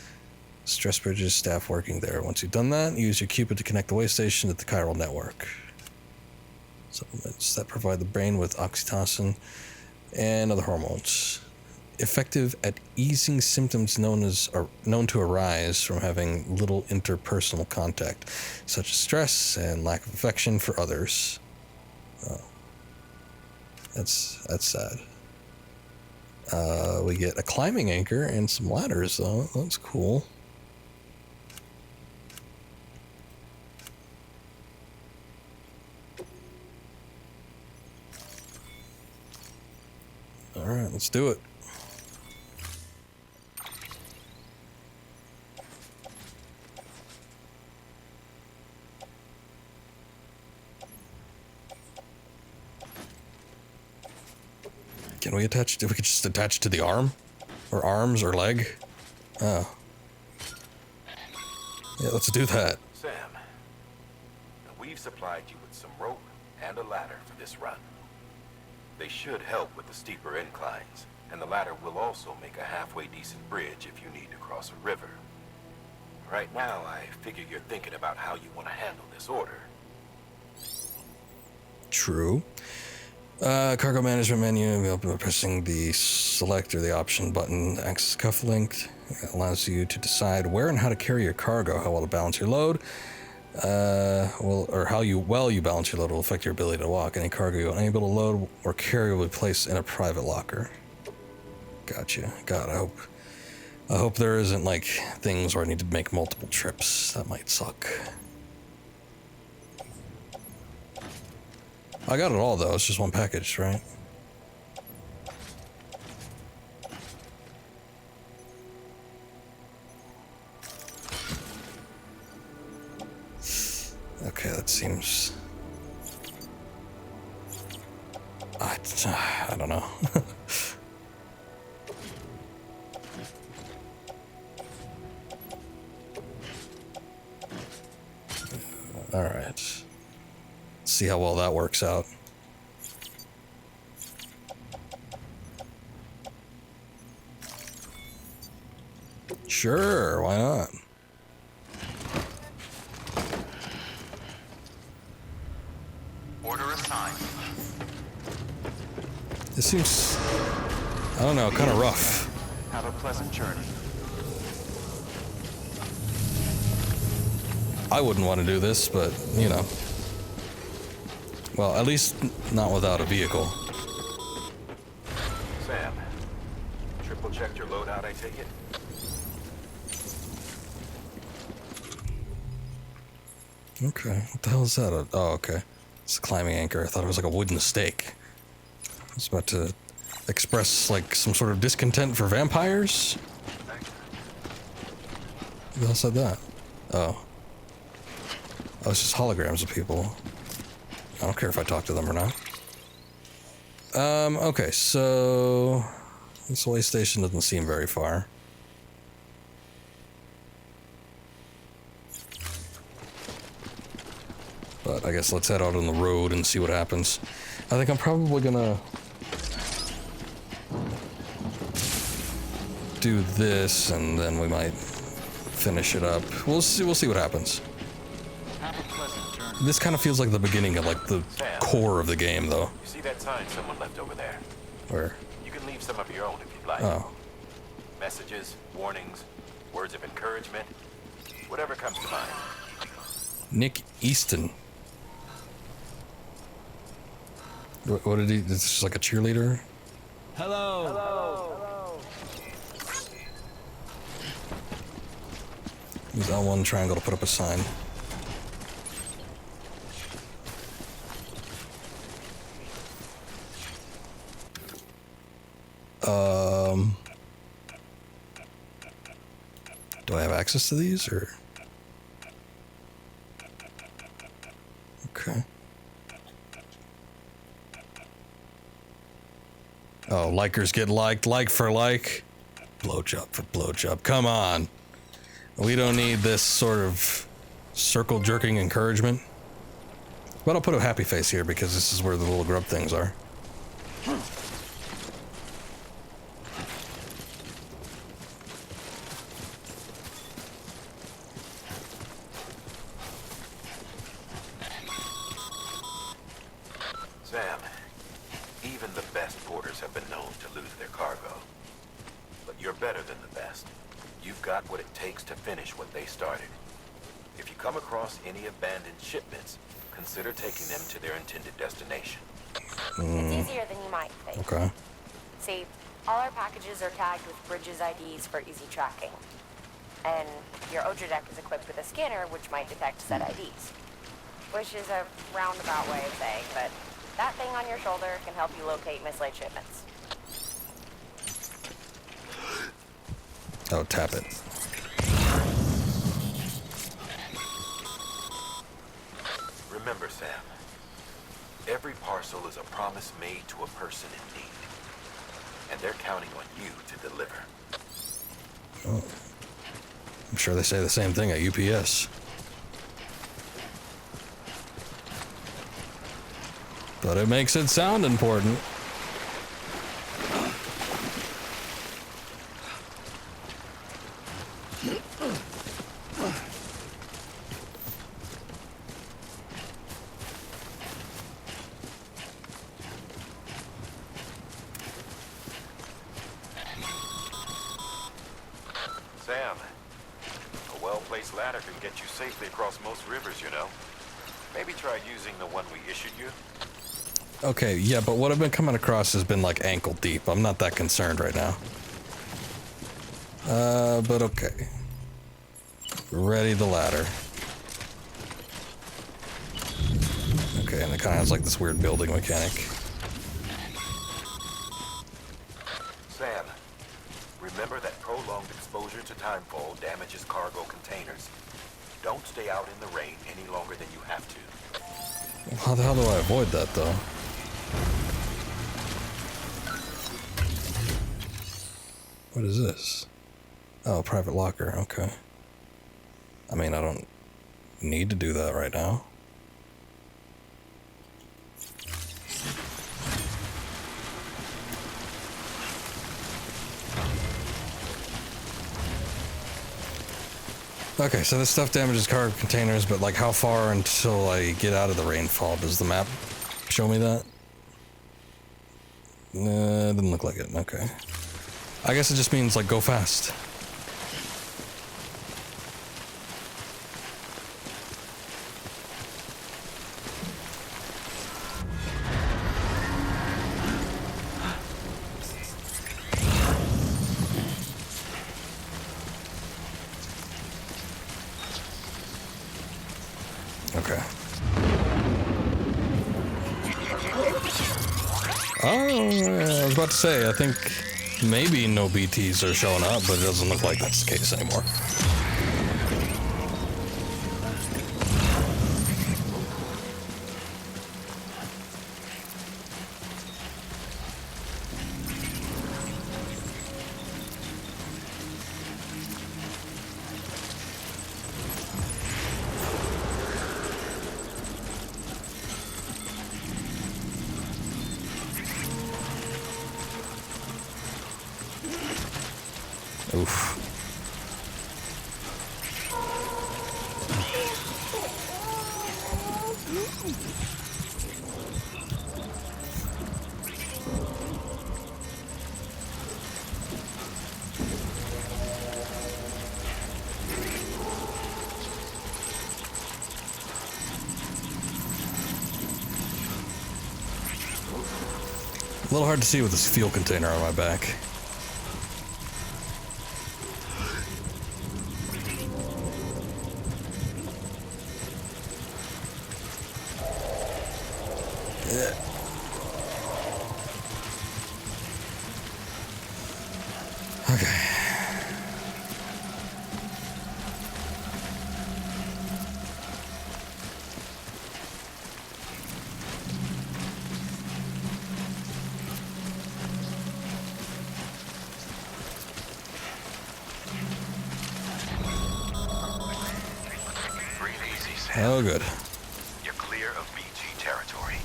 [SPEAKER 1] Stress bridges, staff working there. Once you've done that, use your Cupid to connect the way station to the chiral network. Supplements that provide the brain with oxytocin and other hormones. Effective at easing symptoms known to arise from having little interpersonal contact, such as stress and lack of affection for others. Oh. That's sad. We get a climbing anchor and some ladders, though. That's cool. All right, let's do it. Can we attach? If we could just attach to the arm, or arms, or leg. Oh. Yeah, let's do that.
[SPEAKER 14] Sam, we've supplied you with some rope and a ladder for this run. They should help with the steeper inclines, and the ladder will also make a halfway decent bridge if you need to cross a river. Right now, I figure you're thinking about how you want to handle this order.
[SPEAKER 1] True. Cargo management menu, pressing the select or the option button, access cufflink. It allows you to decide where and how to carry your cargo, how well to balance your load. Or how well you balance your load will affect your ability to walk. Any cargo you're unable to load or carry will be placed in a private locker. Gotcha. God, I hope there isn't like things where I need to make multiple trips. That might suck. I got it all though. It's just one package, right? Okay, that seems... I don't know. All right. Let's see how well that works out. Sure, why not?
[SPEAKER 6] Order assigned.
[SPEAKER 1] This seems, I don't know, kind of rough.
[SPEAKER 6] Have a pleasant journey.
[SPEAKER 1] I wouldn't want to do this, but, you know. Well, at least not without a vehicle.
[SPEAKER 14] Sam, triple checked your loadout, I take it?
[SPEAKER 1] Okay, what the hell is that? Oh, okay. It's a climbing anchor. I thought it was like a wooden stake. I was about to express like some sort of discontent for vampires. Who the hell said that? Oh. Oh, it's just holograms of people. I don't care if I talk to them or not. Okay, so... This way station doesn't seem very far. But I guess let's head out on the road and see what happens. I think I'm probably gonna... do this, and then we might finish it up. We'll see what happens. This kind of feels like the beginning of like the core of the game, though.
[SPEAKER 14] You see that sign someone left over there?
[SPEAKER 1] Where?
[SPEAKER 14] You can leave some of your own if you'd like.
[SPEAKER 1] Oh.
[SPEAKER 14] Messages, warnings, words of encouragement, whatever comes to mind.
[SPEAKER 1] Nick Easton. What did he? This is like a cheerleader.
[SPEAKER 9] Hello.
[SPEAKER 1] Hello. Use L1 triangle to put up a sign. Do I have access to these, or? Okay. Oh, likers get liked, like for like. Blowjob for blowjob. Come on. We don't need this sort of circle jerking encouragement. But I'll put a happy face here because this is where the little grub things are.
[SPEAKER 14] Sam, even the best porters have been known to lose their cargo. But you're better than the best. You've got what it takes to finish what they started. If you come across any abandoned shipments, consider taking them to their intended destination.
[SPEAKER 17] It's easier than you might think.
[SPEAKER 1] Okay.
[SPEAKER 17] See, all our packages are tagged with Bridges IDs for easy tracking. And your Odra deck is equipped with a scanner which might detect said IDs. Which is a roundabout way of saying, but that thing on your shoulder can help you locate mislaid shipments.
[SPEAKER 1] Oh, tap it.
[SPEAKER 14] Remember, Sam, every parcel is a promise made to a person in need. And they're counting on you to deliver.
[SPEAKER 1] Oh. I'm sure they say the same thing at UPS. But it makes it sound important.
[SPEAKER 14] Sam, a well-placed ladder can get you safely across most rivers, you know. Maybe try using the one we issued you.
[SPEAKER 1] Okay, yeah, but what I've been coming across has been like ankle deep. I'm not that concerned right now. But okay. Ready the ladder. Okay, and it kind of has like this weird building mechanic.
[SPEAKER 14] Sam, remember that prolonged exposure to timefall damages cargo containers. Don't stay out in the rain any longer than you have to.
[SPEAKER 1] How the hell do I avoid that, though? What is this? Oh, private locker. Okay. I mean, I don't need to do that right now. Okay, so this stuff damages cargo containers, but like how far until I get out of the rainfall? Does the map show me that? It didn't look like it. Okay. I guess it just means like go fast. Okay. Oh, I was about to say, I think maybe no BTs are showing up, but it doesn't look like that's the case anymore. Oof. A little hard to see with this fuel container on my back. Yeah. Okay. Oh, good.
[SPEAKER 14] You're clear of BG territory.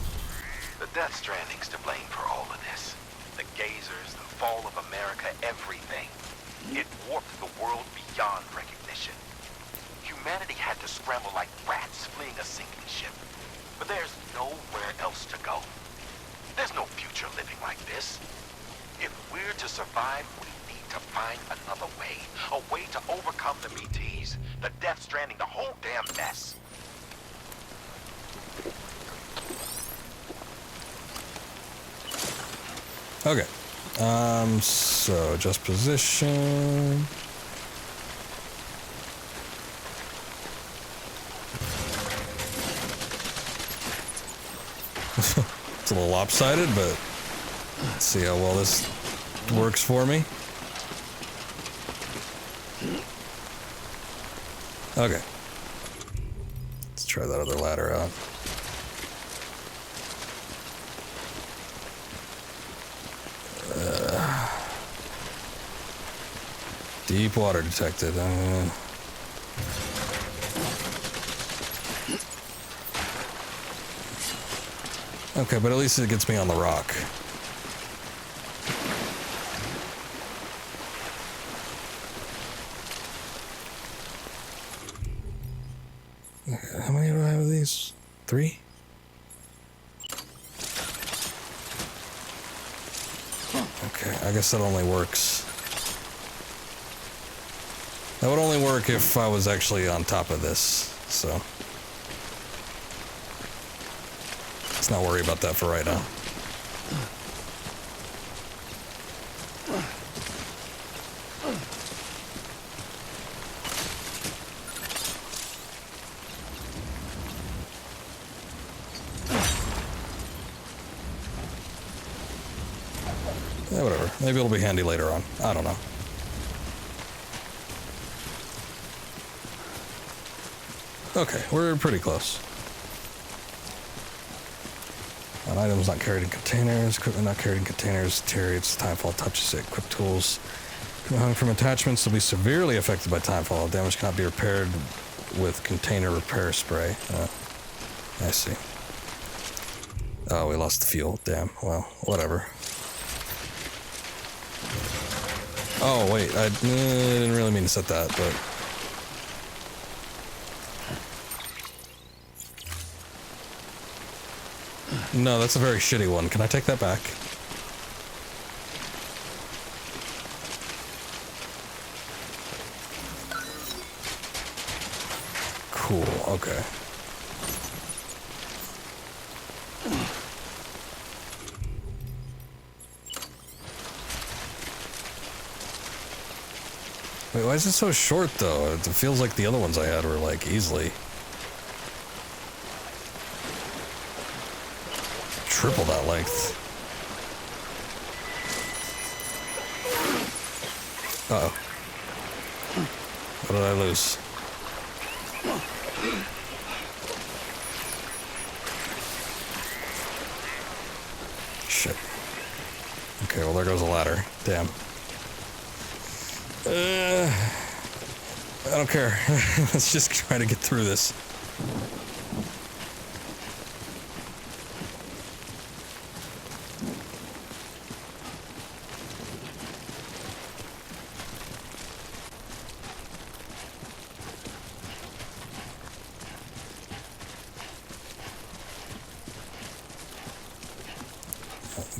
[SPEAKER 14] The Death Stranding's to blame for all of this. The gazers, the fall of America, everything. It warped the world beyond recognition. Humanity had to scramble like rats fleeing a sinking ship. But there's nowhere else to go. There's no future living like this. If we're to survive, we need to find another way. A way to overcome the BTs, the Death Stranding, the whole damn mess.
[SPEAKER 1] Okay. So adjust position. It's a little lopsided, but let's see how well this works for me. Okay. Let's try that other ladder out. Deep water detected. Okay, but at least it gets me on the rock. Okay, how many do I have of these? 3? Okay, I guess that only works. That would only work if I was actually on top of this, so let's not worry about that for right now. Yeah, whatever. Maybe it'll be handy later on. I don't know. Okay, we're pretty close. Items not carried in containers, equipment not carried in containers, deteriorates, timefall touches it, equip tools. Equipment hung from attachments will be severely affected by timefall. Damage cannot be repaired with container repair spray. I see. Oh, we lost the fuel. Damn. Well, whatever. Oh, wait. I didn't really mean to set that, but... No, that's a very shitty one. Can I take that back? Cool, okay. Wait, why is it so short, though? It feels like the other ones I had were, like, easily... triple that length. Uh-oh. What did I lose? Shit. Okay, well there goes a ladder. Damn. I don't care. Let's just try to get through this.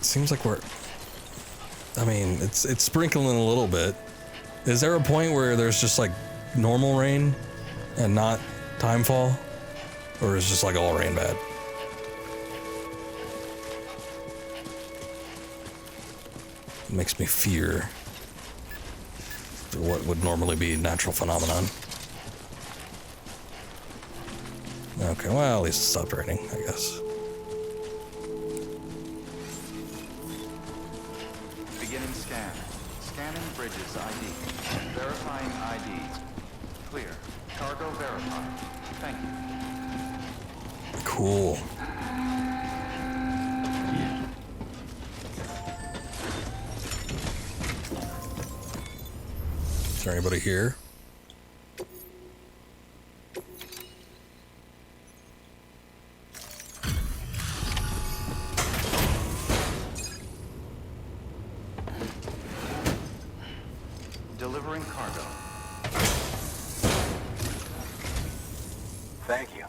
[SPEAKER 1] seems like we're... I mean, it's sprinkling a little bit. Is there a point where there's just like normal rain and not timefall? Or is just like all rain bad? It makes me fear what would normally be a natural phenomenon. Okay, well, at least it stopped raining, I guess.
[SPEAKER 6] Beginning scan. Scanning bridges ID. Verifying ID. Clear. Cargo verified. Thank you.
[SPEAKER 1] Cool. Is there anybody here?
[SPEAKER 6] Delivering cargo.
[SPEAKER 13] Thank you.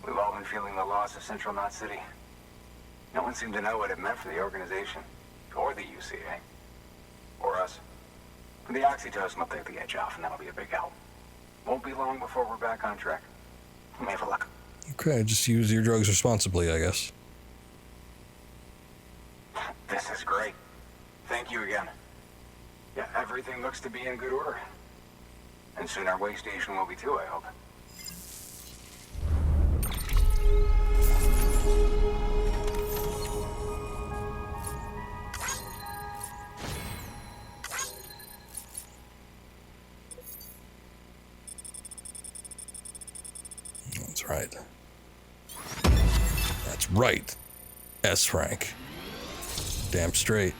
[SPEAKER 13] We've all been feeling the loss of Central Knot City. No one seemed to know what it meant for the organization, or the UCA, or us. The oxytocin will take the edge off, and that'll be a big help. Won't be long before we're back on track. May have a luck.
[SPEAKER 1] Okay, just use your drugs responsibly, I guess.
[SPEAKER 13] This is great. Thank you again. Yeah, everything looks to be in good order. And soon our way station will be too, I hope.
[SPEAKER 1] That's right. That's right. S rank. Damn straight.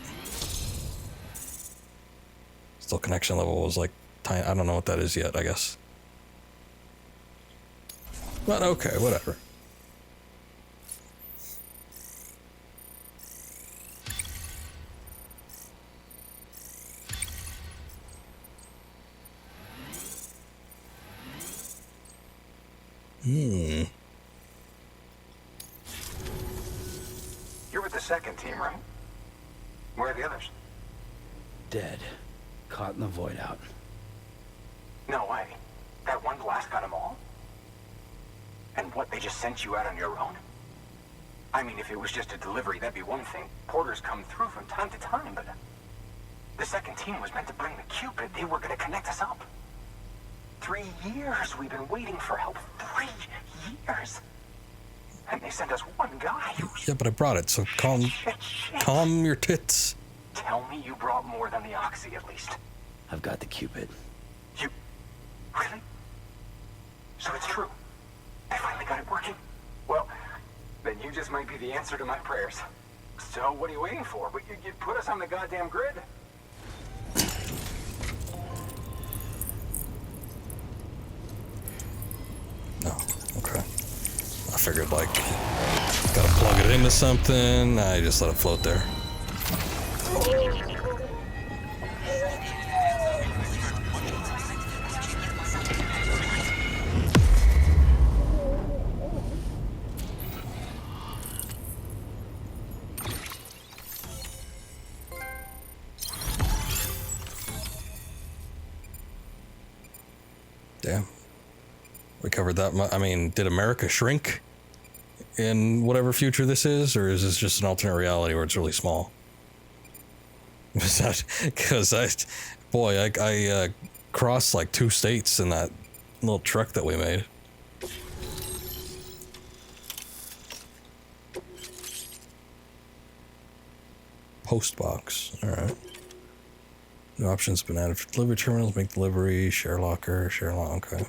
[SPEAKER 1] Still connection level was like tiny. I don't know what that is yet, I guess. But okay, whatever.
[SPEAKER 13] You're with the second team, right? Where are the others?
[SPEAKER 2] Dead. Caught in the void out.
[SPEAKER 13] No way. That one blast got them all? And what, they just sent you out on your own? I mean, if it was just a delivery, that'd be one thing. Porters come through from time to time, but... The second team was meant to bring the Cupid. They were gonna connect us up. 3 years we've been waiting for help. 3 years. And they sent us one guy.
[SPEAKER 1] Yeah, but I brought it, so calm your tits.
[SPEAKER 13] Tell me you brought more than the Oxy, at least.
[SPEAKER 2] I've got the Cupid.
[SPEAKER 13] You... Really? So it's true. They finally got it working. Well, then you just might be the answer to my prayers. So what are you waiting for? But you put us on the goddamn grid.
[SPEAKER 1] No, okay. I figured, like, gotta plug it into something. I just let it float there. Damn. We covered that much. I mean, did America shrink in whatever future this is, or is this just an alternate reality where it's really small? Because I crossed like 2 states in that little truck that we made. Post box. All right. New options been added for delivery terminals. Make delivery. Share locker. Share lock. Okay.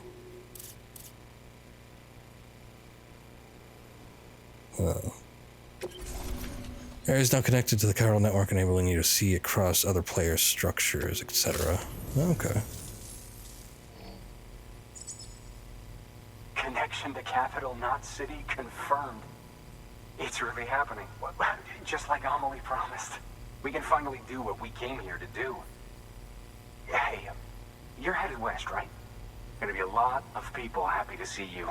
[SPEAKER 1] Area is now connected to the chiral network, enabling you to see across other players' structures, etc. Okay.
[SPEAKER 13] Connection to Capital Knot City confirmed. It's really happening. Just like Amelie promised. We can finally do what we came here to do. Hey, you're headed west, right? Gonna be a lot of people happy to see you.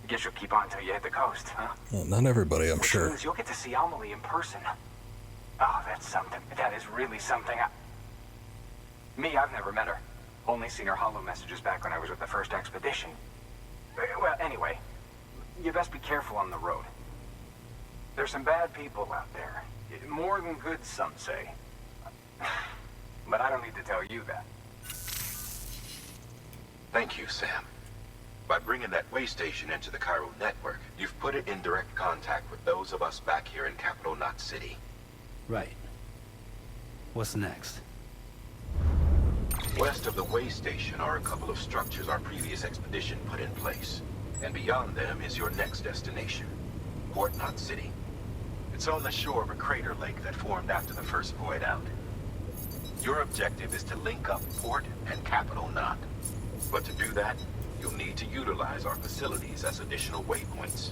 [SPEAKER 13] Guess you'll keep on till you hit the coast, huh?
[SPEAKER 1] Well, not everybody, I'm sure.
[SPEAKER 13] Which means you'll get to see Amelie in person. Oh, that's something. That is really something. I've never met her. Only seen her holo messages back when I was with the first expedition. Well, anyway, you best be careful on the road. There's some bad people out there. More than good, some say. But I don't need to tell you that.
[SPEAKER 14] Thank you, Sam. By bringing that way station into the Cairo network, you've put it in direct contact with those of us back here in Capital Knot City.
[SPEAKER 2] Right. What's next?
[SPEAKER 14] West of the way station are a couple of structures our previous expedition put in place. And beyond them is your next destination, Port Knot City. It's on the shore of a crater lake that formed after the first void out. Your objective is to link up Port and Capital Knot. But to do that, you'll need to utilize our facilities as additional waypoints.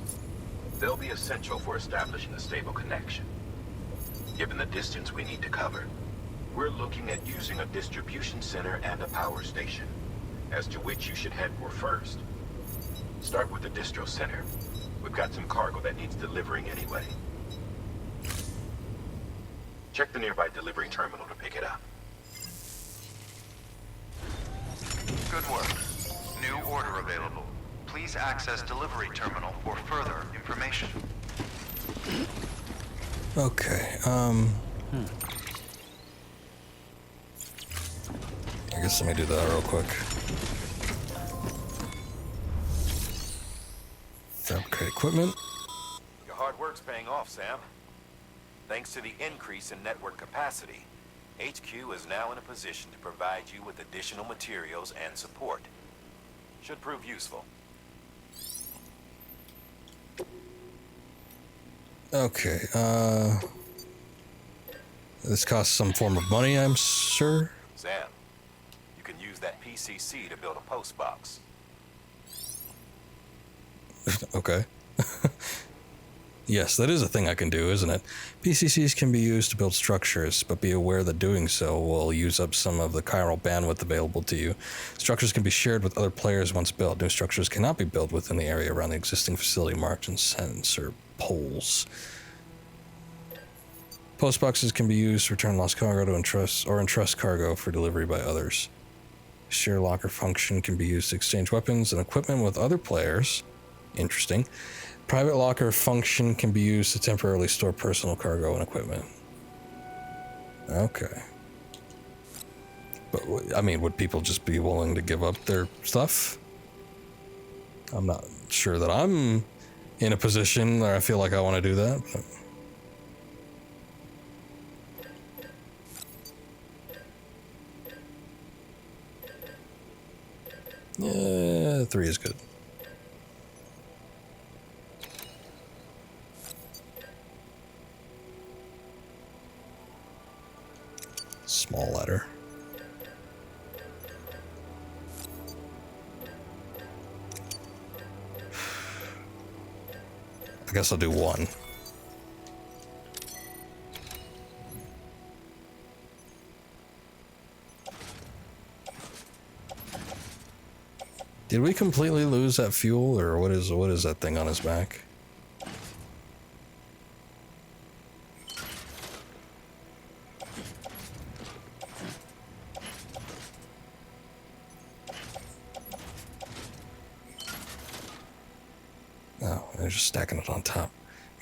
[SPEAKER 14] They'll be essential for establishing a stable connection. Given the distance we need to cover, we're looking at using a distribution center and a power station, as to which you should head for first. Start with the distro center. We've got some cargo that needs delivering anyway. Check the nearby delivery terminal to pick it up.
[SPEAKER 6] Good work. New order available. Please access delivery terminal for further information.
[SPEAKER 1] Okay, I guess let me do that real quick. Fabricate equipment.
[SPEAKER 14] Your hard work's paying off, Sam. Thanks to the increase in network capacity, HQ is now in a position to provide you with additional materials and support. Should prove useful.
[SPEAKER 1] Okay, this costs some form of money, I'm sure.
[SPEAKER 14] Sam, you can use that PCC to build a post box.
[SPEAKER 1] Okay. Yes, that is a thing I can do, isn't it? PCCs can be used to build structures, but be aware that doing so will use up some of the chiral bandwidth available to you. Structures can be shared with other players once built. New structures cannot be built within the area around the existing facility marked in sensor poles. Post boxes can be used to return lost cargo to entrust cargo for delivery by others. Share locker function can be used to exchange weapons and equipment with other players. Interesting. Private locker function can be used to temporarily store personal cargo and equipment. Okay. But, I mean, would people just be willing to give up their stuff? I'm not sure that I'm in a position where I feel like I want to do that. But. Yeah, 3 is good. Small letter. I guess I'll do 1. Did we completely lose that fuel, or what is that thing on his back? Oh, they're just stacking it on top.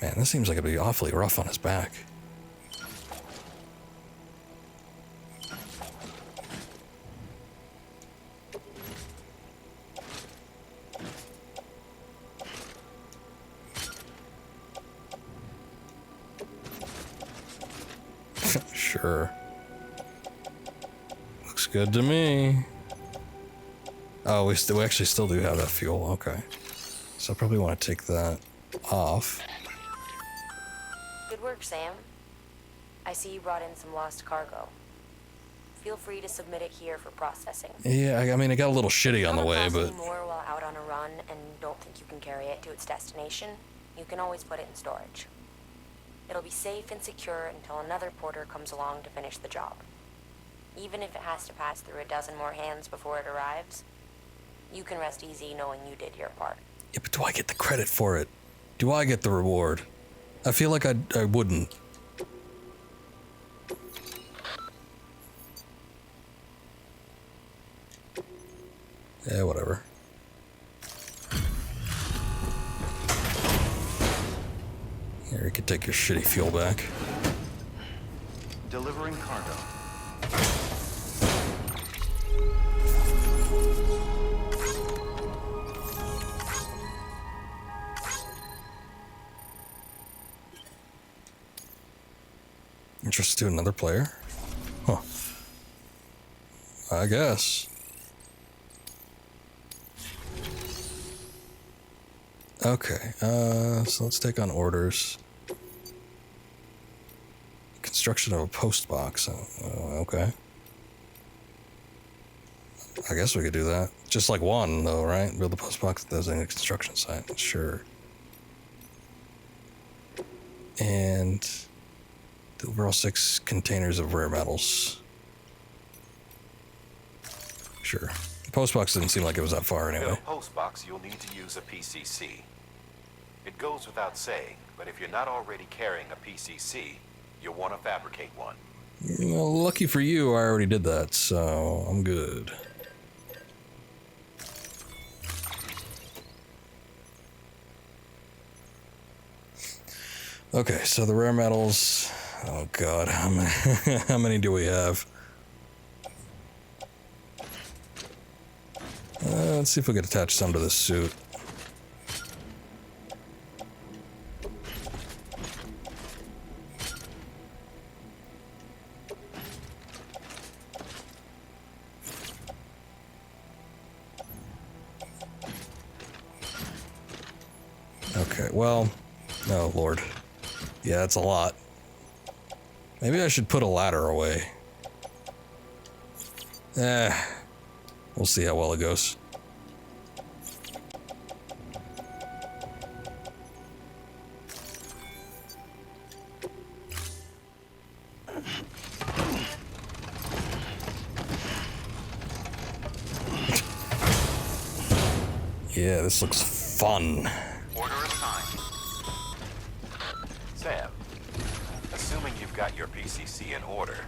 [SPEAKER 1] Man, this seems like it'd be awfully rough on his back. Sure. Looks good to me. Oh, we actually still do have that fuel. Okay. So I probably want to take that off.
[SPEAKER 17] Good work, Sam. I see you brought in some lost cargo. Feel free to submit it here for processing.
[SPEAKER 1] Yeah, I mean, it got a little shitty on the way, but...
[SPEAKER 17] If you more while out on a run and don't think you can carry it to its destination, you can always put it in storage. It'll be safe and secure until another porter comes along to finish the job. Even if it has to pass through a dozen more hands before it arrives, you can rest easy knowing you did your part.
[SPEAKER 1] Yeah, but do I get the credit for it? Do I get the reward? I feel like I wouldn't. Yeah, whatever. Here, you can take your shitty fuel back.
[SPEAKER 6] Delivering cargo.
[SPEAKER 1] Interested to another player? Huh. I guess. Okay, so let's take on orders. Construction of a post box. Okay. I guess we could do that. Just like one, though, right? Build a post box at the construction site. Sure. And the overall 6 containers of rare metals. Sure. The post box didn't seem like it was that far
[SPEAKER 19] To
[SPEAKER 1] anyway.
[SPEAKER 19] build a post box, you'll need to use a PCC. It goes without saying, but if you're not already carrying a PCC, you'll want to fabricate one.
[SPEAKER 1] Well, lucky for you, I already did that, so I'm good. Okay, so the rare metals. Oh god, how many do we have? Let's see if we can attach some to this suit. Okay, well, oh lord. Yeah, that's a lot. Maybe I should put a ladder away. We'll see how well it goes. Yeah, this looks fun.
[SPEAKER 19] Order assigned. Sam, assuming you've got your PCC in order,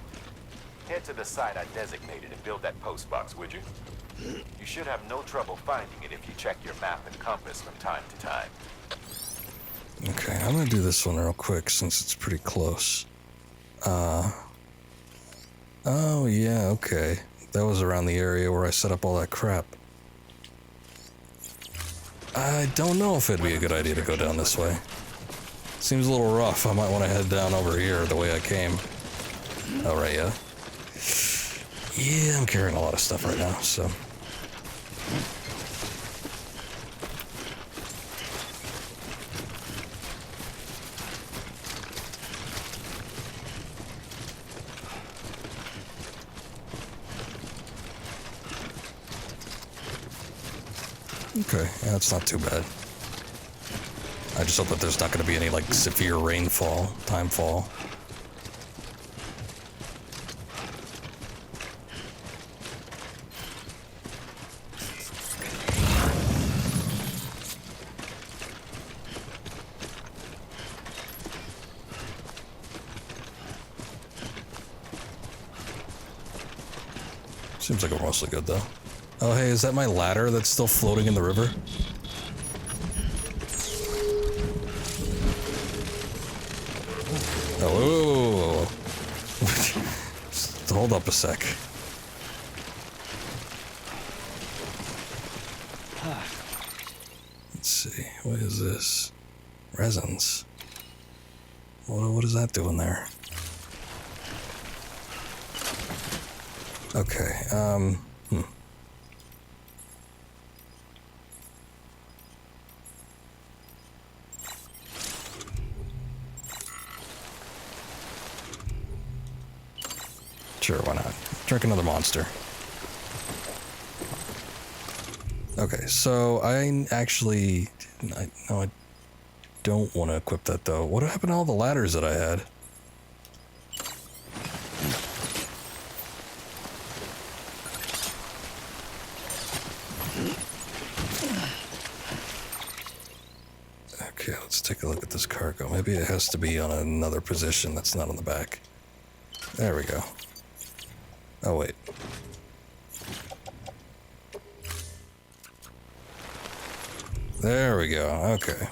[SPEAKER 19] head to the site I designated and build that post box, would you? You should have no trouble finding it if you check your map and compass from time to time.
[SPEAKER 1] Okay, I'm gonna do this one real quick since it's pretty close. Oh yeah, okay. That was around the area where I set up all that crap. I don't know if it'd be a good idea to go down this way. Seems a little rough. I might want to head down over here the way I came. Oh, right, yeah. Yeah, I'm carrying a lot of stuff right now, so. Okay, yeah, that's not too bad. I just hope that there's not going to be any, like, severe rainfall, timefall. Seems like we're mostly good, though. Oh, hey, is that my ladder that's still floating in the river? Oh, Just hold up a sec. Let's see, what is this? Resins. What is that doing there? Okay, Sure, why not? Drink another monster. Okay, so I actually... No, I don't want to equip that, though. What happened to all the ladders that I had? Okay, let's take a look at this cargo. Maybe it has to be on another position that's not on the back. There we go. Oh, wait. There we go. Okay.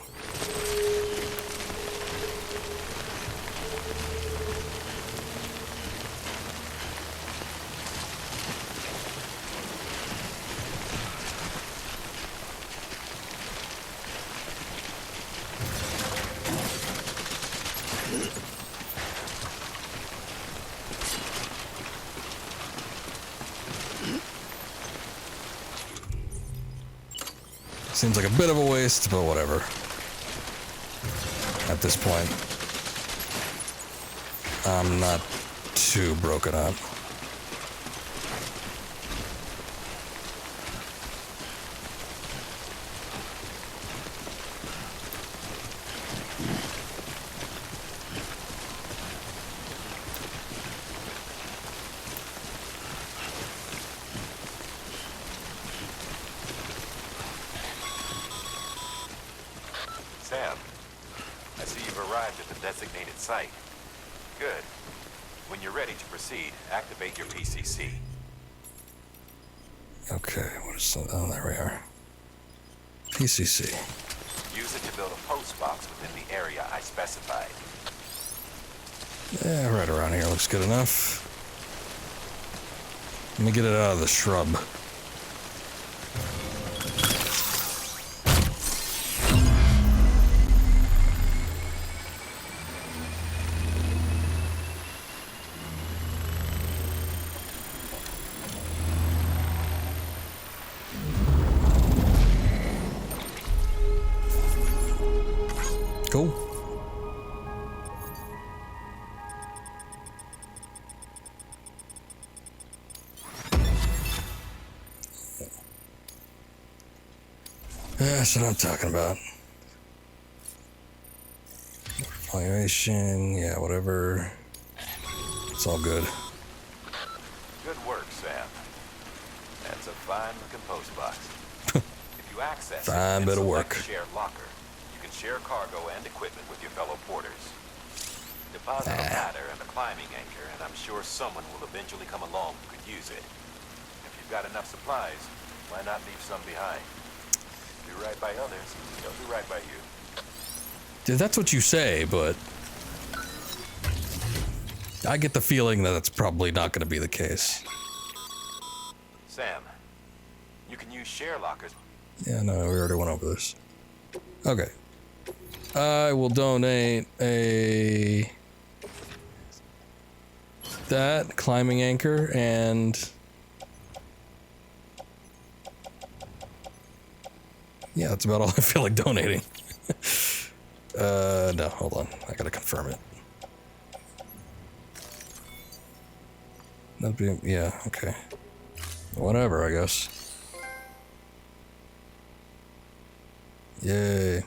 [SPEAKER 1] Seems like a bit of a waste, but whatever. At this point, I'm not too broken up.
[SPEAKER 19] Sam, I see you've arrived at the designated site. Good. When you're ready to proceed, activate your PCC.
[SPEAKER 1] Okay, what is that? Oh, there we are. PCC.
[SPEAKER 19] Use it to build a post box within the area I specified.
[SPEAKER 1] Yeah, right around here looks good enough. Let me get it out of the shrub. Cool. That's what I'm talking about. Valuation, yeah, whatever. It's all good.
[SPEAKER 19] Good work, Sam. That's a fine-looking post box. If you access
[SPEAKER 1] Fine
[SPEAKER 19] it
[SPEAKER 1] bit
[SPEAKER 19] and
[SPEAKER 1] of
[SPEAKER 19] select
[SPEAKER 1] work.
[SPEAKER 19] share locker, you can share cargo and equipment with your fellow porters. Deposit a ladder and a climbing anchor, and I'm sure someone will eventually come along who could use it. If you've got enough supplies, why not leave some behind? Do right by others, they'll do right by you.
[SPEAKER 1] Dude, that's what you say, but I get the feeling that that's probably not going to be the case.
[SPEAKER 19] Sam, you can use share lockers.
[SPEAKER 1] Yeah, no, we already went over this. Okay. I will donate that climbing anchor and yeah, that's about all I feel like donating. No, hold on. I gotta confirm it. That'd be, yeah, okay. Whatever, I guess. Yay.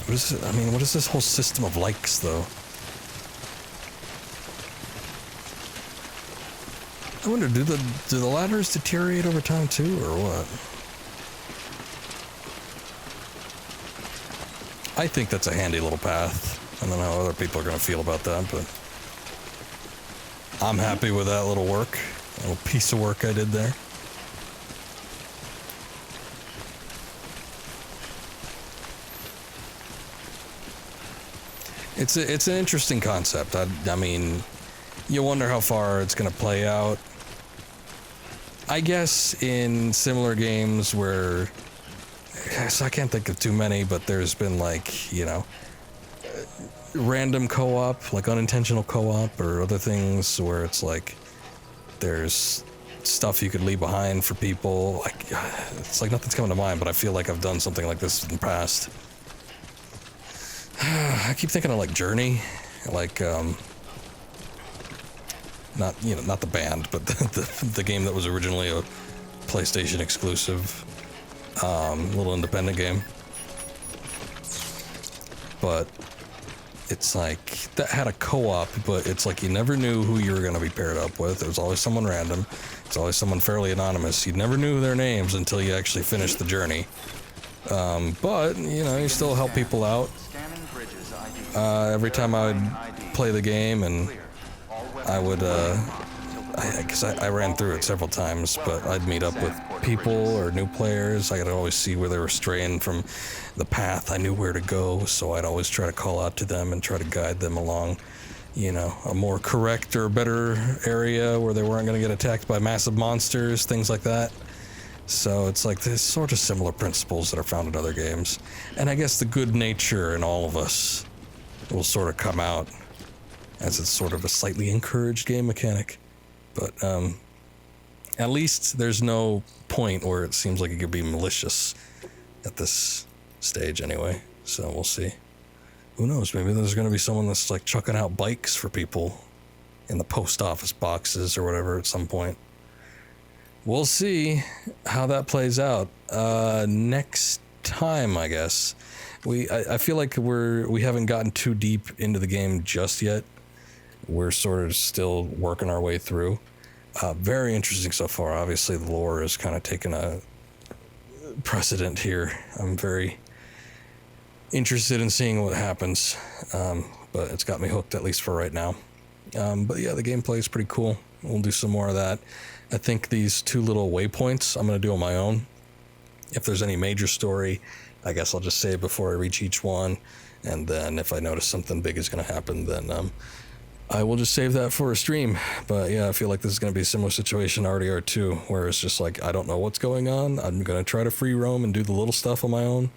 [SPEAKER 1] What is it? I mean, what is this whole system of likes, though? I wonder, do the ladders deteriorate over time too, or what? I think that's a handy little path. I don't know how other people are going to feel about that, but I'm happy with that little work, a little piece of work I did there. It's an interesting concept. I mean, you wonder how far it's going to play out. I guess in similar games where, so I can't think of too many, but there's been like, you know, random co-op, like unintentional co-op or other things where it's like there's stuff you could leave behind for people. Like, it's like nothing's coming to mind, but I feel like I've done something like this in the past. I keep thinking of like Journey, like not the band, but the game that was originally a PlayStation exclusive, little independent game. But it's like that had a co-op, but it's like you never knew who you were going to be paired up with. It was always someone random. It's always someone fairly anonymous. You never knew their names until you actually finished the journey. But you know, you still help people out. Every time I would play the game, and I would, I ran through it several times, but I'd meet up with people or new players. I could always see where they were straying from the path. I knew where to go, so I'd always try to call out to them and try to guide them along, you know, a more correct or better area where they weren't going to get attacked by massive monsters, things like that. So it's like there's sort of similar principles that are found in other games. And I guess the good nature in all of us will sort of come out as it's sort of a slightly encouraged game mechanic. But at least there's no point where it seems like it could be malicious at this stage anyway. So we'll see. Who knows? Maybe there's going to be someone that's like chucking out bikes for people in the post office boxes or whatever at some point. We'll see how that plays out. Next time, I guess. I feel like we haven't gotten too deep into the game just yet. We're sort of still working our way through. Very interesting so far. Obviously, the lore is kind of taking a precedent here. I'm very interested in seeing what happens, but it's got me hooked, at least for right now. But yeah, the gameplay is pretty cool. We'll do some more of that. I think these 2 little waypoints I'm going to do on my own. If there's any major story, I guess I'll just save before I reach each one, and then if I notice something big is going to happen, then I will just save that for a stream. But yeah, I feel like this is going to be a similar situation to RDR2, where it's just like, I don't know what's going on. I'm going to try to free roam and do the little stuff on my own.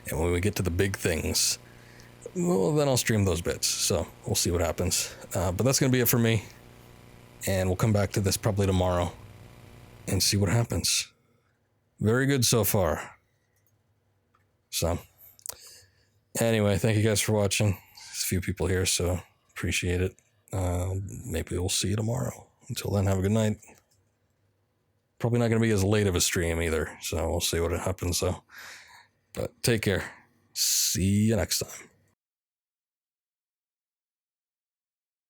[SPEAKER 1] And when we get to the big things, well, then I'll stream those bits. So we'll see what happens. But that's going to be it for me. And we'll come back to this probably tomorrow and see what happens. Very good so far. So anyway, thank you guys for watching. There's a few people here, so appreciate it. Maybe we'll see you tomorrow. Until then, have a good night. Probably not going to be as late of a stream either, so we'll see what happens though. But take care. See you next time.